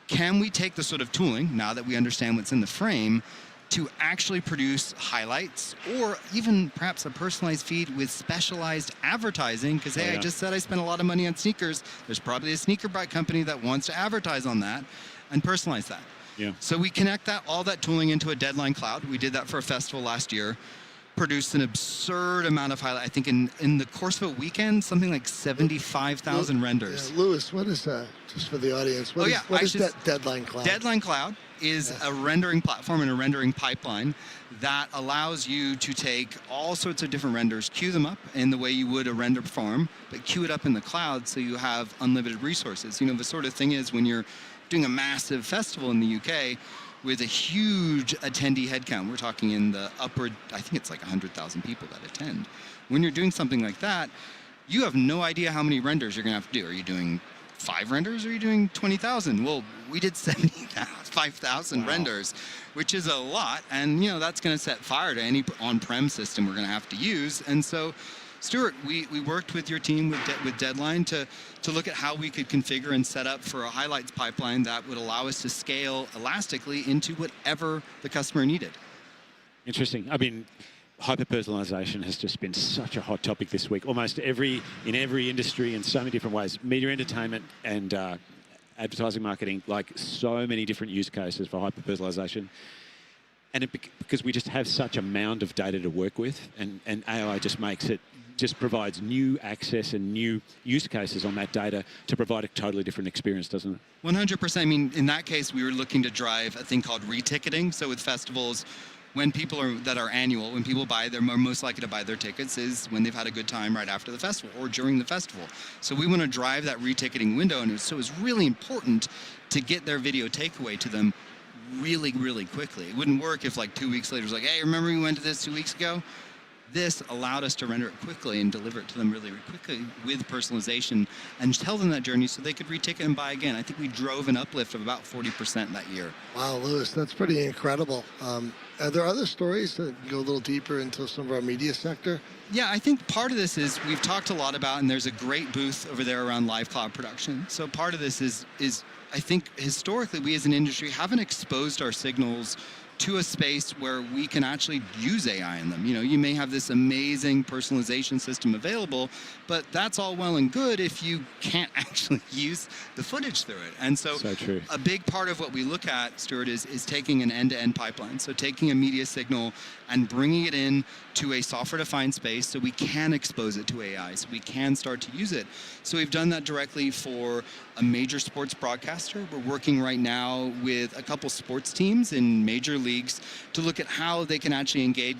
can we take the sort of tooling, now that we understand what's in the frame, to actually produce highlights or even perhaps a personalized feed with specialized advertising? Because, hey, I just said I spent a lot of money on sneakers. There's probably a sneaker bike company that wants to advertise on that and personalize that. Yeah. So we connect all that tooling into a Deadline cloud. We did that for a festival last year. Produced an absurd amount of highlight. I think in the course of a weekend, something like 75,000 renders. Yeah, Lewis, what is that? Just for the audience. What is that Deadline Cloud? Deadline Cloud is a rendering platform and a rendering pipeline that allows you to take all sorts of different renders, queue them up in the way you would a render farm, but queue it up in the cloud so you have unlimited resources. You know, the sort of thing is when you're doing a massive festival in the UK, with a huge attendee headcount. We're talking in the upward, I think it's like 100,000 people that attend. When you're doing something like that, you have no idea how many renders you're going to have to do. Are you doing 5 renders or are you doing 20,000? Well, we did 75,000 renders, which is a lot. And, you know, that's going to set fire to any on-prem system we're going to have to use. And so, Stuart, we worked with your team with Deadline to look at how we could configure and set up for a highlights pipeline that would allow us to scale elastically into whatever the customer needed. Interesting. I mean, hyper-personalization has just been such a hot topic this week. Almost in every industry in so many different ways. Media entertainment and advertising marketing, like so many different use cases for hyper-personalization. and because we just have such a mound of data to work with, and AI just provides new access and new use cases on that data to provide a totally different experience, doesn't it? 100%. I mean, in that case, we were looking to drive a thing called reticketing. So with festivals, when people are annual, when people buy, they're most likely to buy their tickets is when they've had a good time right after the festival or during the festival. So we want to drive that reticketing window, and so it's really important to get their video takeaway to them really, really quickly. It wouldn't work if like 2 weeks later it was like, hey, remember we went to this 2 weeks ago? This allowed us to render it quickly and deliver it to them really, really quickly with personalization and tell them that journey so they could reticket and buy again. I think we drove an uplift of about 40% that year. Wow, Lewis, that's pretty incredible. Are there other stories that go a little deeper into some of our media sector? Yeah, I think part of this is we've talked a lot about, and there's a great booth over there around live cloud production. So part of this is I think historically we as an industry haven't exposed our signals to a space where we can actually use AI in them. You know, you may have this amazing personalization system available, but that's all well and good if you can't actually use the footage through it. And so true. A big part of what we look at, Stuart, is taking an end-to-end pipeline. So taking a media signal and bringing it in to a software-defined space so we can expose it to AI, so we can start to use it. So we've done that directly for a major sports broadcaster. We're working right now with a couple sports teams in major leagues to look at how they can actually engage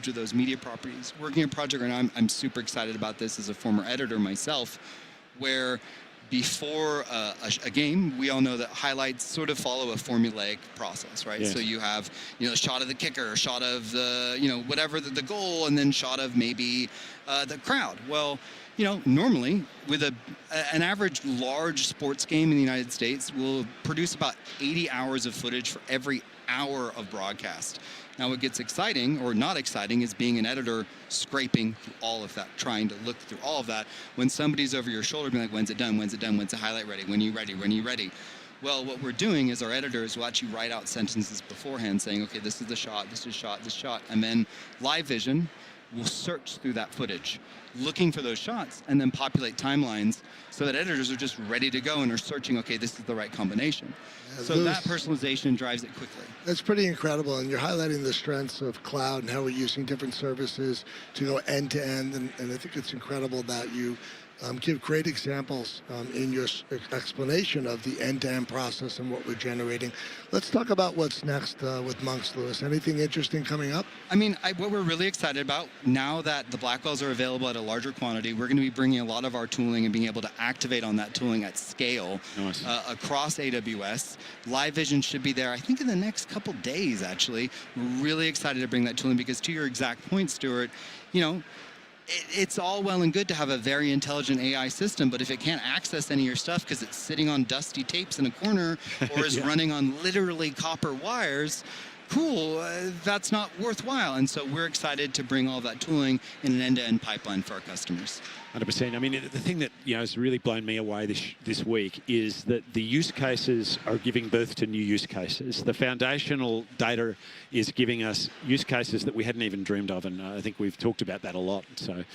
with those media properties. Working a project right now, I'm super excited about this as a former editor myself, where before a game, we all know that highlights sort of follow a formulaic process, right? Yes. So you have, a shot of the kicker, a shot of the, whatever the goal, and then shot of maybe the crowd. Well, normally with an average large sports game in the United States will produce about 80 hours of footage for every hour of broadcast. Now, what gets exciting or not exciting is being an editor scraping through all of that, trying to look through all of that. When somebody's over your shoulder being like, when's it done, when's it done, when's the highlight ready, when are you ready, when are you ready? Well, what we're doing is our editors will actually write out sentences beforehand saying, okay, this is the shot, this is shot, this shot, and then Live Vision will search through that footage, looking for those shots, and then populate timelines so that editors are just ready to go and are searching, okay, this is the right combination. So that personalization drives it quickly. That's pretty incredible, and you're highlighting the strengths of cloud and how we're using different services to go end to end, and I think it's incredible that you give great examples in your explanation of the end-to-end process and what we're generating. Let's talk about what's next with Monks, Lewis. Anything interesting coming up? I mean, what we're really excited about, now that the Blackwells are available at a larger quantity, we're going to be bringing a lot of our tooling and being able to activate on that tooling at scale across AWS. Live Vision should be there, I think, in the next couple days, actually. We're really excited to bring that tooling because, to your exact point, Stuart, it's all well and good to have a very intelligent AI system, but if it can't access any of your stuff because it's sitting on dusty tapes in a corner or is running on literally copper wires, cool, that's not worthwhile. And so we're excited to bring all that tooling in an end-to-end pipeline for our customers. 100%. I mean, the thing that has really blown me away this week is that the use cases are giving birth to new use cases. The foundational data is giving us use cases that we hadn't even dreamed of, and I think we've talked about that a lot. So,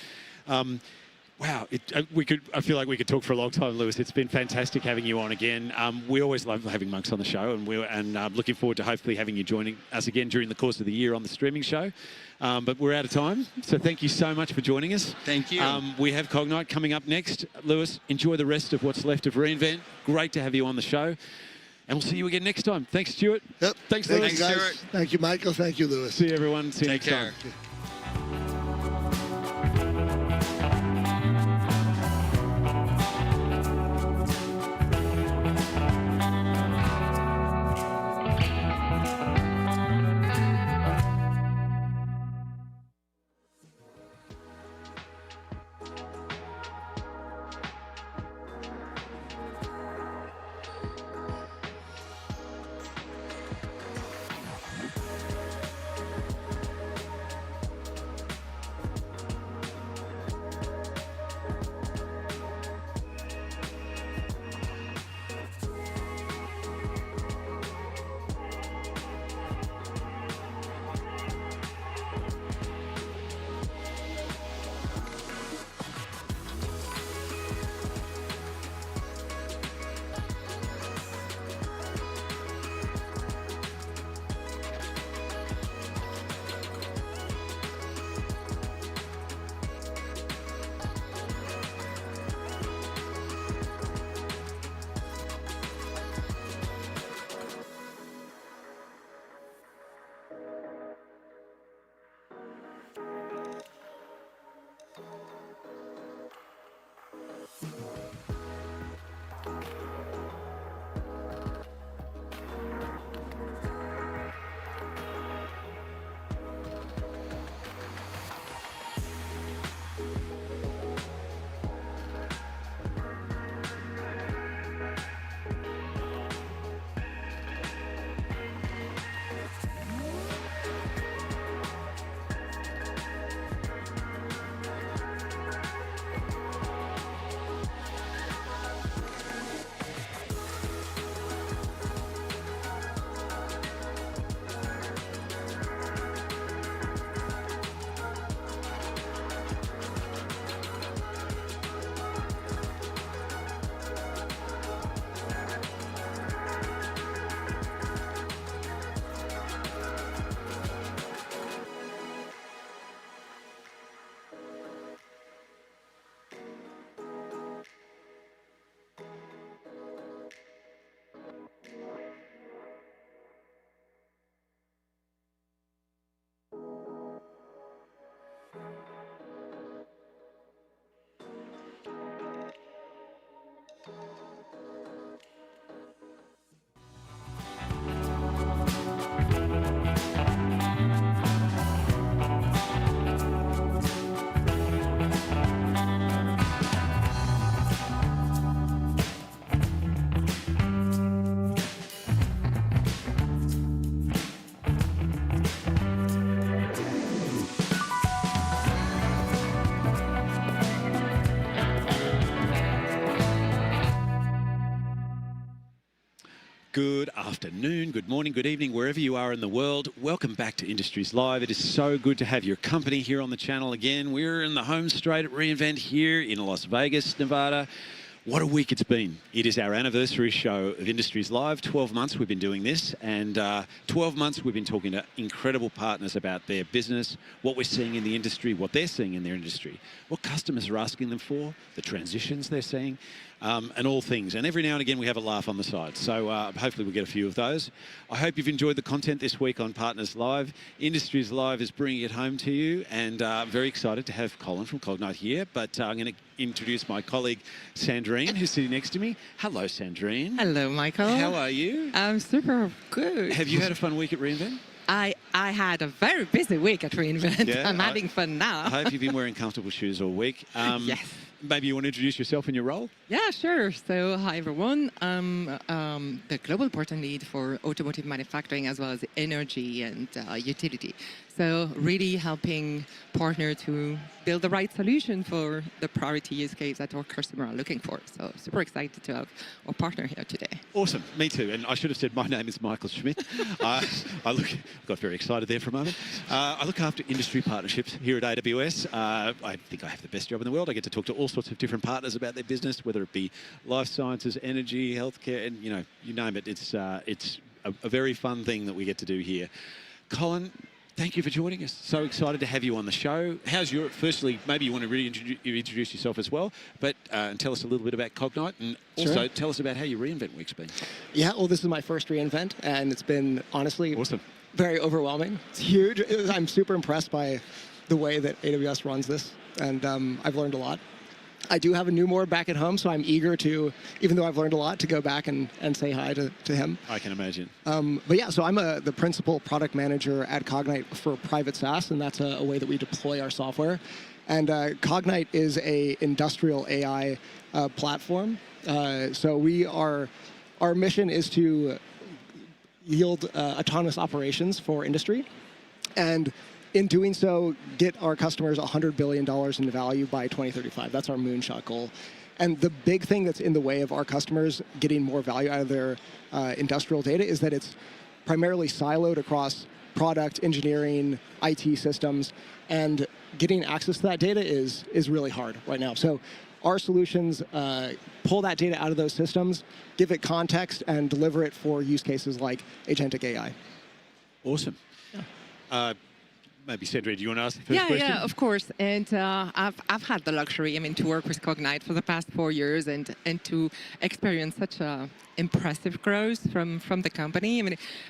wow, I feel like we could talk for a long time, Lewis. It's been fantastic having you on again. We always love having Monks on the show, and looking forward to hopefully having you joining us again during the course of the year on the streaming show. But we're out of time, so thank you so much for joining us. Thank you. We have Cognite coming up next. Lewis, enjoy the rest of what's left of reInvent. Great to have you on the show. And we'll see you again next time. Thanks, Stuart. Yep. Thanks, Lewis. Thanks, guys. Thank you, Michael. Thank you, Lewis. See you, everyone. See you Take next care. time. Good afternoon, good morning, good evening, wherever you are in the world. Welcome back to Industries Live. It is so good to have your company here on the channel again. We're in the home straight at reInvent here in Las Vegas, Nevada. What a week it's been. It is our anniversary show of Industries Live. 12 months we've been doing this, and 12 months we've been talking to incredible partners about their business, what we're seeing in the industry, what they're seeing in their industry, what customers are asking them for, the transitions they're seeing, and all things. And every now and again we have a laugh on the side. So hopefully we'll get a few of those. I hope you've enjoyed the content this week on Partners Live. Industries Live is bringing it home to you, and I'm very excited to have Colin from Cognite here. But I'm going to introduce my colleague Sandrine, who's sitting next to me. Hello, Sandrine. Hello, Michael. How are you? I'm super good. Have you had a fun week at reInvent? I had a very busy week at reInvent. Yeah, I'm having fun now. I hope you've been wearing comfortable shoes all week. Yes. Maybe you want to introduce yourself and your role? Yeah, sure. So, hi everyone. I'm the global partner lead for automotive manufacturing as well as energy and utility. So, really helping partner to build the right solution for the priority use case that our customer are looking for. So, super excited to have our partner here today. Awesome. Me too. And I should have said my name is Michael Schmidt. I got very excited there for a moment. I look after industry partnerships here at AWS. I think I have the best job in the world. I get to talk to all sorts of different partners about their business, whether it be life sciences, energy, healthcare, and you name it. It's a very fun thing that we get to do here. Colin, thank you for joining us. So excited to have you on the show. Firstly, maybe you want to introduce yourself as well, but and tell us a little bit about Cognite, and also tell us about how your reInvent week's been. Yeah, well, this is my first reInvent, and it's been honestly awesome. Very overwhelming. It's huge. I'm super impressed by the way that AWS runs this, and I've learned a lot. I do have a newborn back at home, so I'm eager to, even though I've learned a lot, to go back and say hi to him. I can imagine. But yeah, so I'm the principal product manager at Cognite for private SaaS, and that's a way that we deploy our software. And Cognite is a industrial AI platform. So our mission is to yield autonomous operations for industry, and in doing so, get our customers $100 billion in value by 2035. That's our moonshot goal. And the big thing that's in the way of our customers getting more value out of their industrial data is that it's primarily siloed across product, engineering, IT systems, and getting access to that data is really hard right now. So our solutions pull that data out of those systems, give it context, and deliver it for use cases like agentic AI. Awesome. Yeah. Maybe Sandra, do you want to ask the first question? Yeah, of course. And I've had the luxury, to work with Cognite for the past 4 years and to experience such a impressive growth from the company.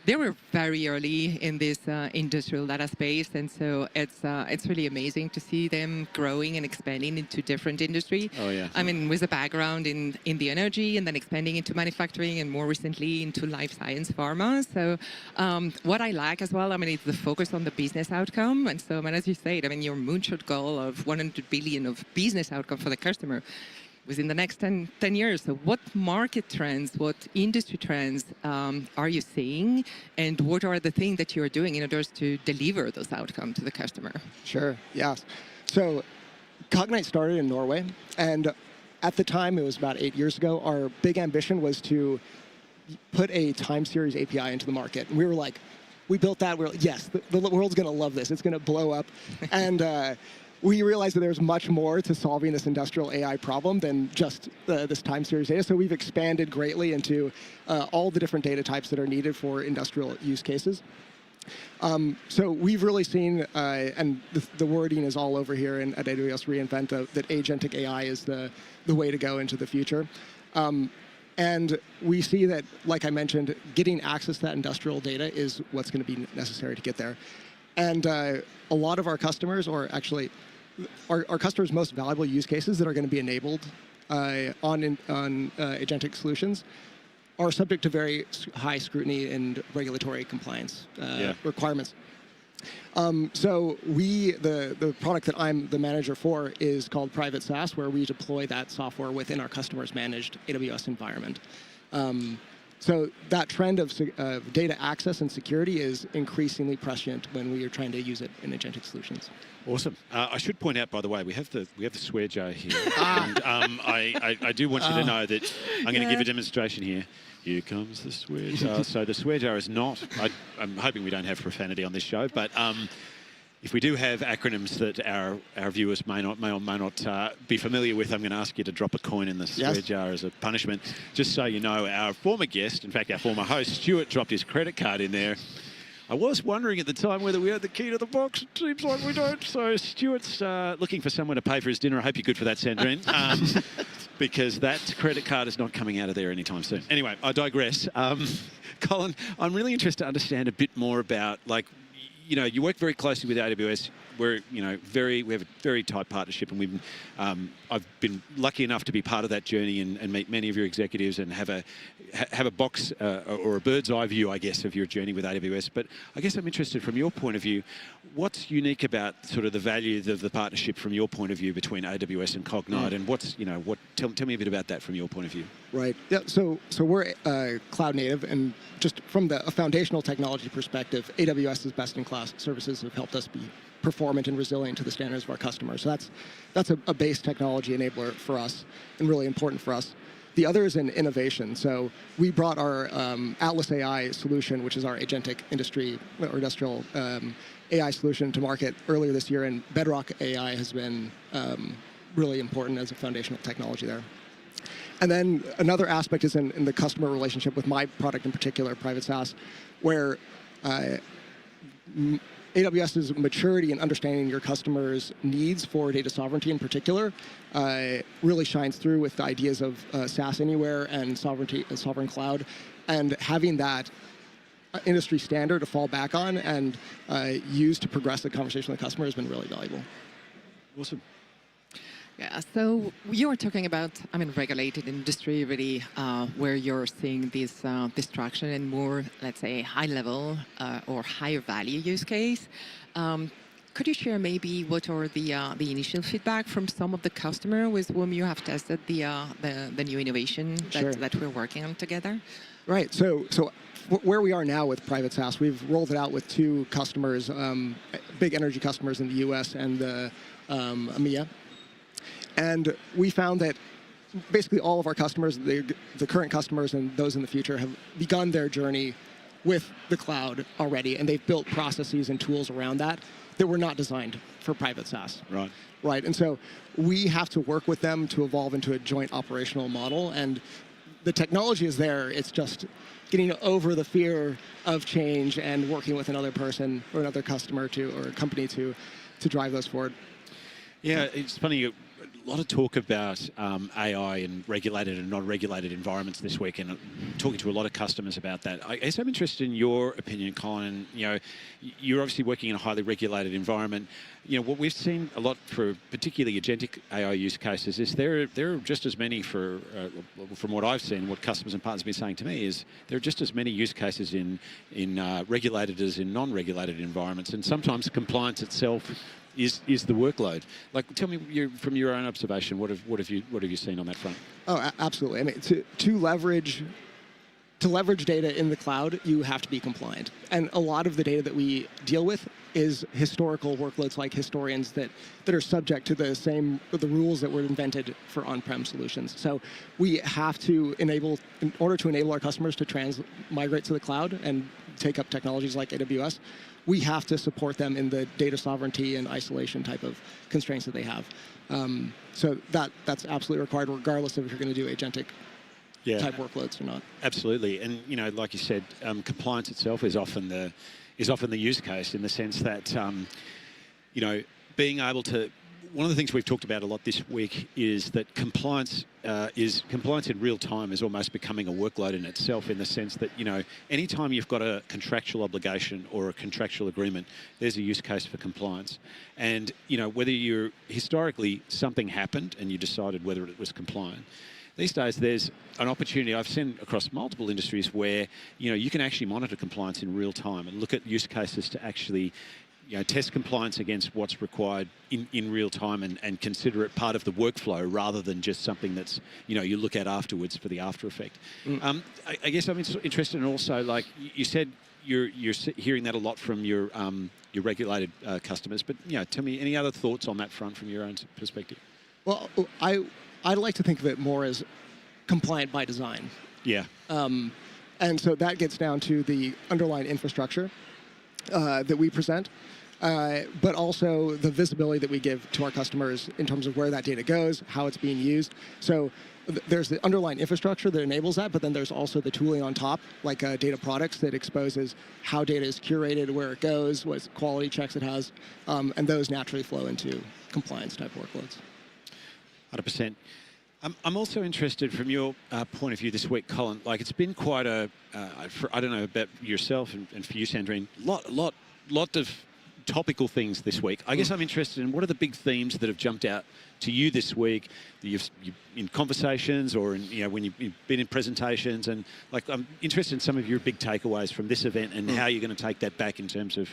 They were very early in this industrial data space, and so it's really amazing to see them growing and expanding into different industry. Oh yeah. With a background in the energy, and then expanding into manufacturing, and more recently into life science pharma. So what I like as well, is the focus on the business outcome. And so, as you said, your moonshot goal of 100 billion of business outcome for the customer within the next 10 years. So what market trends, what industry trends are you seeing, and what are the things that you're doing in order to deliver those outcomes to the customer? Sure, yes. So Cognite started in Norway, and at the time, it was about 8 years ago, our big ambition was to put a time series API into the market. And we were like, we built that, we're like, yes, the world's gonna love this, it's gonna blow up. And we realized that there's much more to solving this industrial AI problem than just this time series data. So we've expanded greatly into all the different data types that are needed for industrial use cases. So we've really seen, and the wording is all over here at AWS reInvent, that agentic AI is the way to go into the future. And we see that, like I mentioned, getting access to that industrial data is what's going to be necessary to get there. And a lot of our customers, or actually our customers' most valuable use cases that are going to be enabled on agentic solutions are subject to very high scrutiny and regulatory compliance requirements. So the product that I'm the manager for is called Private SaaS, where we deploy that software within our customers' managed AWS environment. So that trend of data access and security is increasingly prescient when we are trying to use it in agentic solutions. Awesome. I should point out, by the way, we have the swear jar here, and I do want you to know that I'm going to give a demonstration here. Here comes the swear jar. So the swear jar is not. I'm hoping we don't have profanity on this show, but if we do have acronyms that our viewers may or may not be familiar with, I'm going to ask you to drop a coin in the swear jar as a punishment. Just so you know, our former guest, in fact, our former host, Stuart, dropped his credit card in there. I was wondering at the time whether we had the key to the box. It seems like we don't. So Stuart's looking for someone to pay for his dinner. I hope you're good for that, Sandrine, because that credit card is not coming out of there anytime soon. Anyway, I digress. Colin, I'm really interested to understand a bit more about, like, you work very closely with AWS. We have a very tight partnership, and I've been lucky enough to be part of that journey and meet many of your executives and have a box or a bird's eye view, I guess, of your journey with AWS. But I guess I'm interested from your point of view, what's unique about sort of the value of the partnership from your point of view between AWS and Cognite, and tell me a bit about that from your point of view. Right. Yeah. So we're cloud native, and just from a foundational technology perspective, AWS's best-in-class services have helped us be performant and resilient to the standards of our customers. So that's a base technology enabler for us and really important for us. The other is in innovation. So we brought our Atlas AI solution, which is our agentic industry or industrial AI solution, to market earlier this year, and Bedrock AI has been really important as a foundational technology there. And then another aspect is in the customer relationship with my product in particular, Private SaaS, where AWS's maturity in understanding your customers' needs for data sovereignty in particular really shines through with the ideas of SaaS Anywhere and sovereign cloud, and having that industry standard to fall back on and use to progress the conversation with the customer has been really valuable. Awesome. Yeah, so you were talking about, regulated industry, really, where you're seeing this traction and more, let's say, high level or higher value use case. Could you share maybe what are the initial feedback from some of the customer with whom you have tested the new innovation that we're working on together? Right. So where we are now with Private SaaS, we've rolled it out with 2 customers, big energy customers in the US and the EMEA. And we found that basically all of our customers, the current customers and those in the future, have begun their journey with the cloud already, and they've built processes and tools around that were not designed for Private SaaS. Right. Right. And so we have to work with them to evolve into a joint operational model. And the technology is there. It's just getting over the fear of change and working with another person or another customer or a company to drive those forward. Yeah, it's funny. A lot of talk about AI in regulated and non-regulated environments this week, and talking to a lot of customers about that. I guess I'm interested in your opinion, Colin. You're obviously working in a highly regulated environment. What we've seen a lot for particularly agentic AI use cases is there are just as many from what I've seen, what customers and partners have been saying to me is there are just as many use cases in regulated as in non-regulated environments, and sometimes compliance itself is the workload. Like, tell me from your own observation, what have you seen on that front? Oh, absolutely. I mean, to leverage data in the cloud, you have to be compliant. And a lot of the data that we deal with is historical workloads, like historians that are subject to the rules that were invented for on-prem solutions. So we have to in order to enable our customers to migrate to the cloud and take up technologies like AWS, we have to support them in the data sovereignty and isolation type of constraints that they have. So that's absolutely required, regardless of if you're going to do agentic type workloads or not. Absolutely, and like you said, compliance itself is often the use case, in the sense that being able to. One of the things we've talked about a lot this week is that compliance in real time is almost becoming a workload in itself, in the sense that, anytime you've got a contractual obligation or a contractual agreement, there's a use case for compliance. And, whether historically something happened and you decided whether it was compliant, these days there's an opportunity I've seen across multiple industries where, you can actually monitor compliance in real time and look at use cases to actually test compliance against what's required in real time and consider it part of the workflow rather than just something that's, you look at afterwards for the after effect. I guess I'm interested in also, like you said, you're hearing that a lot from your regulated customers, but tell me any other thoughts on that front from your own perspective? Well, I'd like to think of it more as compliant by design. Yeah. And so that gets down to the underlying infrastructure that we present, but also the visibility that we give to our customers in terms of where that data goes, how it's being used. So there's the underlying infrastructure that enables that, but then there's also the tooling on top, like data products that exposes how data is curated, where it goes, what quality checks it has, and those naturally flow into compliance type workloads. 100%. I'm also interested from your point of view this week, Colin. Like, it's been quite I don't know about yourself and for you, Sandrine, lot of topical things this week. I guess I'm interested in what are the big themes that have jumped out to you this week that you've in conversations or in, when you've been in presentations, and like I'm interested in some of your big takeaways from this event and how you're going to take that back in terms of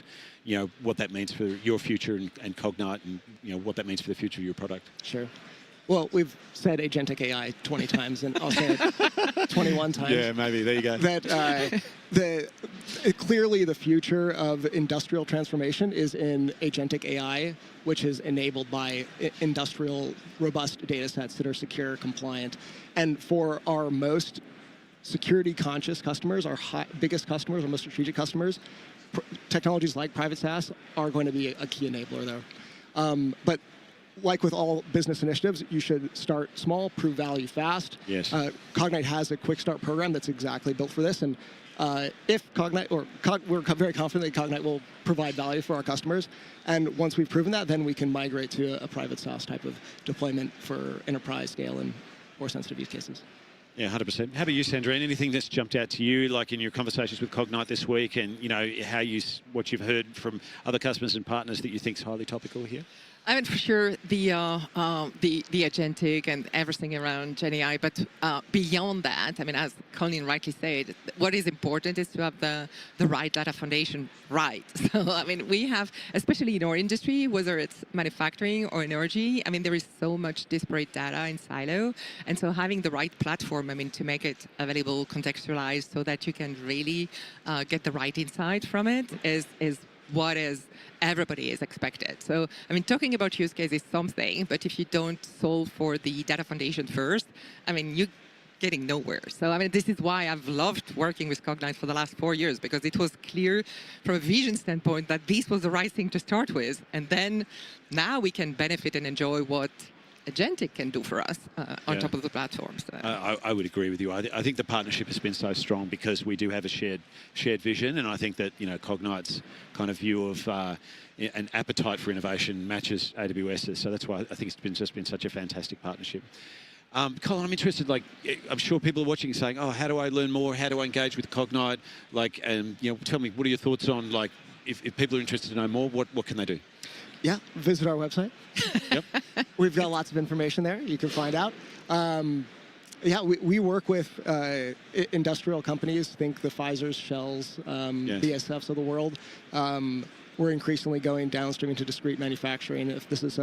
what that means for your future and Cognite, and what that means for the future of your product. Sure. Well, we've said agentic AI 20 times, and I'll say it 21 times. Yeah, maybe. There you go. That clearly the future of industrial transformation is in agentic AI, which is enabled by industrial robust data sets that are secure, compliant. And for our most security-conscious customers, our biggest customers, our most strategic customers, technologies like private SaaS are going to be a key enabler there. But like with all business initiatives, you should start small, prove value fast. Yes. Cognite has a quick start program that's exactly built for this. And if Cognite, we're very confident that Cognite will provide value for our customers. And once we've proven that, then we can migrate to a private SaaS type of deployment for enterprise scale and more sensitive use cases. Yeah, 100%. How about you, Sandrine? Anything that's jumped out to you, like in your conversations with Cognite this week, and what you've heard from other customers and partners that you think is highly topical here? I mean, for sure, the agentic and everything around Gen AI, but beyond that, I mean, as Colin rightly said, what is important is to have the right data foundation right. So, I mean, we have, especially in our industry, whether it's manufacturing or energy, I mean, there is so much disparate data in silo. And so having the right platform, I mean, to make it available, contextualized, so that you can really get the right insight from it is what everybody is expected. So, I mean, talking about use case is something, but if you don't solve for the data foundation first, I mean, you're getting nowhere. So, I mean, this is why I've loved working with Cognite for the last 4 years, because it was clear from a vision standpoint that this was the right thing to start with. And then now we can benefit and enjoy what agentic can do for us on top of the platform. So. I would agree with you. I think the partnership has been so strong because we do have a shared vision, and I think that Cognite's kind of view of an appetite for innovation matches AWS's. So that's why I think it's just been such a fantastic partnership. Colin, I'm interested. Like, I'm sure people are watching, saying, "Oh, how do I learn more? How do I engage with Cognite?" Like, tell me, what are your thoughts on, like, if people are interested to know more, what can they do? Yeah, visit our website. Yep. We've got lots of information there. You can find out. Yeah, we work with industrial companies. Think the Pfizers, Shells, BASFs of the world. We're increasingly going downstream into discrete manufacturing. If this is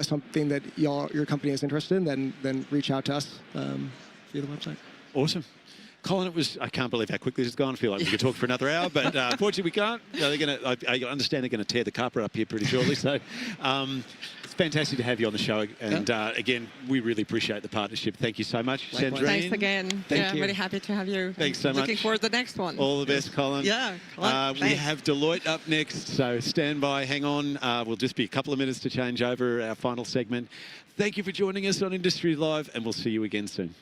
something that your company is interested in, then reach out to us via the website. Awesome. Colin, I can't believe how quickly this has gone. I feel like we could talk for another hour, but unfortunately we can't. I understand they're going to tear the carpet up here pretty shortly. So it's fantastic to have you on the show. And again, we really appreciate the partnership. Thank you so much, Sandrine. Thanks again. Thank you. Really happy to have you. Thanks so much. Looking forward to the next one. All the best, Colin. Yeah. We have Deloitte up next, so stand by, hang on. We'll just be a couple of minutes to change over our final segment. Thank you for joining us on Industry Live, and we'll see you again soon.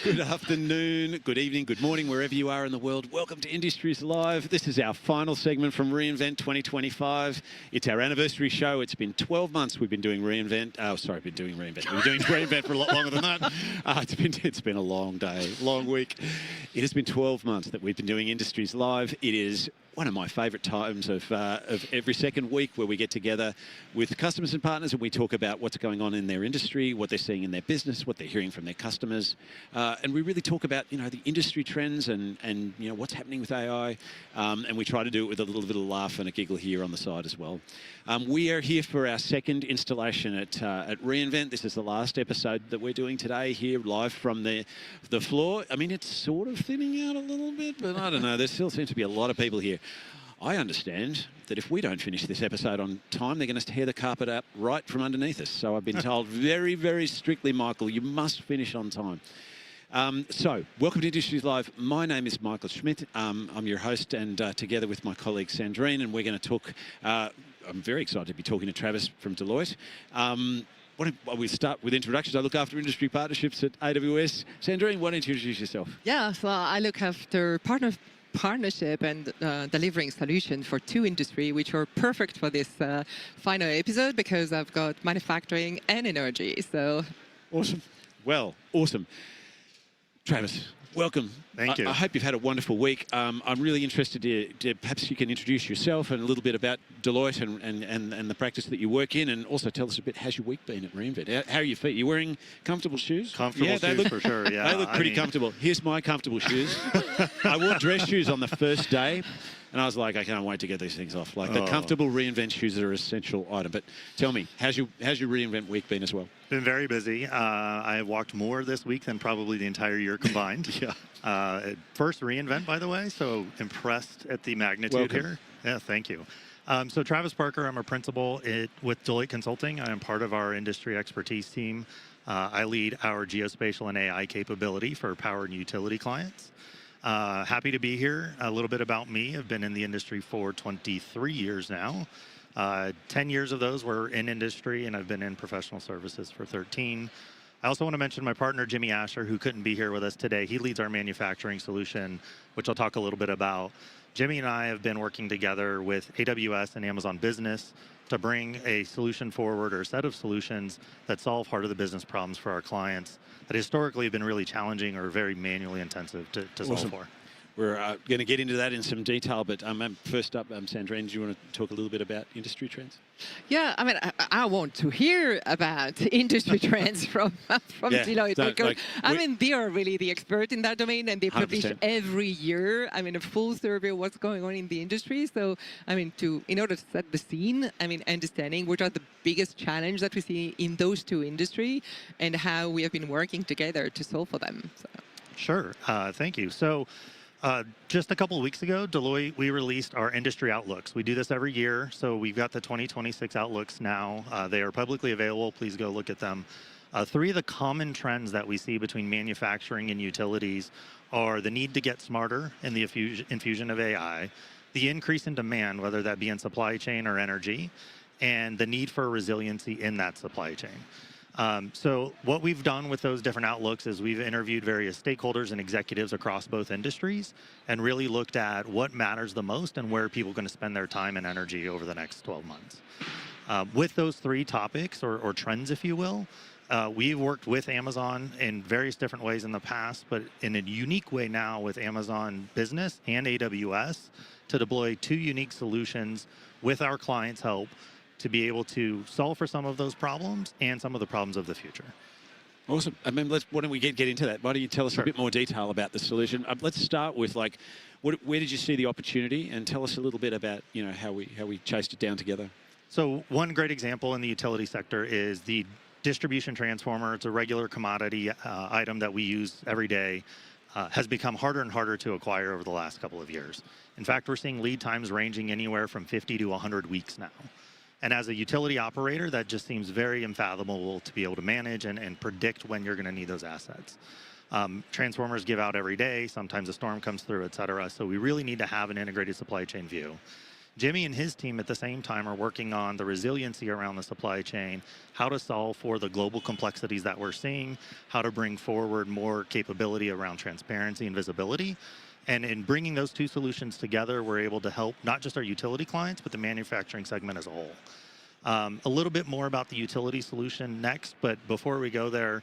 Good afternoon, good evening, good morning, wherever you are in the world. Welcome to Industries Live. This is our final segment from reInvent 2025. It's our anniversary show. It's been 12 months we've been doing reInvent. Oh, sorry, we've been doing reInvent. We've been doing reInvent for a lot longer than that. It's been a long day, long week. It has been 12 months that we've been doing Industries Live. It is one of my favourite times of every second week where we get together with customers and partners and we talk about what's going on in their industry, what they're seeing in their business, what they're hearing from their customers, and we really talk about the industry trends and what's happening with AI, and we try to do it with a little bit of laugh and a giggle here on the side as well. We are here for our second installation at reInvent. This is the last episode that we're doing today here live from the floor. I mean, it's sort of thinning out a little bit, but I don't know. There still seems to be a lot of people here. I understand that if we don't finish this episode on time, they're going to tear the carpet up right from underneath us. So I've been told very, very strictly, Michael, you must finish on time. So, welcome to Industries Live. My name is Michael Schmidt. I'm your host, and together with my colleague Sandrine, and we're going to talk. I'm very excited to be talking to Travis from Deloitte. We start with introductions. I look after industry partnerships at AWS. Sandrine, why don't you introduce yourself? Yeah, so I look after partnership and delivering solutions for two industries, which are perfect for this final episode because I've got manufacturing and energy. So awesome. Well, awesome. Travis, welcome. Thank you. I hope you've had a wonderful week. I'm really interested to perhaps you can introduce yourself and a little bit about Deloitte and the practice that you work in, and also tell us a bit, how's your week been at reInvent? How are your feet? Are you wearing comfortable shoes? Comfortable shoes for sure, yeah. They look pretty comfortable. Here's my comfortable shoes. I wore dress shoes on the first day, and I was like, I can't wait to get these things off. Like the comfortable reInvent shoes are an essential item. But tell me, how's your reInvent week been as well? Been very busy. I have walked more this week than probably the entire year combined. First reInvent, by the way, so impressed at the magnitude here. Yeah, thank you. So Travis Parker, I'm a principal with Deloitte Consulting. I am part of our industry expertise team. I lead our geospatial and AI capability for power and utility clients. Happy to be here. A little bit about me. I've been in the industry for 23 years now. 10 years of those were in industry, and I've been in professional services for 13. I also want to mention my partner, Jimmy Asher, who couldn't be here with us today. He leads our manufacturing solution, which I'll talk a little bit about. Jimmy and I have been working together with AWS and Amazon Business to bring a solution forward, or a set of solutions that solve part of the business problems for our clients that historically have been really challenging or very manually intensive to solve for. We're going to get into that in some detail, but first up, Sandrine, do you want to talk a little bit about industry trends? Yeah, I mean, I want to hear about industry trends from Deloitte. So, because, I mean, they are really the expert in that domain, and they publish 100%. every year, I mean, a full survey of what's going on in the industry. So, I mean, in order to set the scene, I mean, understanding what are the biggest challenges that we see in those two industries and how we have been working together to solve for them. So. Sure, thank you. So, just a couple of weeks ago, Deloitte, we released our industry outlooks. We do this every year, so we've got the 2026 outlooks now. They are publicly available. Please go look at them. Three of the common trends that we see between manufacturing and utilities are the need to get smarter in the infusion of AI, the increase in demand, whether that be in supply chain or energy, and the need for resiliency in that supply chain. So what we've done with those different outlooks is we've interviewed various stakeholders and executives across both industries and really looked at what matters the most and where people are going to spend their time and energy over the next 12 months. With those three topics, or trends, if you will, we've worked with Amazon in various different ways in the past, but in a unique way now with Amazon Business and AWS to deploy two unique solutions with our clients' help to be able to solve for some of those problems and some of the problems of the future. Awesome. I mean, why don't we get into that? Why don't you tell us a bit more detail about the solution? Let's start with where did you see the opportunity, and tell us a little bit about how we chased it down together. So one great example in the utility sector is the distribution transformer. It's a regular commodity item that we use every day. Has become harder and harder to acquire over the last couple of years. In fact, we're seeing lead times ranging anywhere from 50 to 100 weeks now. And as a utility operator, that just seems very unfathomable to be able to manage and predict when you're going to need those assets. Transformers give out every day. Sometimes a storm comes through, et cetera. So we really need to have an integrated supply chain view. Jimmy and his team at the same time are working on the resiliency around the supply chain, how to solve for the global complexities that we're seeing, how to bring forward more capability around transparency and visibility. And in bringing those two solutions together, we're able to help not just our utility clients, but the manufacturing segment as a whole. A little bit more about the utility solution next, but before we go there,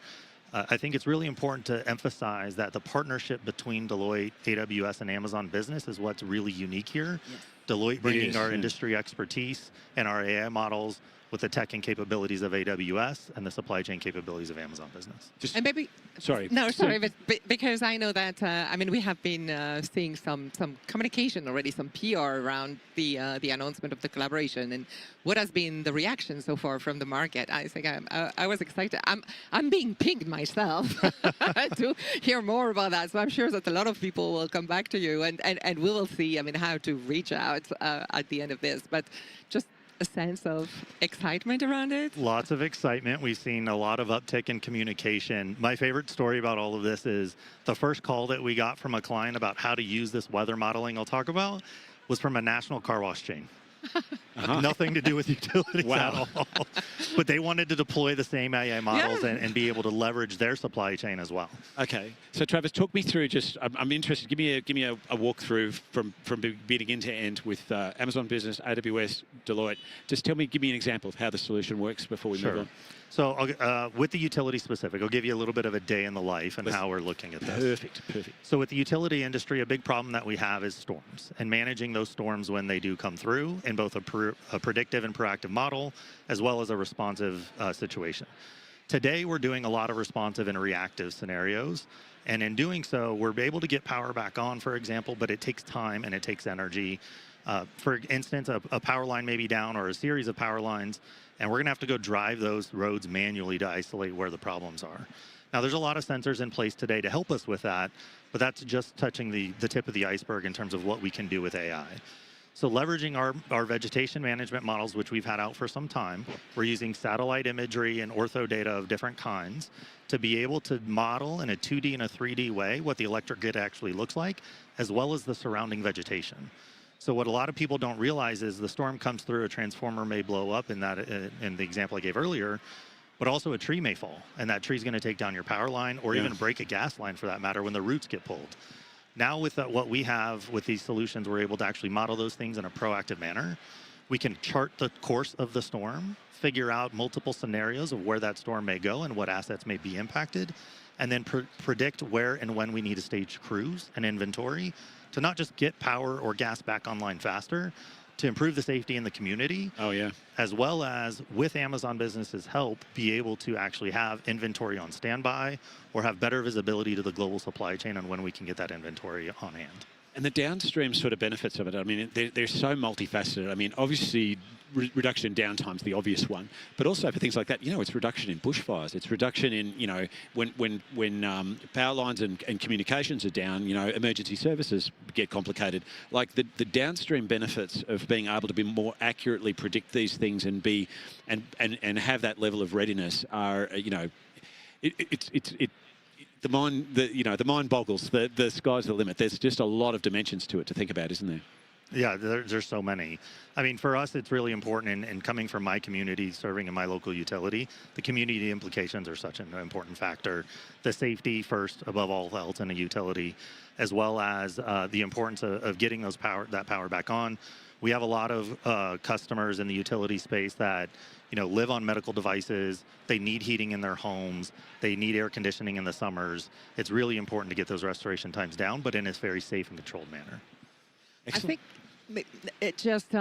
I think it's really important to emphasize that the partnership between Deloitte, AWS, and Amazon Business is what's really unique here. Yes. Deloitte bringing our industry expertise and our AI models with the tech and capabilities of AWS and the supply chain capabilities of Amazon Business. And maybe, sorry, but because I know that I mean we have been seeing some communication already, some PR around the announcement of the collaboration, and what has been the reaction so far from the market. I think I was excited. I'm being pinged myself to hear more about that. So I'm sure that a lot of people will come back to you, and we will see. I mean, how to reach out at the end of this, but just a sense of excitement around it? Lots of excitement. We've seen a lot of uptick in communication. My favorite story about all of this is the first call that we got from a client about how to use this weather modeling I'll talk about was from a national car wash chain. Nothing to do with utilities at all. But they wanted to deploy the same AI models and be able to leverage their supply chain as well. Okay, so Travis, talk me through. Just, I'm interested. Give me a walkthrough from beginning to end with Amazon Business, AWS, Deloitte. Just give me an example of how the solution works before we move on. So with the utility specific, I'll give you a little bit of a day in the life and how we're looking at this. Perfect. So with the utility industry, a big problem that we have is storms and managing those storms when they do come through in both a predictive and proactive model, as well as a responsive situation. Today, we're doing a lot of responsive and reactive scenarios. And in doing so, we're able to get power back on, for example, but it takes time and it takes energy. For instance, a power line may be down or a series of power lines, and we're going to have to go drive those roads manually to isolate where the problems are. Now, there's a lot of sensors in place today to help us with that, but that's just touching the tip of the iceberg in terms of what we can do with AI. So leveraging our vegetation management models, which we've had out for some time, we're using satellite imagery and ortho data of different kinds to be able to model in a 2D and a 3D way what the electric grid actually looks like, as well as the surrounding vegetation. So what a lot of people don't realize is the storm comes through, a transformer may blow up in the example I gave earlier, but also a tree may fall, and that tree is going to take down your power line or even break a gas line for that matter when the roots get pulled. Now with what we have with these solutions, we're able to actually model those things in a proactive manner. We can chart the course of the storm, figure out multiple scenarios of where that storm may go and what assets may be impacted, and then predict where and when we need to stage crews and inventory to not just get power or gas back online faster, to improve the safety in the community. As well as, with Amazon Business's help, be able to actually have inventory on standby or have better visibility to the global supply chain on when we can get that inventory on hand. And the downstream sort of benefits of it, I mean, they're so multifaceted. I mean, obviously, reduction in downtime is the obvious one, but also for things like that, it's reduction in bushfires. It's reduction in, when power lines and communications are down, emergency services get complicated. Like the downstream benefits of being able to be more accurately predict these things and have that level of readiness are, the mind boggles. The sky's the limit. There's just a lot of dimensions to it to think about, isn't there? Yeah, there's so many. I mean, for us, it's really important, and coming from my community, serving in my local utility, the community implications are such an important factor. The safety first, above all else, in a utility, as well as the importance of getting that power back on. We have a lot of customers in the utility space that live on medical devices. They need heating in their homes. They need air conditioning in the summers. It's really important to get those restoration times down, but in a very safe and controlled manner. Excellent. I think it just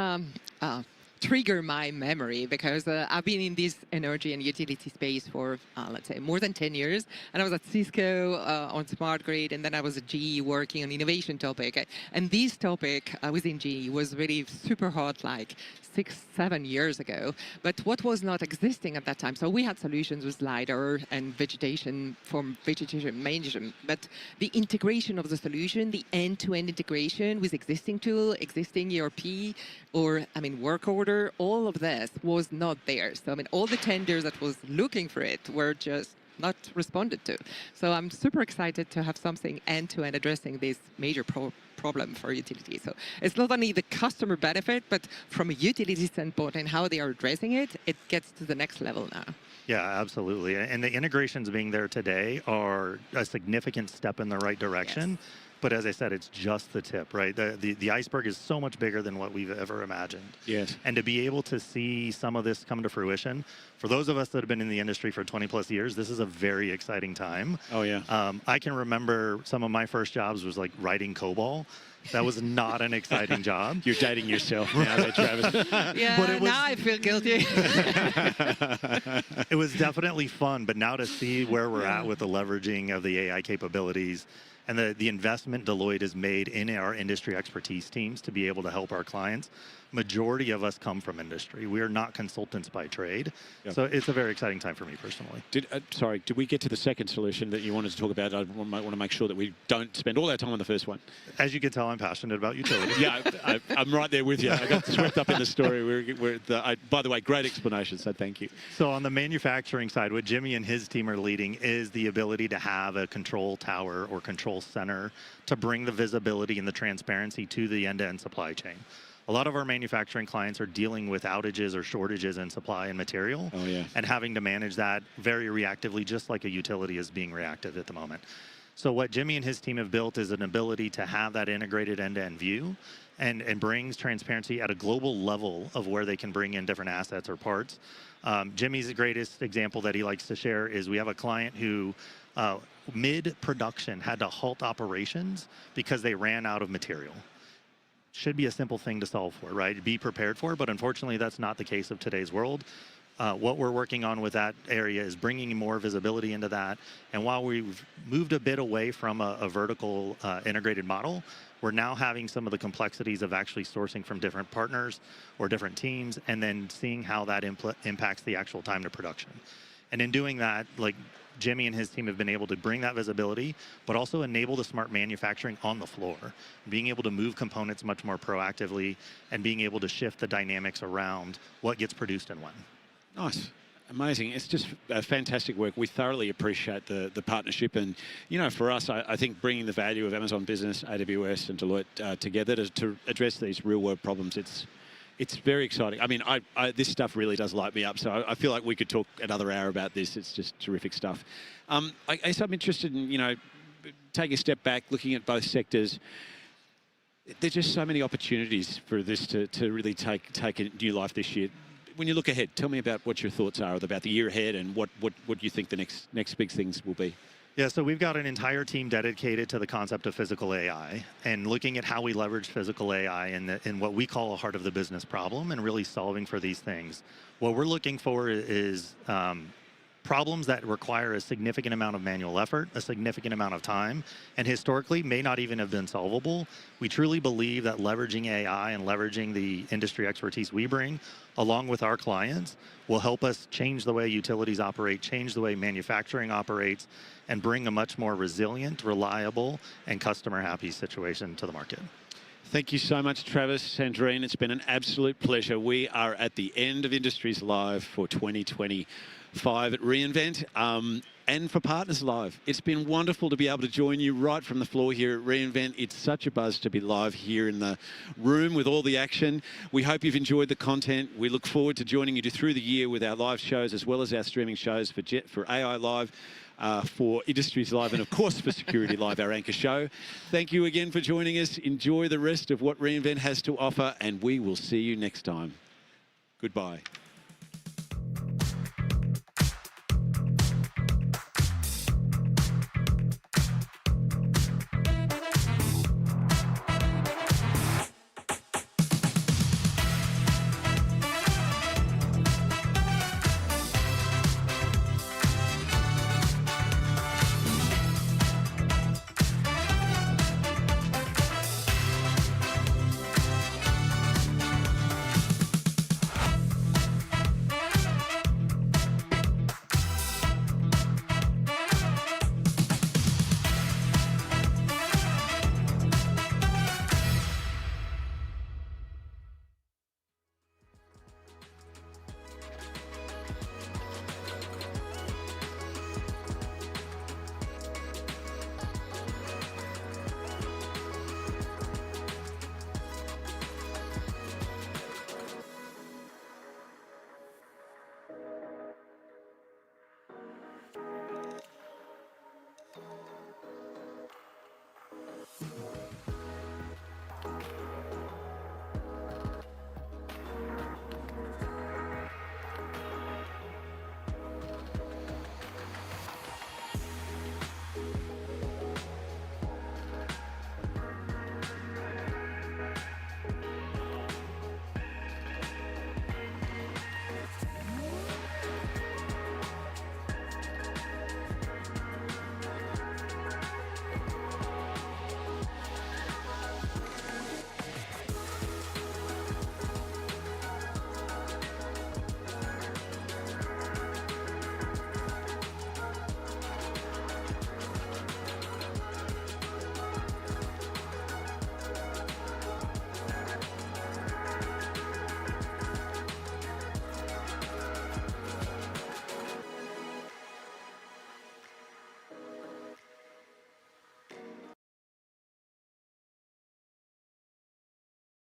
triggered my memory because I've been in this energy and utility space for, let's say, more than 10 years. And I was at Cisco on smart grid, and then I was at GE working on innovation topic. And this topic within GE was really super hot, like 6-7 years ago. But what was not existing at that time? So we had solutions with LiDAR and vegetation from vegetation management. But the integration of the solution, the end-to-end integration with existing tool, existing ERP, or work order, all of this was not there. So all the tenders that was looking for it were just not responded to. So I'm super excited to have something end-to-end addressing this major problem for utilities. So it's not only the customer benefit, but from a utility standpoint and how they are addressing it, it gets to the next level now. Yeah, absolutely. And the integrations being there today are a significant step in the right direction. Yes. But as I said, it's just the tip, right? The iceberg is so much bigger than what we've ever imagined. Yes. And to be able to see some of this come to fruition, for those of us that have been in the industry for 20 plus years, this is a very exciting time. Oh, yeah. I can remember some of my first jobs was like writing COBOL. That was not an exciting job. You're dating yourself now, there, Travis. Yeah, but it was, now I feel guilty. It was definitely fun, but now to see where we're at with the leveraging of the AI capabilities and the investment Deloitte has made in our industry expertise teams to be able to help our clients. Majority of us come from industry. We are not consultants by trade. Yep. So it's a very exciting time for me personally. Sorry, did we get to the second solution that you wanted to talk about? I might want to make sure that we don't spend all our time on the first one. As you can tell, I'm passionate about utilities. Yeah, I'm right there with you. I got swept up in the story. By the way, great explanation, so thank you. So on the manufacturing side, what Jimmy and his team are leading is the ability to have a control tower or control center to bring the visibility and the transparency to the end-to-end supply chain. A lot of our manufacturing clients are dealing with outages or shortages in supply and material, and having to manage that very reactively, just like a utility is being reactive at the moment. So what Jimmy and his team have built is an ability to have that integrated end-to-end view and brings transparency at a global level of where they can bring in different assets or parts. Jimmy's greatest example that he likes to share is we have a client who mid-production had to halt operations because they ran out of material. Should be a simple thing to solve for, right? Be prepared for, but unfortunately that's not the case of today's world. What we're working on with that area is bringing more visibility into that. And while we've moved a bit away from a vertical integrated model, we're now having some of the complexities of actually sourcing from different partners or different teams, and then seeing how that impacts the actual time to production. And in doing that, like Jimmy and his team have been able to bring that visibility, but also enable the smart manufacturing on the floor, being able to move components much more proactively and being able to shift the dynamics around what gets produced and when. Nice. Amazing. It's just fantastic work. We thoroughly appreciate the partnership. And, you know, for us, I think bringing the value of Amazon Business, AWS and Deloitte together to address these real world problems, it's very exciting. I mean, this stuff really does light me up. So I feel like we could talk another hour about this. It's just terrific stuff. I guess I'm interested in, you know, taking a step back, looking at both sectors. There's just so many opportunities for this to really take a new life this year. When you look ahead, tell me about what your thoughts are about the year ahead and what you think the next big things will be. Yeah, so we've got an entire team dedicated to the concept of physical AI and looking at how we leverage physical AI in what we call a heart of the business problem and really solving for these things. What we're looking for is problems that require a significant amount of manual effort, a significant amount of time, and historically may not even have been solvable. We truly believe that leveraging AI and leveraging the industry expertise we bring, along with our clients, will help us change the way utilities operate, change the way manufacturing operates, and bring a much more resilient, reliable, and customer-happy situation to the market. Thank you so much, Travis, Sandrine. It's been an absolute pleasure. We are at the end of Industries Live for 2025 at reInvent and for Partners Live. It's been wonderful to be able to join you right from the floor here at reInvent. It's such a buzz to be live here in the room with all the action. We hope you've enjoyed the content. We look forward to joining you through the year with our live shows as well as our streaming shows for AI Live, for Industries Live, and of course for Security Live, our anchor show. Thank you again for joining us. Enjoy the rest of what reInvent has to offer, and we will see you next time. Goodbye.